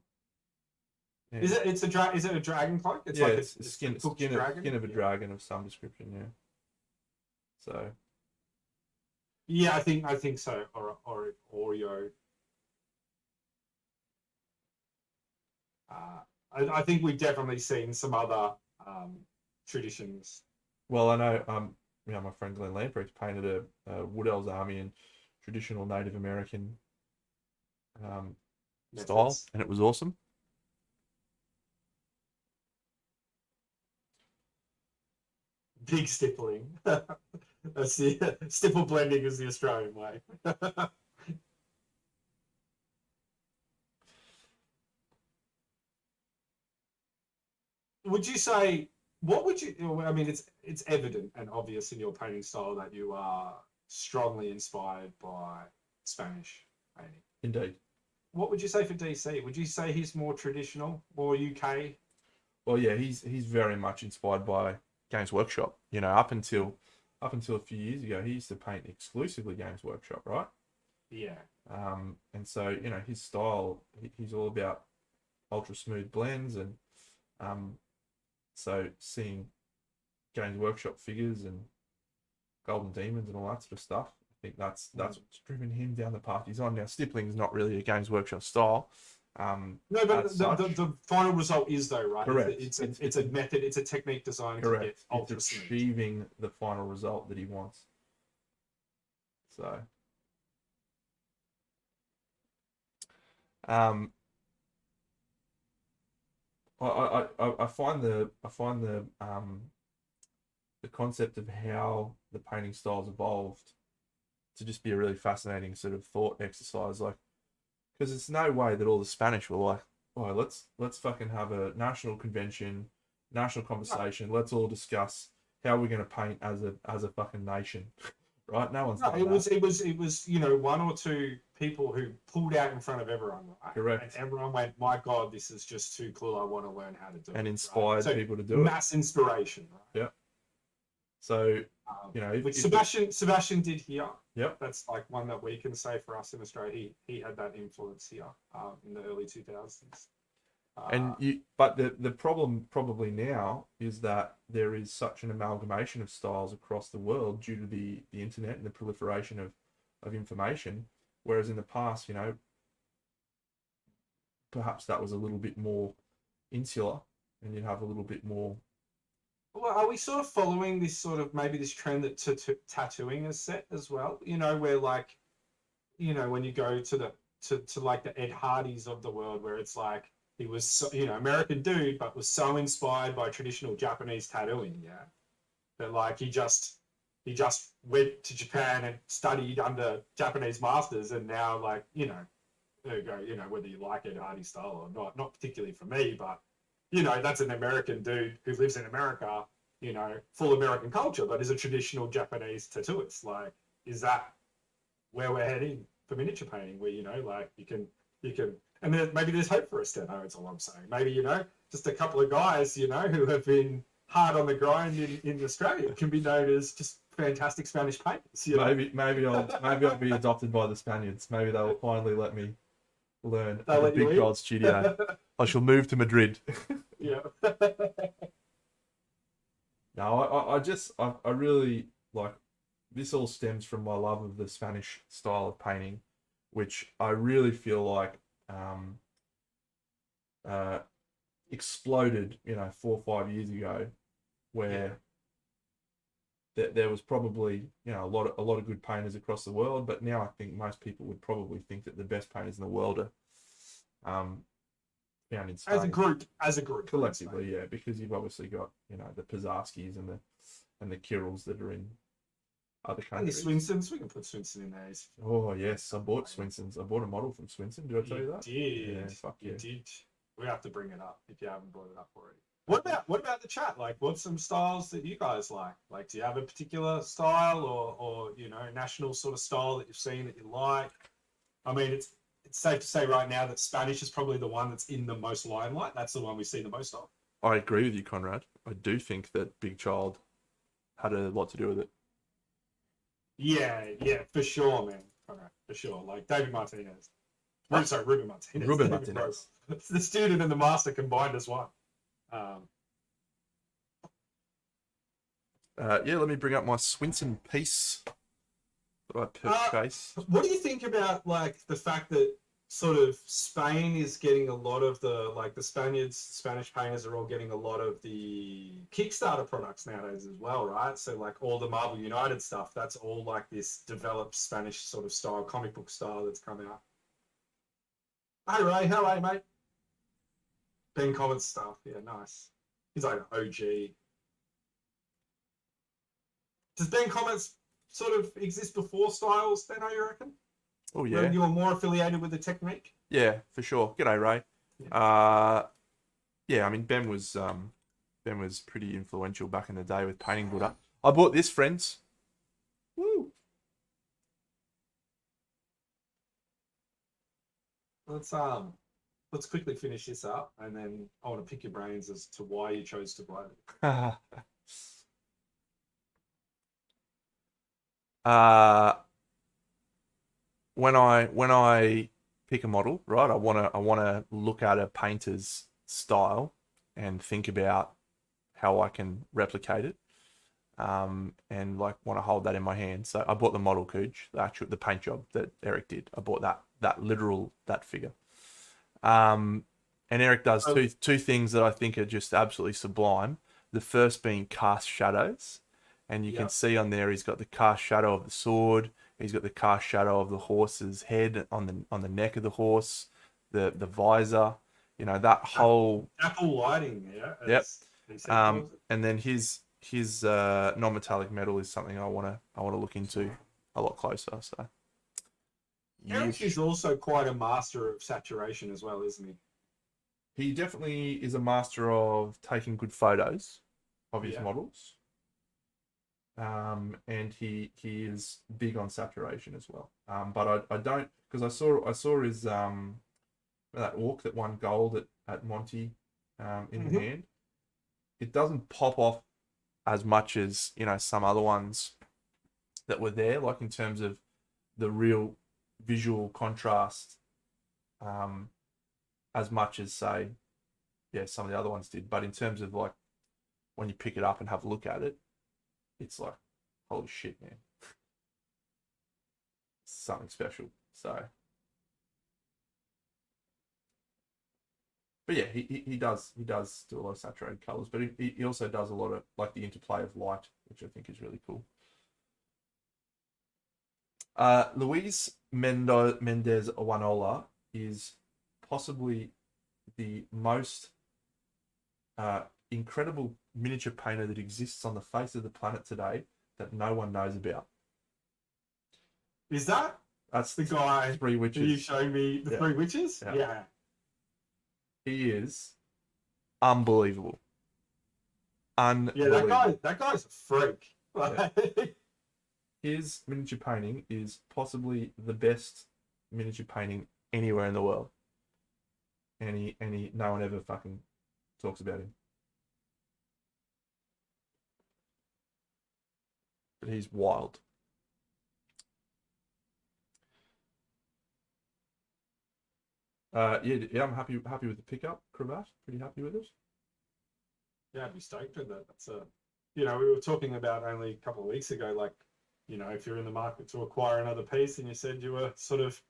Yeah. Is it a dragon cloak? It's like it's skin of a dragon of some description. Yeah. So. Yeah, I think so. Or Oreo. I think we've definitely seen some other traditions. Well, I know my friend Glenn Lamprecht painted a Wood Elves army in traditional Native American style, and it was awesome. Big stippling. That's the stipple blending is the Australian way. Would you say, what would you, I mean, it's evident and obvious in your painting style that you are strongly inspired by Spanish painting. Indeed. What would you say for DC? Would you say he's more traditional, more UK? Well, yeah, he's very much inspired by Games Workshop. You know, up until a few years ago, he used to paint exclusively Games Workshop, right? Yeah. And so, you know, his style, he's all about ultra smooth blends, and so seeing Games Workshop figures and Golden Demons and all that sort of stuff, I think that's what's driven him down the path he's on. Now, Stippling's not really a Games Workshop style. No, but the final result is though, right? Correct. It's a method, it's a technique designed correct. to get ultra it's smooth. achieving the final result that he wants. So, I find the concept of how the painting styles evolved to just be a really fascinating sort of thought exercise. Like, because it's no way that all the Spanish were like, oh, let's fucking have a national convention, national conversation. Let's all discuss how we're going to paint as a fucking nation, right? No one's. No, it was one or two people who pulled out in front of everyone, right? Correct. And everyone went, my God, this is just too cool. I want to learn how to do it. And inspired people to do it. Mass inspiration, right? Yeah. So, which Sebastian did here. Yep. That's like one that we can say for us in Australia. He had that influence here in the early 2000s. But the problem probably now is that there is such an amalgamation of styles across the world due to the internet and the proliferation of information. Whereas in the past, perhaps that was a little bit more insular, and you'd have a little bit more. Well, are we sort of following this sort of maybe this trend that tattooing is set as well? Where when you go to like the Ed Hardys of the world, where it's like he was so, American dude, but was so inspired by traditional Japanese tattooing. Yeah, that like he just went to Japan and studied under Japanese masters, and now like there you go. Whether you like it arty style or not particularly for me, but that's an American dude who lives in America. Full American culture, but is a traditional Japanese tattooist. Like, is that where we're heading for miniature painting? Where like you can, and then maybe there's hope for us. Steno. It's all I'm saying. Maybe just a couple of guys who have been hard on the grind in Australia can be known as just fantastic Spanish painters. Maybe I'll be adopted by the Spaniards. Maybe they'll finally let me learn They'll at the let you Big in? Gold Studio. I shall move to Madrid. Yeah. No, I really like this. All stems from my love of the Spanish style of painting, which I really feel like uh, exploded, 4 or 5 years ago, where there was probably a lot of good painters across the world, but now I think most people would probably think that the best painters in the world are found in Spain. As a group, Collectively, yeah, because you've obviously got the Pizarskis and the Kirils that are in other And the countries. Swinsons, we can put Swinson in there. Oh yes, I bought Swinsons. I bought a model from Swinson. Did I tell you that? Did. Yeah, fuck yeah. You did. We have to bring it up if you haven't brought it up already. What about the chat? Like, what's some styles that you guys like? Like, do you have a particular style or national sort of style that you've seen that you like? I mean, it's safe to say right now that Spanish is probably the one that's in the most limelight. That's the one we see the most of. I agree with you, Conrad. I do think that Big Child had a lot to do with it. Yeah, for sure, man. Okay, for sure. Like David Martinez. Sorry, Ruben Martinez. Ruben Martinez. The student and the master combined as one. Yeah, let me bring up my Swinson piece that I purchased. What do you think about like the fact that sort of Spain is getting a lot of the Spanish painters are all getting a lot of the Kickstarter products nowadays as well, right? So like all the Marvel United stuff, that's all like this developed Spanish sort of style, comic book style that's come out. Hey Ray, how are you, mate? Ben Commons stuff, yeah, nice. He's like an OG. Does Ben Commons sort of exist before Styles, then, you reckon? Oh yeah. When you were more affiliated with the technique? Yeah, for sure. G'day, Ray. Yeah, I mean Ben was pretty influential back in the day with painting Buddha. I bought this, friends. Woo! Let's quickly finish this up, and then I want to pick your brains as to why you chose to buy it. When I pick a model, right, I wanna look at a painter's style and think about how I can replicate it, and like want to hold that in my hand. So I bought the model Cooge, the paint job that Eric did. I bought that figure. And Eric does two things that I think are just absolutely sublime. The first being cast shadows, and you can see on there he's got the cast shadow of the sword. He's got the cast shadow of the horse's head on the neck of the horse, the visor. That whole Apple lighting, yeah. Yep. And then his non-metallic metal is something I wanna look into a lot closer. So Eric is also quite a master of saturation as well, isn't he? He definitely is a master of taking good photos of his models. And he is big on saturation as well. But I don't, because I saw his that orc that won gold at Monty in the hand. It doesn't pop off as much as some other ones that were there, like in terms of the real visual contrast, as much as say some of the other ones did. But in terms of like when you pick it up and have a look at it, it's like, holy shit, man. Something special. So, but yeah, he does do a lot of saturated colors, but he also does a lot of like the interplay of light, which I think is really cool. Luis Mendez Wanola is possibly the most incredible miniature painter that exists on the face of the planet today that no one knows about. Is that That's the guy Three that you Witches. showed me, the Yeah. Three Witches? Yeah. Yeah. He is unbelievable. Yeah, Unbelievable. that guy's a freak. Yeah. His miniature painting is possibly the best miniature painting anywhere in the world. And no one ever fucking talks about him. But he's wild. Yeah, I'm happy with the pickup, Cravat. Pretty happy with it. Yeah, I'd be stoked with that. That's we were talking about only a couple of weeks ago, like, if you're in the market to acquire another piece, and you said you were sort of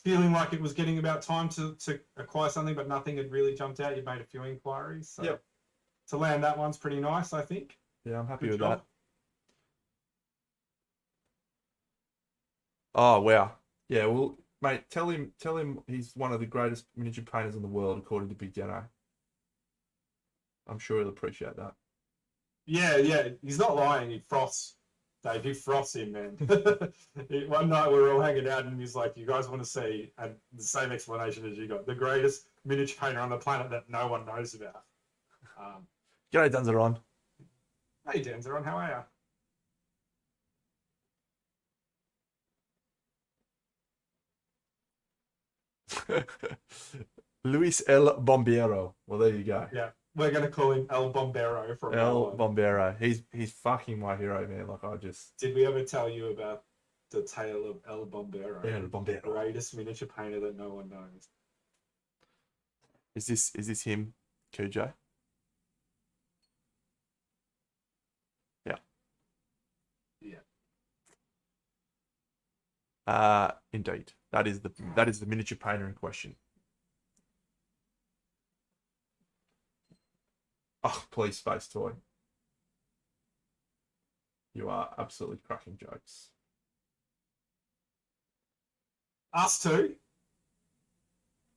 feeling like it was getting about time to acquire something, but nothing had really jumped out. You made a few inquiries, so Yep. to land that one's pretty nice, I think. Yeah, I'm happy Good with job. that. Oh wow. Yeah, well, mate, tell him he's one of the greatest miniature painters in the world, according to Big Dano. I'm sure he'll appreciate that. Yeah, he's not lying. He froths. Dave, he froths him, man. One night we were all hanging out, and he's like, "You guys want to see?" And the same explanation as you got. The greatest miniature painter on the planet that no one knows about. G'day, Dunzeron. Hey, Danzeron, how are Luis El Bombero. Well, there you go. you? Yeah, we're gonna call him El Bombero from now El on. Bombero. He's fucking my hero, man. Like Did we ever tell you about the tale of El Bombero? El Bombero. The greatest miniature painter that no one knows. Is this him, Cujo? Yeah. Yeah. Indeed. That is the miniature painter in question. Oh, please, Space Toy. You are absolutely cracking jokes. Us too?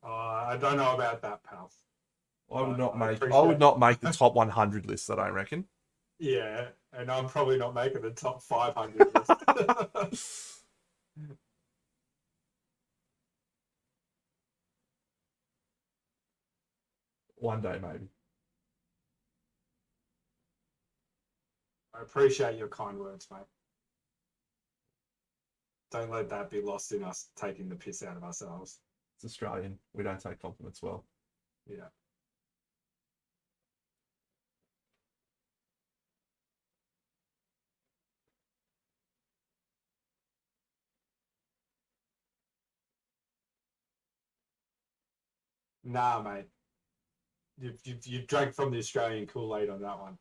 I don't know about that, pal. I would not make the appreciate- top 100 list, I don't reckon. Yeah, and I'm probably not making the top 500 list. One day, maybe. I appreciate your kind words, mate. Don't let that be lost in us taking the piss out of ourselves. It's Australian. We don't take compliments well. Yeah. Nah, mate. You've drank from the Australian Kool-Aid on that one.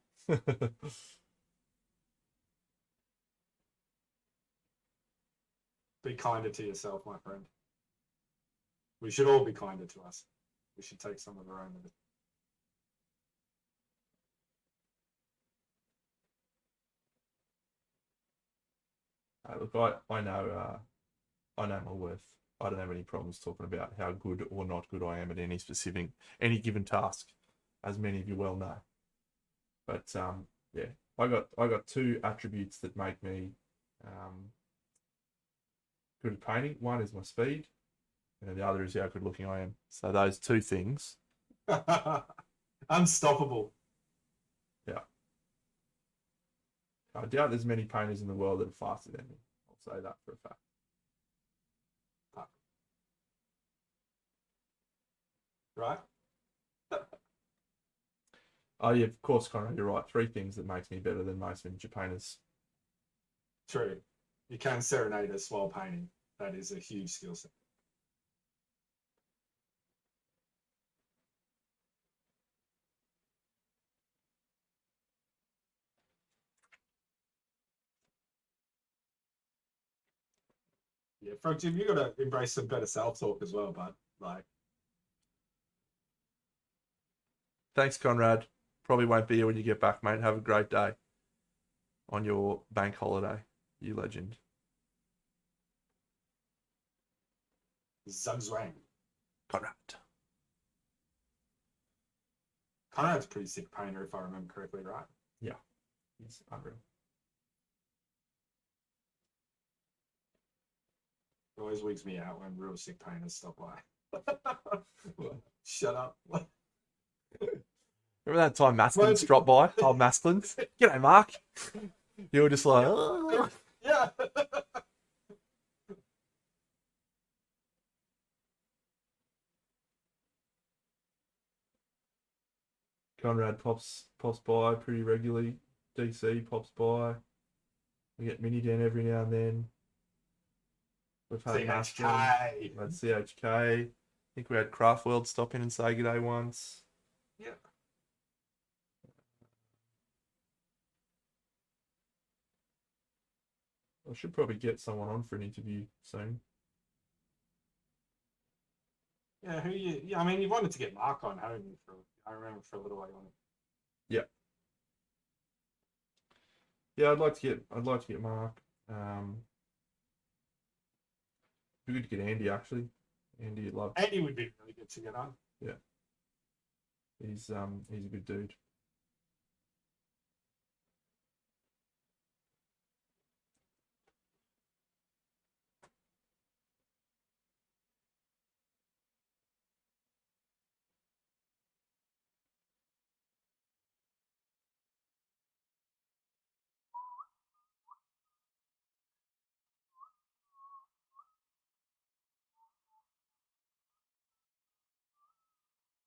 Be kinder to yourself, my friend. We should all be kinder to us. We should take some of our own. Look, I know my worth. I don't have any problems talking about how good or not good I am at any given task, as many of you well know. But yeah, I got two attributes that make me good at painting. One is my speed, and the other is how good looking I am. So those two things. Unstoppable. Yeah. I doubt there's many painters in the world that are faster than me. I'll say that for a fact. Right? Oh yeah, of course, Conrad, you're right. Three things that makes me better than most miniature painters. True. You can serenade us while painting. That is a huge skill set. Yeah, Frog Jim, you got to embrace some better self-talk as well, bud. Like, Thanks, Conrad. Probably won't be here when you get back, mate. Have a great day on your bank holiday. You legend. Zugzwang. Conrad. Conrad's a pretty sick painter, if I remember correctly, right? He's unreal. It always wigs me out when real sick painters stop by. Shut up. Remember that time Masculins Mate. dropped by? Old Masculins. G'day, Mark. You were just like, oh. Yeah. Conrad pops by pretty regularly. DC pops by. We get Mini Dan every now and then. We've had Masculin. CHK. We've had CHK. I think we had Craft World stop in and say good day once. Yeah. I should probably get someone on for an interview soon. Yeah, who you? Yeah, I mean, you wanted to get Mark on, haven't you? I remember for a little while. Yeah, I'd like to get Mark. It'd be good to get Andy actually. Andy, would love. Andy would be really good to get on. Yeah. He's a good dude.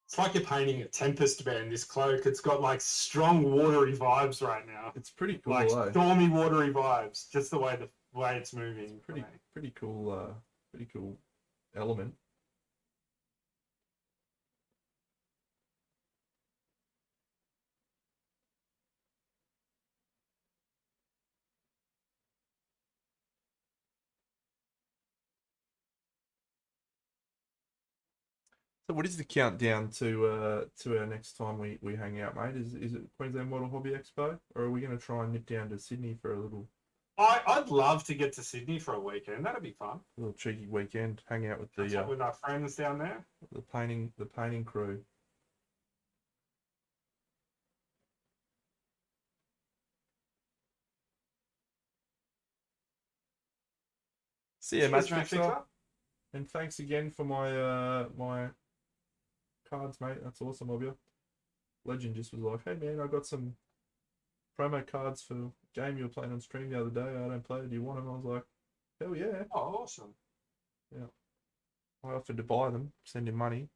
It's like you're painting a Tempest band. This cloak, it's got like strong watery vibes right now. It's pretty cool, Like eh? stormy watery vibes. Just the way it's moving. Pretty cool. Pretty cool element. So, what is the countdown to our next time we hang out, mate? Is it Queensland Model Hobby Expo, or are we going to try and nip down to Sydney for a I'd love to get to Sydney for a weekend. That'd be fun. little cheeky weekend, hang out with Catch up with our friends down there. the painting crew? See ya, Cheers, Match Fixer. Fixer. And thanks again for my my cards, mate. That's awesome of you. Legend just was like, hey man, I got some promo cards for a game you were playing on stream the other day. I don't play it. Do you want them? I was like, hell yeah. Oh, awesome. Yeah. I offered to buy them, send him money.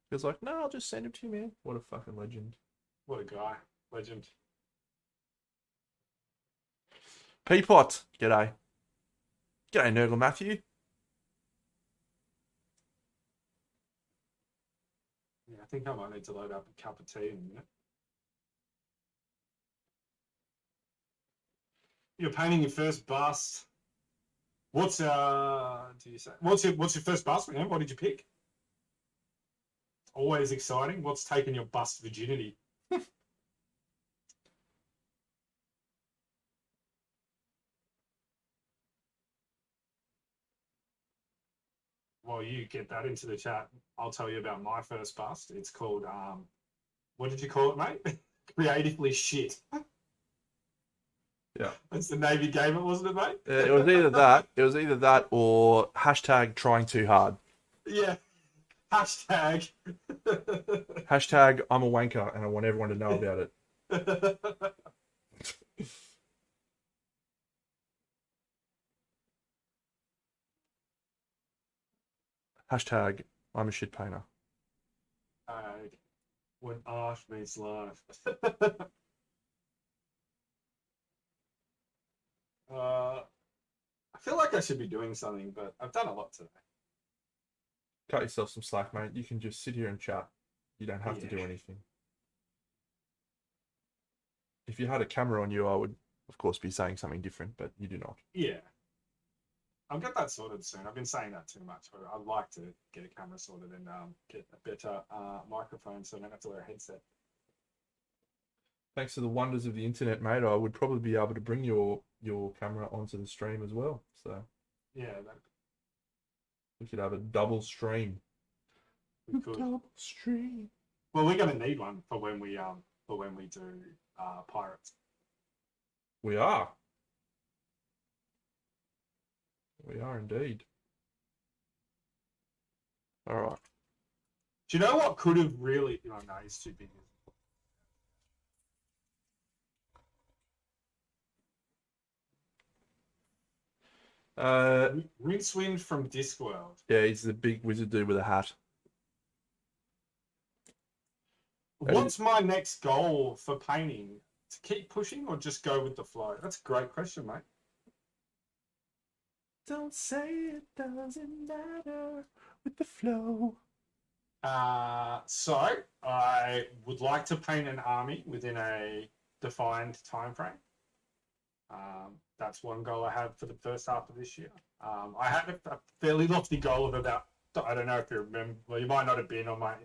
He was like, no, I'll just send them to you, man. What a fucking legend. What a guy. Legend. Peapot, g'day. G'day, Nurgle Matthew. Yeah, I think I might need to load up a cup of tea in a minute. You're painting your first bust. What's do you say? What's your first bust, man? What did you pick? Always exciting. What's taken your bust virginity? While you get that into the chat, I'll tell you about my first bust. It's called what did you call it, mate? Creatively shit. Yeah. That's the Navy game, wasn't it, mate? It was either that. It was either that or hashtag trying too hard. Yeah. Hashtag. Hashtag I'm a wanker and I want everyone to know about it. Hashtag I'm a shit painter. When art meets life. I feel like I should be doing something, but I've done a lot today. Cut yourself some slack, mate. You can just sit here and chat. You don't have to do anything. If you had a camera on you, I would, of course, be saying something different, but you do not. Yeah. I'll get that sorted soon. I've been saying that too much. I'd like to get a camera sorted and get a better microphone so I don't have to wear a headset. Thanks to the wonders of the internet, mate, I would probably be able to bring your camera onto the stream as well. So yeah, we could have a double stream. we could. Double stream. Well, we're going to need one for when we do pirates. We are. We are indeed. All right. Do you know what could have really? Oh, no, he's too big. Rincewind from Discworld. Yeah, he's the big wizard dude with a hat. What's my next goal for painting? To keep pushing or just go with the flow? That's a great question, mate. Don't say it doesn't matter with the flow. So I would like to paint an army within a defined time frame. That's one goal I have for the first half of this year. I had a fairly lofty goal of about, I don't know if you remember, well, you might not have been on my,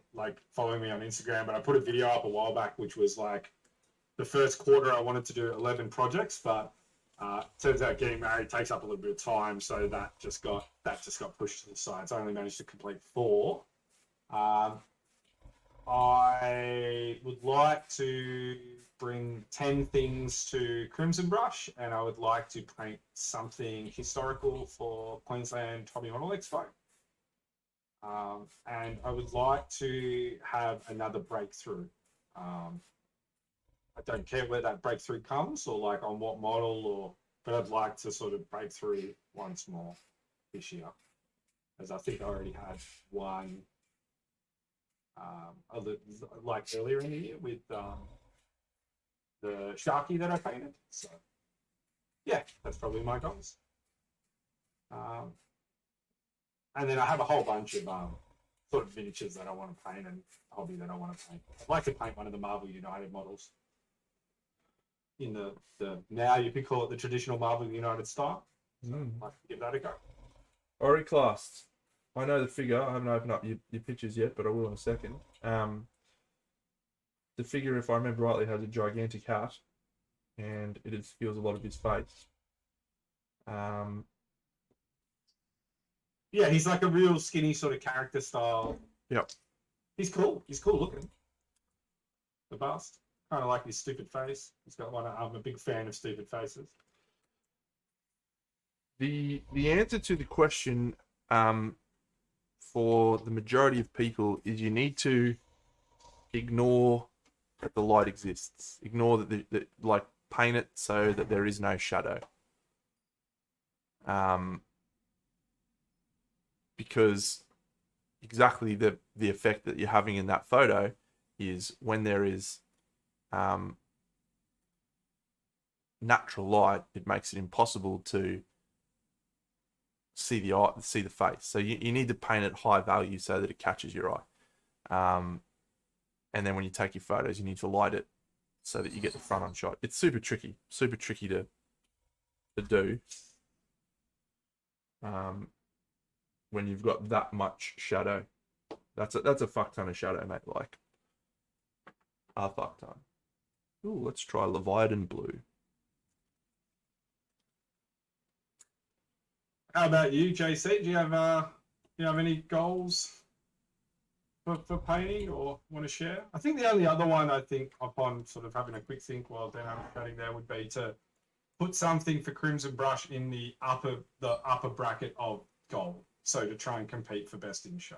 following me on Instagram, but I put a video up a while back, which was like the first quarter I wanted to do 11 projects, but turns out getting married takes up a little bit of time, so that just got pushed to the side. So I only managed to complete 4. I would like to bring 10 things to Crimson Brush, and I would like to paint something historical for Queensland Hobby Model Expo. And I would like to have another breakthrough. I don't care where that breakthrough comes or like on what model, but I'd like to sort of break through once more this year, as I think I already had one like earlier in the year with the Sharky that I painted. So yeah, that's probably my goals. And then I have a whole bunch of sort of miniatures that I want to paint and hobby that I want to paint. I'd like to paint one of the Marvel United models in the now you could call it the traditional Marvel United style. So I'd like to give that a go. Auriclast. I know the figure. I haven't opened up your pictures yet, but I will in a second. The figure, if I remember rightly, has a gigantic hat, and it obscures a lot of his face. Yeah, he's like a real skinny sort of character style. Yep. He's cool. He's cool looking. The bust. Kind of like his stupid face. He's got one. I'm a big fan of stupid faces. The answer to the question, for the majority of people, is you need to ignore that the light exists. Ignore that like paint it so that there is no shadow. Because exactly the effect that you're having in that photo is when there is natural light, it makes it impossible to see the eye, see the face. So you need to paint it high value so that it catches your eye. And then when you take your photos, you need to light it so that you get the front on shot. It's super tricky to do. When you've got that much shadow, that's a fuck ton of shadow, mate. Like a fuck ton. Ooh, let's try Leviathan Blue. How about you, JC? Do you have any goals for painting or want to share? I think the only other one I think upon sort of having a quick think while Dan was chatting there would be to put something for Crimson Brush in the upper bracket of gold. So to try and compete for best in show.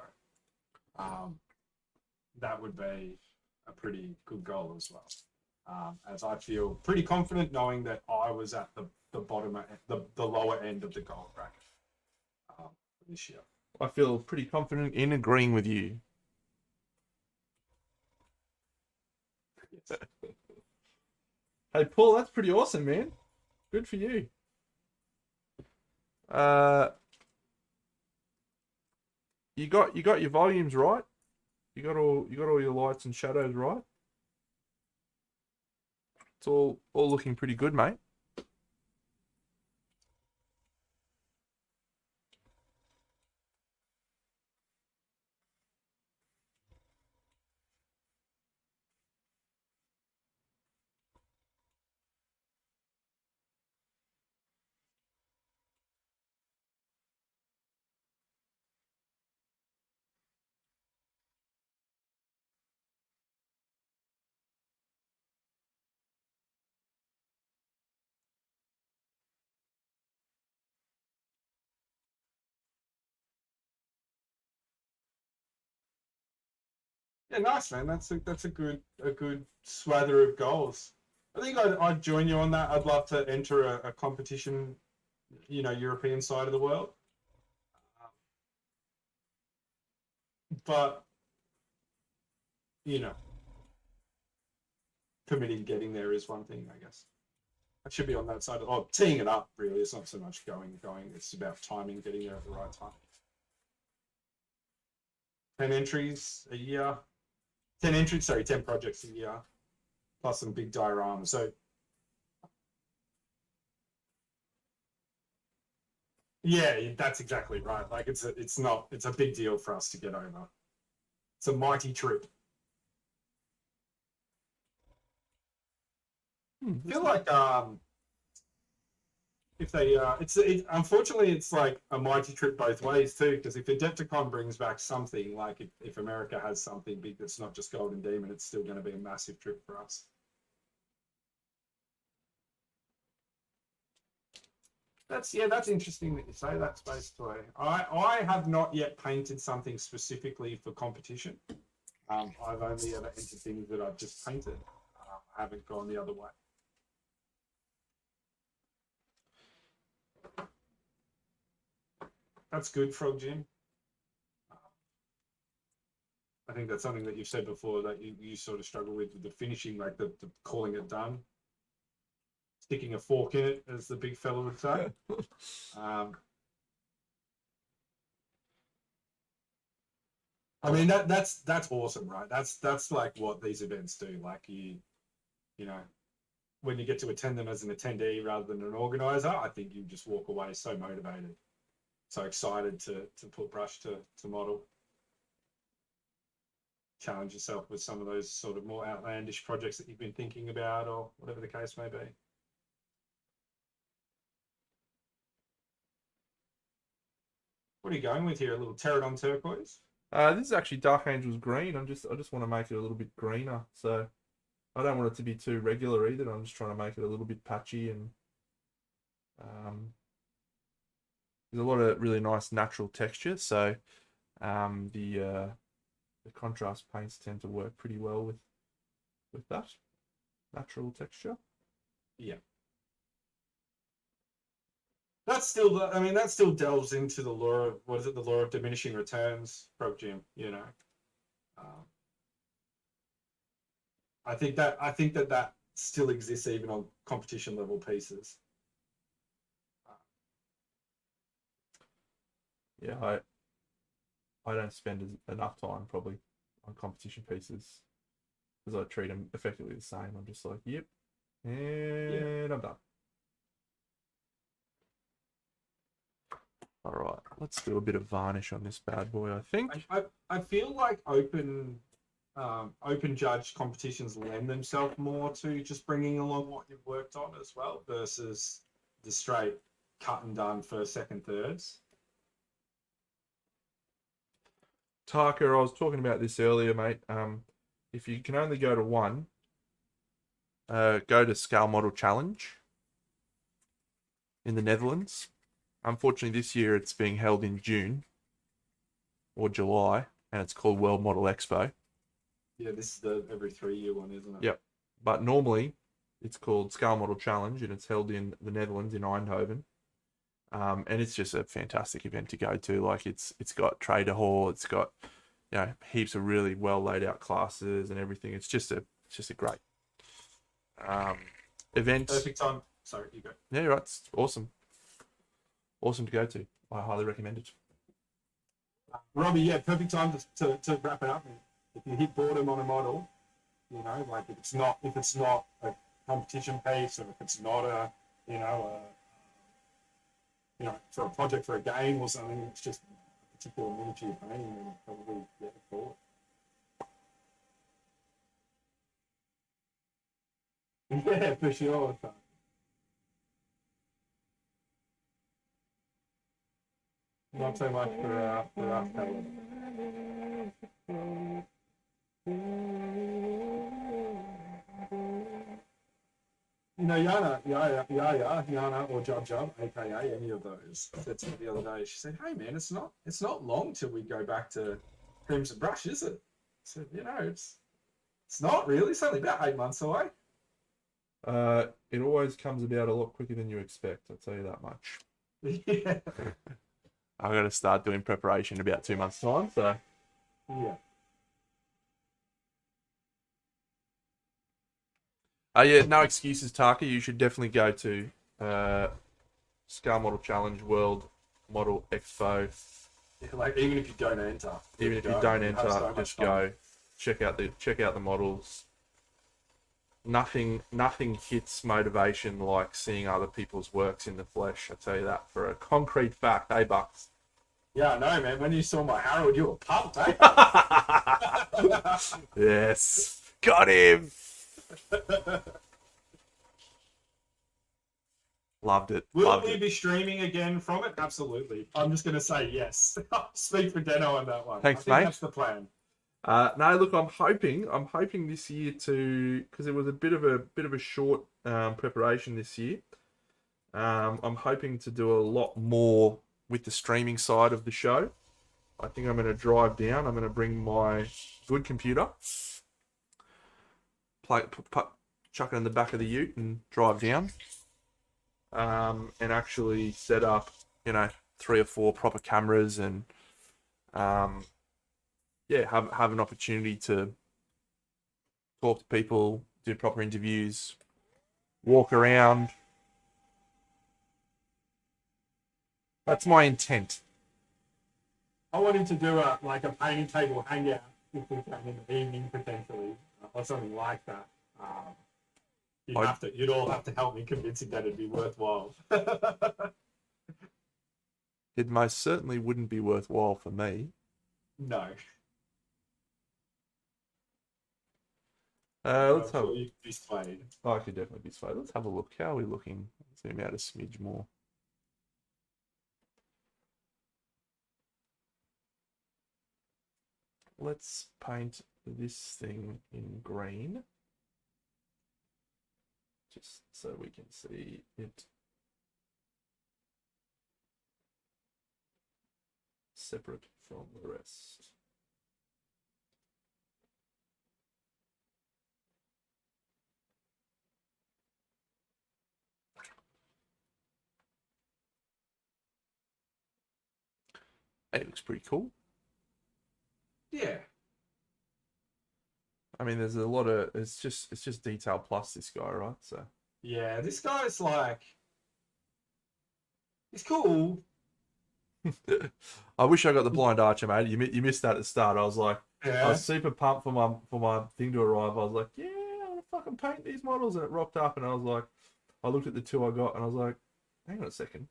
That would be a pretty good goal as well. As I feel pretty confident knowing that I was at the bottom, the lower end of the gold bracket this year. I feel pretty confident in agreeing with you. Yes. Hey, Paul, that's pretty awesome, man. Good for you. You got your volumes right. You got all your lights and shadows right. It's all looking pretty good, mate. Yeah, nice, man. That's a good swather of goals. I think I'd join you on that. I'd love to enter a competition, European side of the world. But you know, committing getting there is one thing, I guess. I should be on that side. Oh, teeing it up really. It's not so much going. It's about timing, getting there at the right time. 10 entries a year. 10 entries. Sorry, 10 projects a year, plus some big dioramas. So yeah, that's exactly right. Like it's a big deal for us to get over. It's a mighty trip. I feel like if they unfortunately it's like a mighty trip both ways too, because if Adepticon brings back something, like if America has something big that's not just Golden Demon, it's still going to be a massive trip for us. That's interesting that you say that, Space Toy. I have not yet painted something specifically for competition. I've only ever entered things that I've just painted. I haven't gone the other way. That's good, Frog Jim. I think that's something that you've said before, that you sort of struggle with the finishing, like the calling it done, sticking a fork in it, as the big fella would say. I mean that's awesome, right? That's like what these events do. Like you know, when you get to attend them as an attendee rather than an organizer, I think you just walk away so motivated, so excited to put brush to model. Challenge yourself with some of those sort of more outlandish projects that you've been thinking about, or whatever the case may be. What are you going with here? A little pterodon turquoise? This is actually Dark Angels green. I just want to make it a little bit greener. So I don't want it to be too regular either. I'm just trying to make it a little bit patchy, and there's a lot of really nice natural texture. So the contrast paints tend to work pretty well with that natural texture. Yeah. That's still, I mean, that still delves into the lure of, what is it, the lure of diminishing returns, Pro Jim, I think that still exists even on competition level pieces. Yeah, I don't spend enough time probably on competition pieces, because I treat them effectively the same. I'm just like, yep, and I'm done. All right, let's do a bit of varnish on this bad boy, I think. I feel like open judge competitions lend themselves more to just bringing along what you've worked on as well, versus the straight cut and done first, second, thirds. Tarka, I was talking about this earlier, mate. If you can only go to one, go to Scale Model Challenge in the Netherlands. Unfortunately, this year it's being held in June or July, and it's called World Model Expo. Yeah, this is the every 3-year one, isn't it? Yep. But normally it's called Scale Model Challenge, and it's held in the Netherlands, in Eindhoven. And it's just a fantastic event to go to. Like it's got trader hall, it's got heaps of really well laid out classes and everything. It's just a great event. Perfect time. Sorry, you go. Yeah, you're right. It's awesome to go to. I highly recommend it. Robbie, yeah, perfect time to wrap it up. If you hit boredom on a model, like if it's not a competition piece, or if it's not for a project for a game or something, it's just a particular miniature you're painting, and probably get it forward. Yeah, for sure. Not so much for us, Caleb. Yana, or Jub, aka any of those, said to me the other day. She said, "Hey man, it's not long till we go back to Crimson Brush, is it?" So, it's not really. It's only about 8 months away. It always comes about a lot quicker than you expect. I'll tell you that much. Yeah. I've got to start doing preparation in about 2 months' time. So Yeah. yeah, no excuses, Taka. You should definitely go to Scale Model Challenge World Model Expo. Yeah, like even if you don't enter, Even if you go. don't You'll have enter, so much just fun. go check out the models. Nothing hits motivation like seeing other people's works in the flesh. I tell you that for a concrete fact. Hey, Bucks. Yeah, I know, man. When you saw my Harold, you were pumped, eh? Yes, got him. Loved it. Will Loved we it. be streaming again from it? Absolutely. I'm just going to say yes. I'll speak for Deno on that one. Thanks, I think mate. that's the plan. No, look, I'm hoping this year to, because it was a bit of a short preparation this year. I'm hoping to do a lot more with the streaming side of the show. I think I'm going to drive down. I'm going to bring my good computer, chuck it in the back of the ute, and drive down. And actually set up, 3 or 4 proper cameras, and have an opportunity to talk to people, do proper interviews, walk around. That's my intent. I want him to do a painting table hangout if we can in the evening potentially, or something like that. You'd all have to help me convincing that it'd be worthwhile. It most certainly wouldn't be worthwhile for me. No. Let's I'm have. sure you'd be swayed. I could definitely be swayed. Let's have a look. How are we looking? Zoom out a smidge more. Let's paint this thing in green, just so we can see it separate from the rest. It looks pretty cool. Yeah. I mean, there's a lot of it's just detail plus this guy, right? So Yeah, this guy's he's cool. I wish I got the blind archer, mate. You missed that at the start. I Yeah. was super pumped for my thing to arrive. I was like, yeah, I want to fucking paint these models, and it rocked up, and I was like, I looked at the 2 I got, and I was like, hang on a second.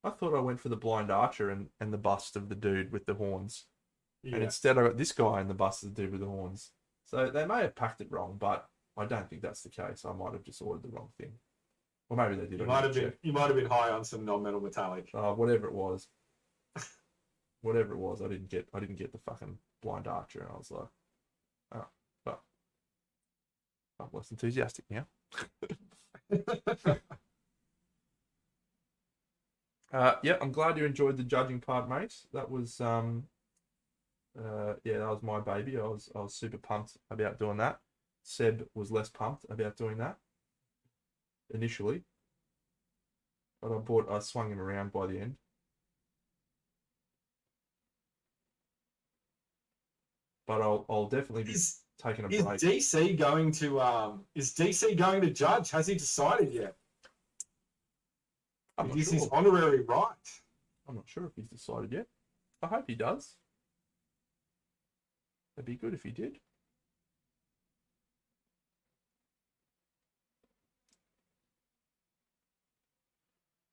I thought I went for the blind archer and the bust of the dude with the horns. Yeah. And instead I got this guy and the bust of the dude with the horns. So they may have packed it wrong, but I don't think that's the case. I might have just ordered the wrong thing. Or maybe they did. You might have been high on some non-metal metallic. Whatever it was. Whatever it was, I didn't get the fucking blind archer, and I was like, oh, well, I'm less enthusiastic now. Yeah, I'm glad you enjoyed the judging part, mate. That was that was my baby. I was super pumped about doing that. Seb was less pumped about doing that initially, but I swung him around by the end. But I'll definitely be taking a break. Is DC going to judge? Has he decided yet? I'm not Is sure. his honorary right? I'm not sure if he's decided yet. I hope he does. It'd be good if he did.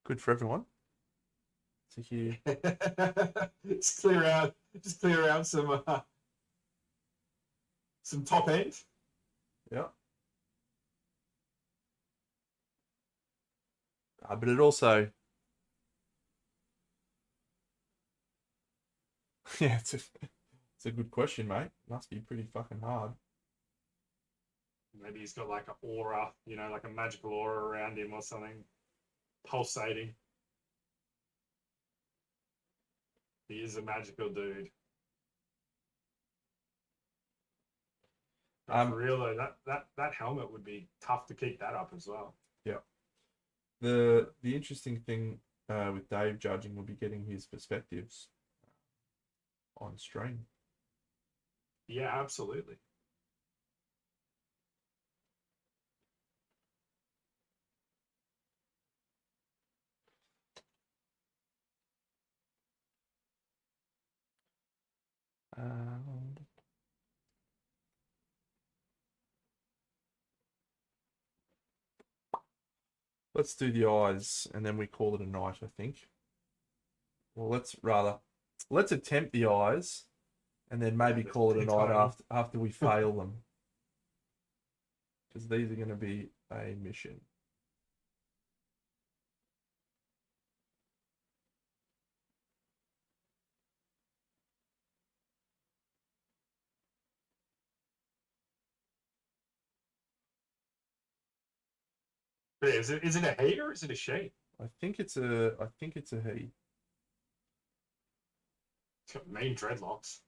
Good for everyone to hear. Just clear out some top end. Yeah. But it also, yeah, it's a good question, mate. Must be pretty fucking hard. Maybe he's got like an aura, like a magical aura around him or something, pulsating. He is a magical dude. For real though, that helmet would be tough to keep that up as well. Yeah. The interesting thing with Dave judging will be getting his perspectives on stream. Yeah, absolutely. Um, let's do the eyes, and then we call it a night, I think. Well, let's attempt the eyes, and then maybe call it a night after we fail them, because these are going to be a mission. Is it a he or is it a she? I think it's a he. It's got mean dreadlocks.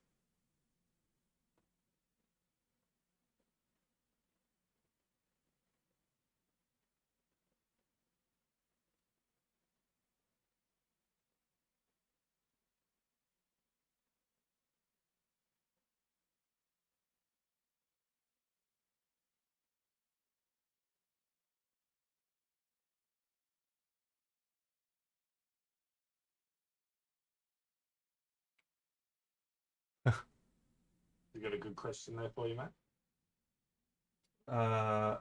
You got a good question there for you, mate? Uh,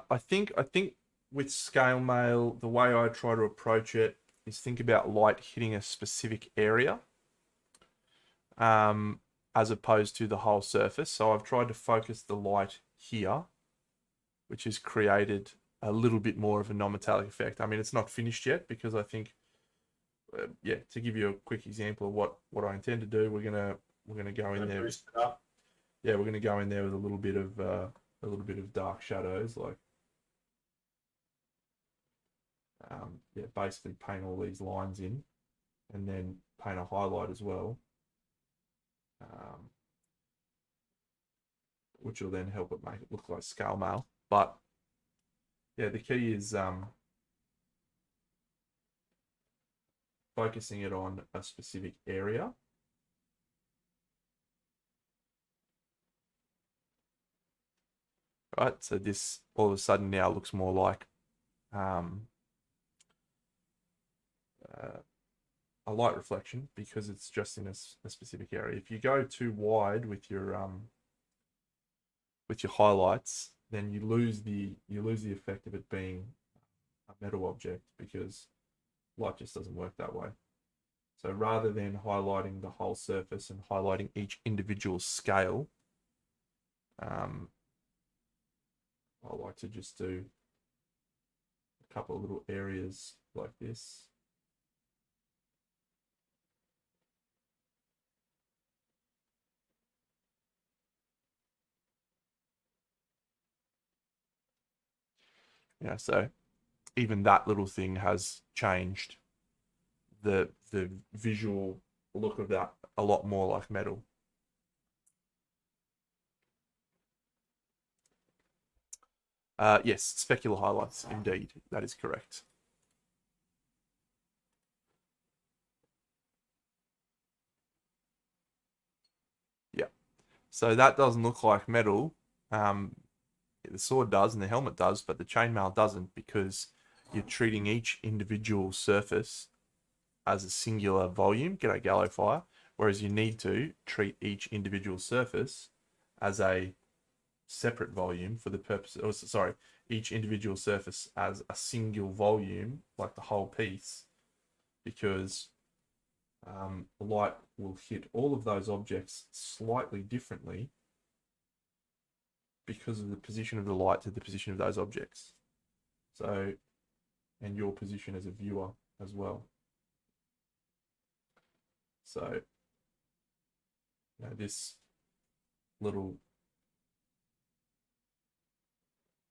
I think with scale mail, the way I try to approach it is think about light hitting a specific area, um, as opposed to the whole surface. So I've tried to focus the light here, which has created a little bit more of a non-metallic effect. I mean, it's not finished yet because I think, yeah, to give you a quick example of what I intend to do, we're gonna go in there. Yeah, we're gonna go in there with a little bit of dark shadows, like yeah, basically paint all these lines in, and then paint a highlight as well, um, which will then help it make it look like scale mail. But yeah, the key is focusing it on a specific area. Right, so this all of a sudden now looks more like um, uh, a light reflection because it's just in a specific area. If you go too wide with your highlights, then you lose the effect of it being a metal object because light just doesn't work that way. So rather than highlighting the whole surface and highlighting each individual scale, I like to just do a couple of little areas like this. Yeah, so even that little thing has changed the visual look of that a lot more like metal. Yes, specular highlights, indeed. That is correct. Yeah. So that doesn't look like metal. The sword does and the helmet does, but the chainmail doesn't because you're treating each individual surface as a singular volume. G'day, Gallo Fire. Whereas you need to treat each individual surface as a separate volume for the purpose. Oh, sorry, each individual surface as a single volume, like the whole piece, because light will hit all of those objects slightly differently because of the position of the light to the position of those objects. So, and your position as a viewer as well. So, this little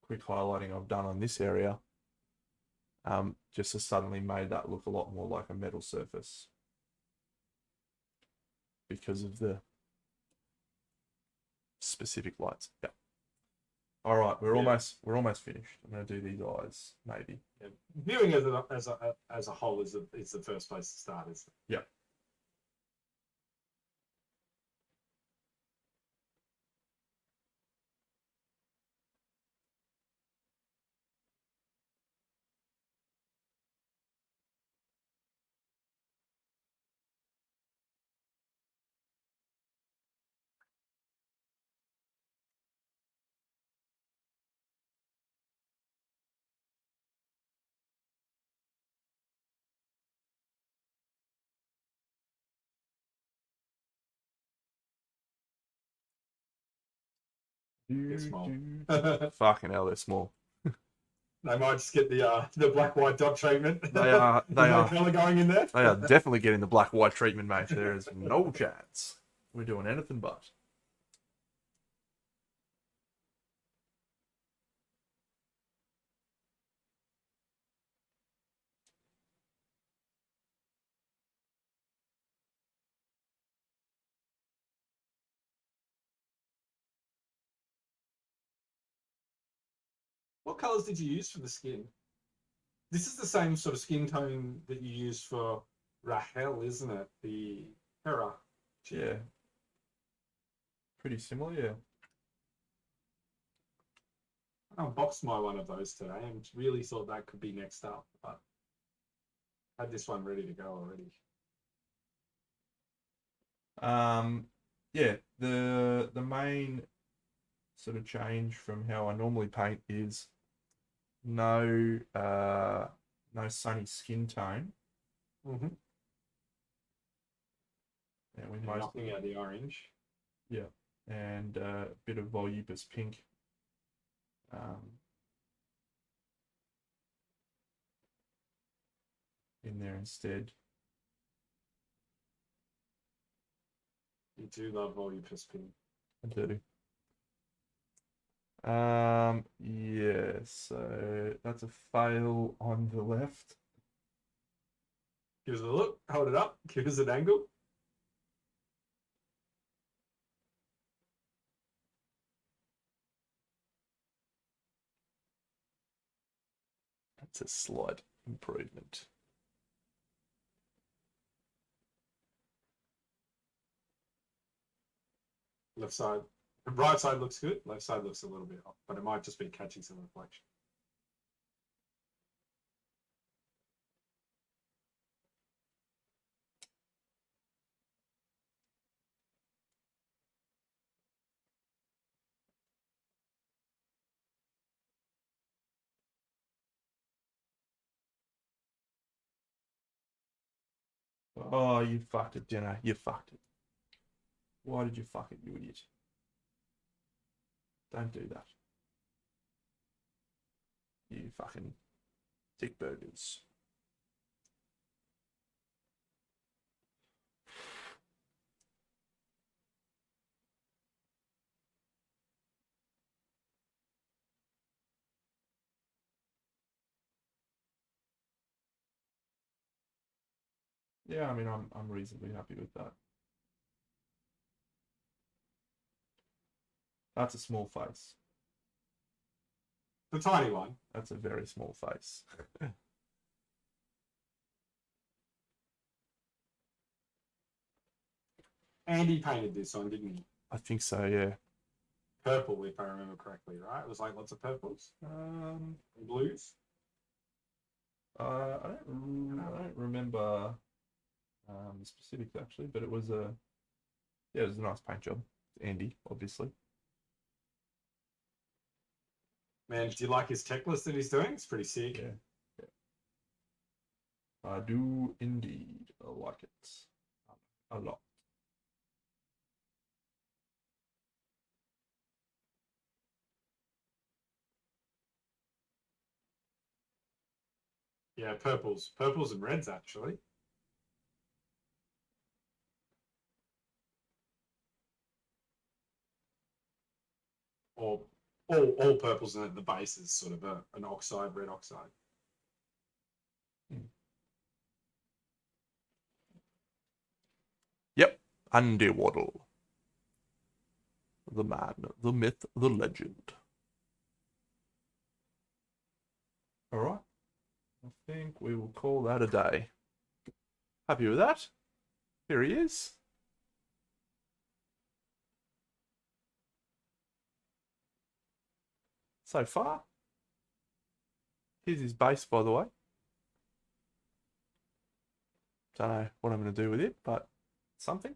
quick highlighting I've done on this area just has suddenly made that look a lot more like a metal surface because of the specific lights. Yeah. All right, we're almost finished. I'm going to do these eyes, maybe. Yeah. Viewing as a whole is the first place to start, isn't it? Yeah. They're small. Fucking hell, they're small. They might just get the black white dot treatment. They are. They no are. color going in there. They are definitely getting the black white treatment, mate. There is no chance we're doing anything but. What colors did you use for the skin? This is the same sort of skin tone that you use for Llael, isn't it? The Hera. Yeah. Pretty similar, yeah. I unboxed my one of those today and really thought that could be next up, but I had this one ready to go already. Yeah, the main sort of change from how I normally paint is no sunny skin tone. Mm-hmm. And we Knocking out the orange. Yeah, and a bit of Volupus pink. In there instead. You do love Volupus pink. I do. Yeah, so that's a fail on the left. Give us a look, hold it up, give us an angle. That's a slight improvement. Left side, the right side looks good, left side looks a little bit off, but it might just be catching some reflection. Oh, you fucked it, Jenna. You fucked it. Why did you fuck it, you idiot? Don't do that. You fucking dick burgers. Yeah, I mean, I'm reasonably happy with that. That's a small face. The tiny one. That's a very small face. Andy painted this one, didn't he? I think so, yeah. Purple, if I remember correctly, right? It was like lots of purples and blues. I don't remember the specifics actually, but it was a nice paint job. Andy, obviously. Man, do you like his tech list that he's doing? It's pretty sick. Yeah. I do indeed like it a lot. Yeah, purples and reds actually. or all purples, and the base is sort of an oxide, red oxide. Yep, Andy Waddle. The man, the myth, the legend. All right. I think we will call that a day. Happy with that? Here he is. So far. Here's his base, by the way. Don't know what I'm going to do with it, but something.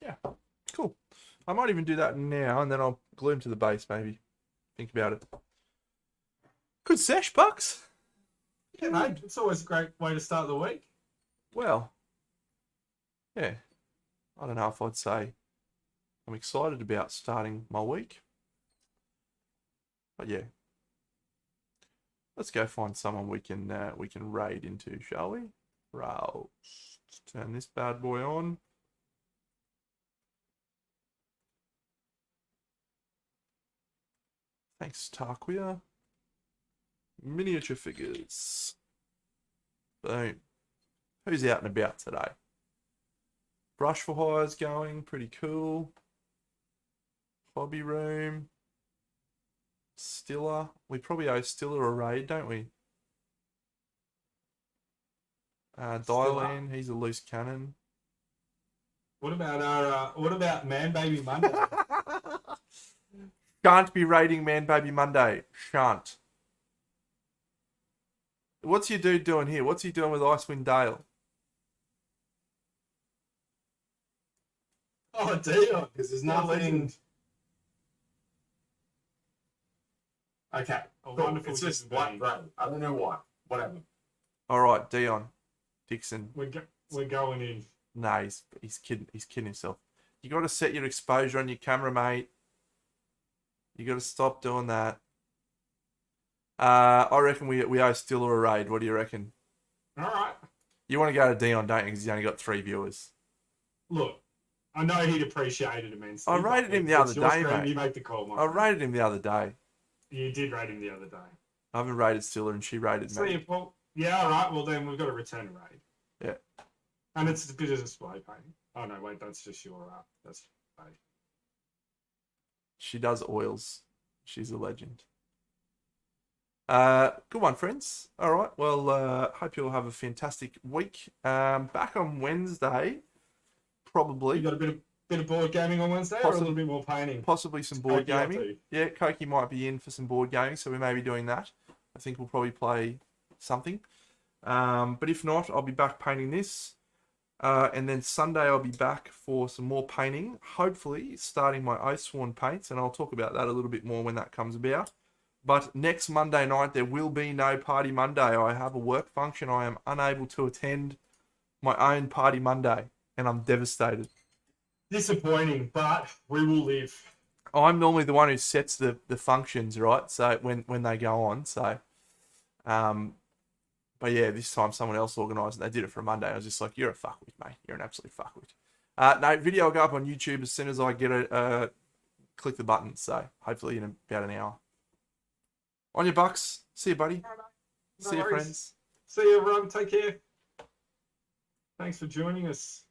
Yeah, cool. I might even do that now, and then I'll glue him to the base, maybe. Think about it. Good sesh, Bucks. Yeah, mate. It's always a great way to start the week. Well, yeah. I don't know if I'd say I'm excited about starting my week. But yeah. Let's go find someone we can raid into, shall we? Rouse. Turn this bad boy on. Thanks, Tarquia. Miniature figures. Boom. Who's out and about today? Brush for Hire's going. Pretty cool. Hobby room. Stiller. We probably owe Stiller a raid, don't we? Dylan, he's a loose cannon. What about Man Baby Monday? Shan't be raiding Man Baby Monday. Shan't. What's your dude doing here? What's he doing with Icewind Dale? Oh, dear, because there's nothing. Okay, cool. It's just black grey. I don't know why. Whatever. All right, Dion, Dixon. We're going in. Nah, he's kidding. He's kidding himself. You got to set your exposure on your camera, mate. You got to stop doing that. I reckon we owe Stiller a raid. What do you reckon? All right. You want to go to Dion, don't you? Because he's only got 3 viewers. Look, I know he'd appreciate it immensely. I rated him the other day, mate. You make the call, mate. I rated him the other day. You did rate him the other day. I haven't rated Stiller, and she rated me. Well, yeah, all right. Well, then we've got to return a raid. Yeah. And it's a bit of display painting. Oh no, wait, that's just your that's paid. She does oils. She's a legend. Good one, friends. All right. Well, hope you'll have a fantastic week. Back on Wednesday, probably. You got a bit of board gaming on Wednesday, or a little bit more painting? Possibly some board gaming. Yeah, Koki might be in for some board gaming, so we may be doing that. I think we'll probably play something. But if not, I'll be back painting this. And then Sunday I'll be back for some more painting, hopefully starting my Oathsworn paints, and I'll talk about that a little bit more when that comes about. But next Monday night, there will be no Party Monday. I have a work function. I am unable to attend my own Party Monday, and I'm devastated. Disappointing, but we will live. I'm normally the one who sets the functions, right? So when they go on, so... But yeah, this time someone else organised and they did it for a Monday. I was just like, you're a fuckwit, mate. You're an absolute fuckwit. No, video will go up on YouTube as soon as I get it. Click the button. So hopefully in about an hour. On your Bucks. See you, buddy. No See you, worries. friends. See you, everyone. Take care. Thanks for joining us.